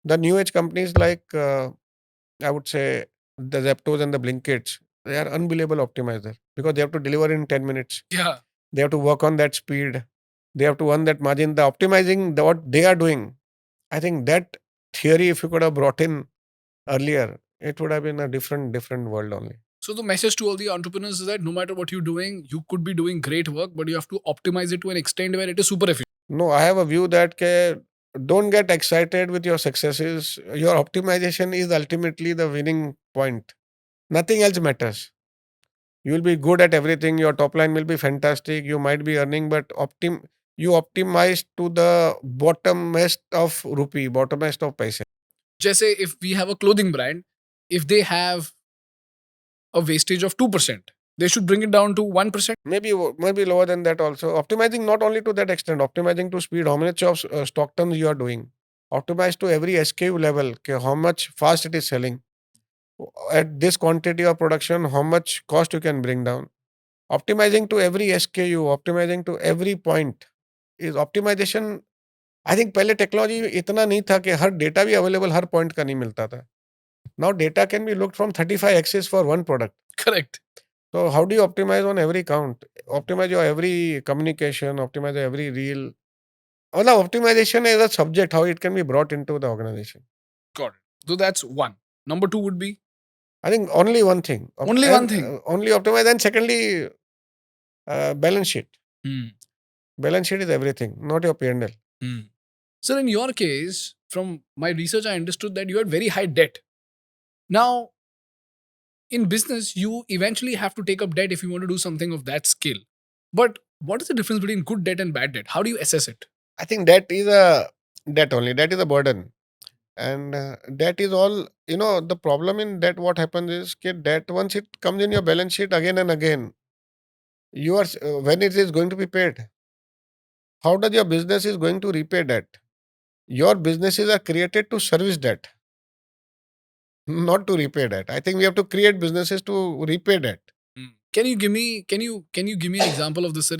the new age companies like I would say the Zeptos and the Blinkits. They are unbelievable optimizer because they have to deliver in 10 minutes. Yeah. They have to work on that speed. They have to earn that margin. The optimizing what they are doing. I think that theory, if you could have brought in earlier, it would have been a different world only. So the message to all the entrepreneurs is that no matter what you're doing, you could be doing great work, but you have to optimize it to an extent where it is super efficient. No, I have a view that don't get excited with your successes. Your optimization is ultimately the winning point. Nothing else matters. You will be good at everything. Your top line will be fantastic. You might be earning, but you optimize to the bottomest of rupee, bottomest of paise. Just say if we have a clothing brand, if they have a wastage of 2%, they should bring it down to 1%. Maybe lower than that also. Optimizing not only to that extent, optimizing to speed, how much of stock turns you are doing. Optimize to every SKU level, how much fast it is selling. At this quantity of production, how much cost you can bring down. Optimizing to every SKU, optimizing to every point is optimization. I think पहले technology इतना नहीं था कि हर data भी available हर point का नहीं मिलता था. Now data can be looked from 35 access for one product. Correct. So how do you optimize on every count? Optimize your every communication, optimize your every reel. मतलब optimization is a subject, how it can be brought into the organization. Got it. So that's one. Number two would be I think only one thing. only one thing. Only optimize. And secondly, balance sheet. Balance sheet is everything, not your P&L. So in your case, from my research, I understood that you had very high debt. Now, in business, you eventually have to take up debt if you want to do something of that scale. But what is the difference between good debt and bad debt? How do you assess it? I think that is a debt only. That is a burden. And that is all, the problem in that what happens is that once it comes in your balance sheet again and again, you are when it is going to be paid. How does your business is going to repay debt? Your businesses are created to service debt, not to repay debt. I think we have to create businesses to repay debt. Can you give me an example of this, sir?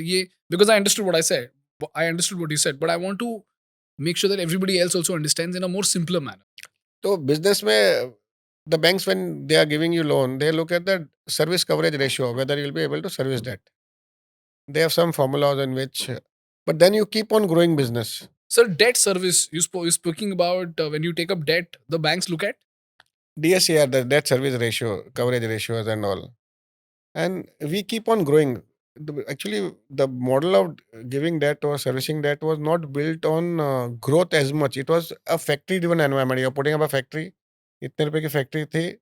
Because I understood what I said. I understood what you said, but I want to make sure that everybody else also understands in a more simpler manner. So business mein, the banks when they are giving you loan, they look at the service coverage ratio, whether you'll be able to service debt. They have some formulas in which, but then you keep on growing business. Sir, debt service, you're speaking about when you take up debt, the banks look at? DSCR, the debt service ratio, coverage ratios and all. and we keep on growing. Actually, the model of giving debt or servicing debt was not built on growth as much. It was a factory-driven environment. You're putting up a factory. इतने रुपए की factory थी.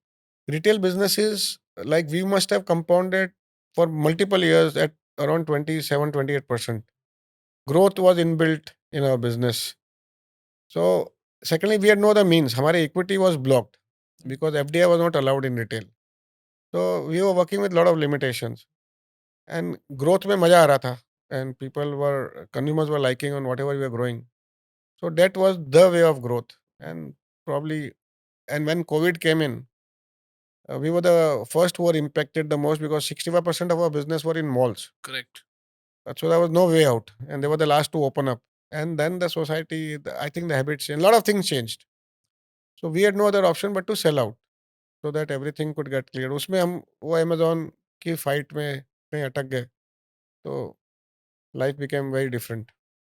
Retail businesses, like we must have compounded for multiple years at around 27-28%. Growth was inbuilt in our business. So, secondly, we had no other means. Our equity was blocked because FDI was not allowed in retail. So, we were working with a lot of limitations. And growth में मजा आ रहा था. And consumers were liking on whatever we were growing. So, that was the way of growth. And probably, and when COVID came in, we were the first who were impacted the most because 65% of our business were in malls. Correct. So there was no way out, and they were the last to open up. And then the society, I think the habits changed. A lot of things changed. So we had no other option but to sell out so that everything could get cleared. उसमें हम वो Amazon की fight में कहीं अटक गए. So life became very different.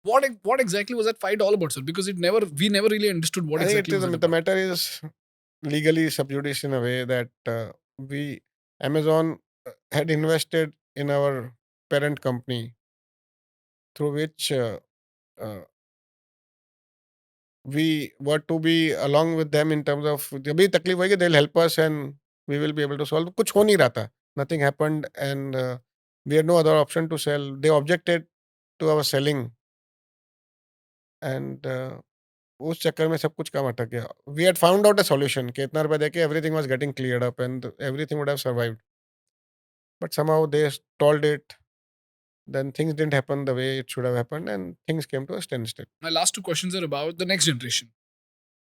What exactly was that fight all about, sir? Because we never really understood what I think exactly was it the about. matter is legally subjudice in a way that Amazon had invested in our parent company through which uh, we were to be along with them in terms of जब भी तकलीफ होगी they'll help us and we will be able to solve. कुछ हो नहीं रहा था. Nothing happened and we had no other option to sell. They objected to our selling and उस चक्कर में सब कुछ काम अटक गया. We had found out a solution कि इतना रुपया देके everything was getting cleared up and everything would have survived. But somehow they stalled it. Then things didn't happen the way it should have happened and things came to a standstill. My last two questions are about the next generation.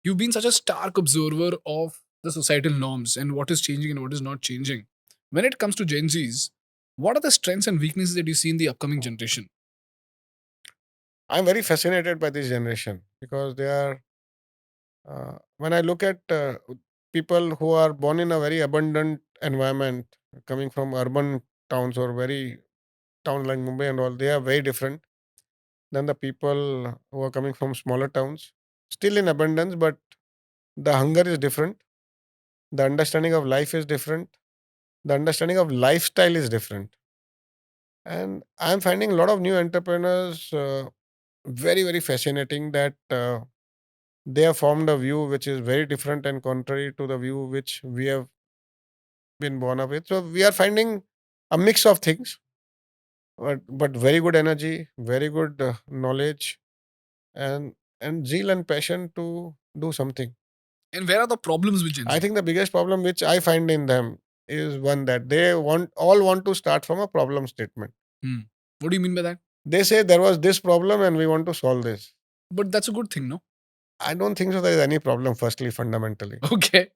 You've been such a stark observer of the societal norms and what is changing and what is not changing. When it comes to Gen Zs, what are the strengths and weaknesses that you see in the upcoming generation? I'm very fascinated by this generation because they are, when I look at people who are born in a very abundant environment, coming from urban towns or very towns like Mumbai and all, they are very different than the people who are coming from smaller towns. Still in abundance, but the hunger is different. The understanding of life is different. The understanding of lifestyle is different. And I'm finding a lot of new entrepreneurs very, very fascinating that they have formed a view which is very different and contrary to the view which we have been born up with. So we are finding a mix of things, but very good energy, very good knowledge, and zeal and passion to do something. And where are the problems with Gen Z? I think the biggest problem which I find in them is one that they all want to start from a problem statement. What do you mean by that? They say there was this problem and we want to solve this. But that's a good thing, no? I don't think so there is any problem firstly fundamentally. Okay.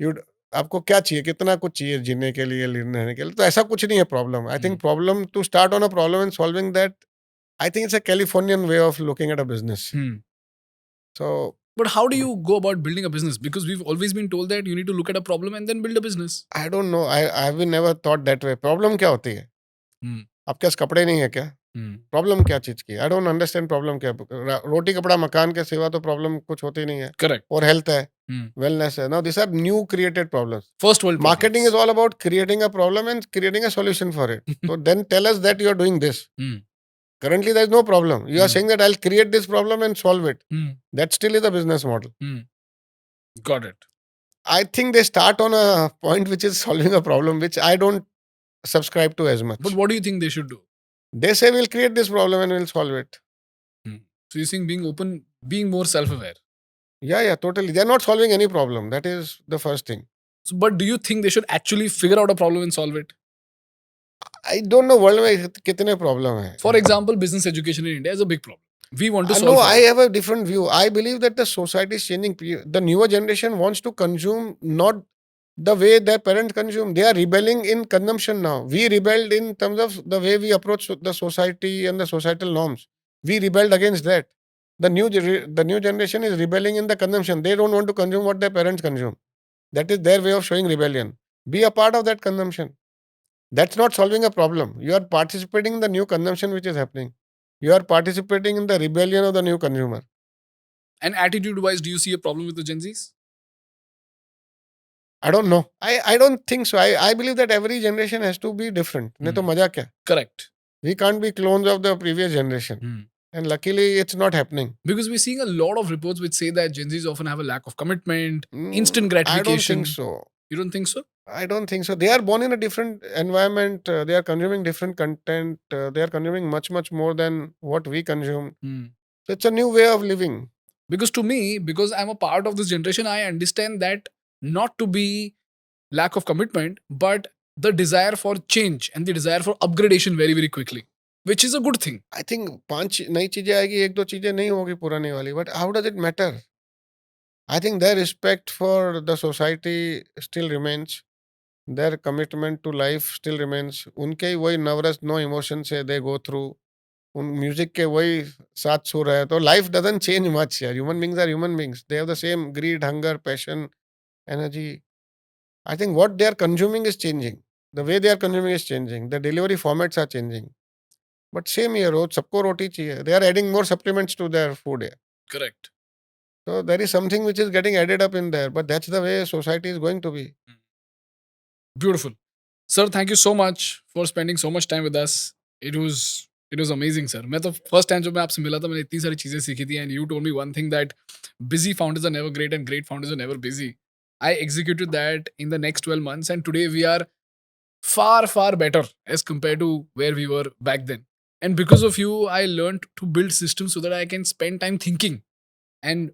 आपको क्या चाहिए, कितना कुछ चाहिए जीने के लिए, रहने के लिए, तो ऐसा कुछ नहीं है problem. I think problem to start on a problem and solving that, I think it's a Californian way of looking at a business. So But how do you go about building a business? Because we've always been told that you need to look at a problem and then build a business. I don't know, I have never thought that way. Problem क्या होती है? आपके पास कपड़े नहीं है क्या? Problem क्या चीज की? आई डोंट अंडरस्टैंड प्रॉब्लम क्या. रोटी कपड़ा मकान के सिवा तो प्रॉब्लम कुछ होती नहीं है. Correct. और हेल्थ है, wellness है. Now these are new created problems. First world problems. Marketing is all about creating a problem and creating a solution for it. So then tell us that you are doing this. Currently there is no problem. You are saying that I'll create this problem and solve it. That still is a business model. Got it. I think they start on a point which is solving a problem which I don't subscribe to as much. But what do you think they should do? They say we'll create this problem and we'll solve it. So you're saying being open, being more self-aware. Yeah, totally. They're not solving any problem. That is the first thing. So, but do you think they should actually figure out a problem and solve it? I don't know world में कितने problem है. For example, business education in India is a big problem. We want to solve No, it. I have a different view. I believe that the society is changing. The newer generation wants to consume not the way their parents consume. They are rebelling in consumption now. We rebelled in terms of the way we approach the society and the societal norms. We rebelled against that. The new generation is rebelling in the consumption. They don't want to consume what their parents consume. That is their way of showing rebellion. Be a part of that consumption. That's not solving a problem. You are participating in the new consumption which is happening. You are participating in the rebellion of the new consumer. And attitude-wise, do you see a problem with the Gen Zs? I don't know. I don't think so. I believe that every generation has to be different. नहीं तो मजा क्या? Correct. We can't be clones of the previous generation. And luckily, it's not happening. Because we're seeing a lot of reports which say that Gen Zs often have a lack of commitment, instant gratification. I don't think so. You don't think so? I don't think so. They are born in a different environment. They are consuming different content. They are consuming much, much more than what we consume. So it's a new way of living. Because to me, because I'm a part of this generation, I understand that not to be lack of commitment, but the desire for change and the desire for upgradation very, very quickly, which is a good thing. I think 5 नई चीजें आएगी, 1-2 चीजें नहीं होगी पुरानी वाली. But how does it matter? I think their respect for the society still remains. Their commitment to life still remains. उनके ही वही नवरस नो इमोशन से they go through. उन म्यूजिक के वही साथ सुर है. तो life doesn't change much. यार. Human beings are human beings. They have the same greed, hunger, passion, energy. I think what they are consuming is changing. The way they are consuming is changing. The delivery formats are changing. But same here, रोज सबको रोटी चाहिए. They are adding more supplements to their food here. Correct. So there is something which is getting added up in there. But that's the way society is going to be. Beautiful. Sir, thank you so much for spending so much time with us. It was amazing, sir. मैं तो first time जब मैं आपसे मिला था मैंने इतनी सारी चीजें सीखी थी and you told me one thing that busy founders are never great and great founders are never busy. I executed that in the next 12 months and today we are far, far better as compared to where we were back then. And because of you, I learned to build systems so that I can spend time thinking and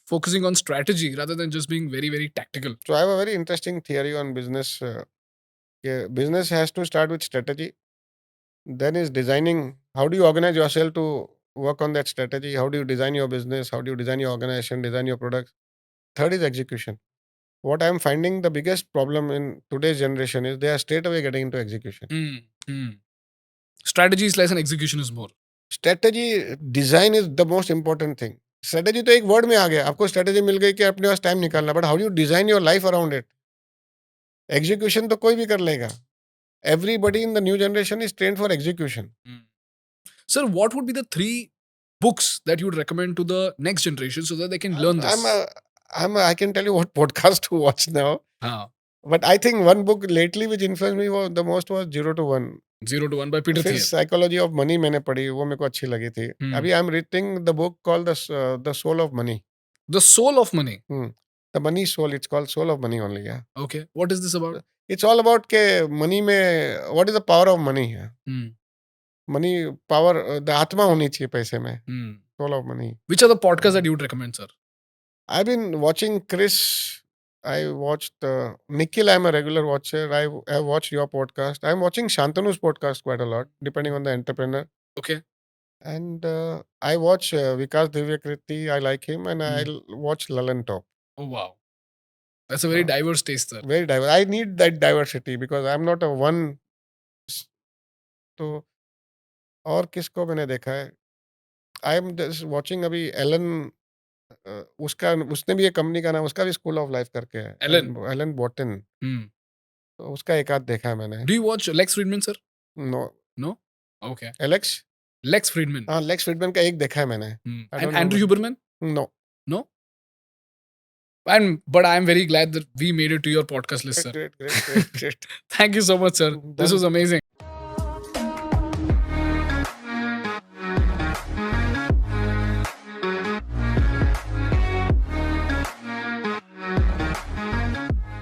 focusing on strategy rather than just being very, very tactical. So I have a very interesting theory on business. Business has to start with strategy. Then is designing. How do you organize yourself to work on that strategy? How do you design your business? How do you design your organization, design your products? Third is execution. What I'm finding the biggest problem in today's generation is they are straight away getting into execution. Strategy is less and execution is more. Strategy design is the most important thing. Strategy तो एक word में आ गया. आपको strategy मिल गई कि अपने पास time निकालना. But how do you design your life around it? Execution तो कोई भी कर लेगा. Everybody in the new generation is trained for execution. Sir, what would be the 3 books that you would recommend to the next generation so that they can learn this? I can tell you what podcast to watch now. But I think one book lately which influenced me the most was 0 to 1. 0 to 1 by Peter फिर Thiel. Psychology of Money मैंने पढ़ी, वो मेरे को अच्छी लगी थी. अभी I'm reading the book called the Soul of Money. The Soul of Money. The Money Soul. It's called Soul of Money only. Yeah. Okay. What is this about? It's all about के money में what is the power of money? Money power the आत्मा होनी चाहिए पैसे में. Soul of Money. Which are the podcasts that you would recommend, sir? I've been watching Chris. I watched Nikhil. I'm a regular watcher. I have watched your podcast. I'm watching Shantanu's podcast quite a lot, depending on the entrepreneur. Okay. And I watch Vikas Divyakriti. I like him, and I watch Lalan Top. Oh wow, that's a very diverse taste, sir. Very diverse. I need that diversity because I'm not a one. तो और किसको मैंने देखा है? I am just watching अभी Ellen. उसने भी एक कंपनी का नाम उसका भी स्कूल ऑफ लाइफ करके है. एलन बॉटन. तो उसका एक आध देखा है मैंने. Do you watch Lex Friedman, sir? No. Okay. Lex Friedman. हाँ, लेक्स फ्रीडमैन का एक देखा है मैंने. And Andrew Huberman? No. But I'm very glad that we made it to your podcast list, sir. Great. Thank you so much, sir. This was amazing.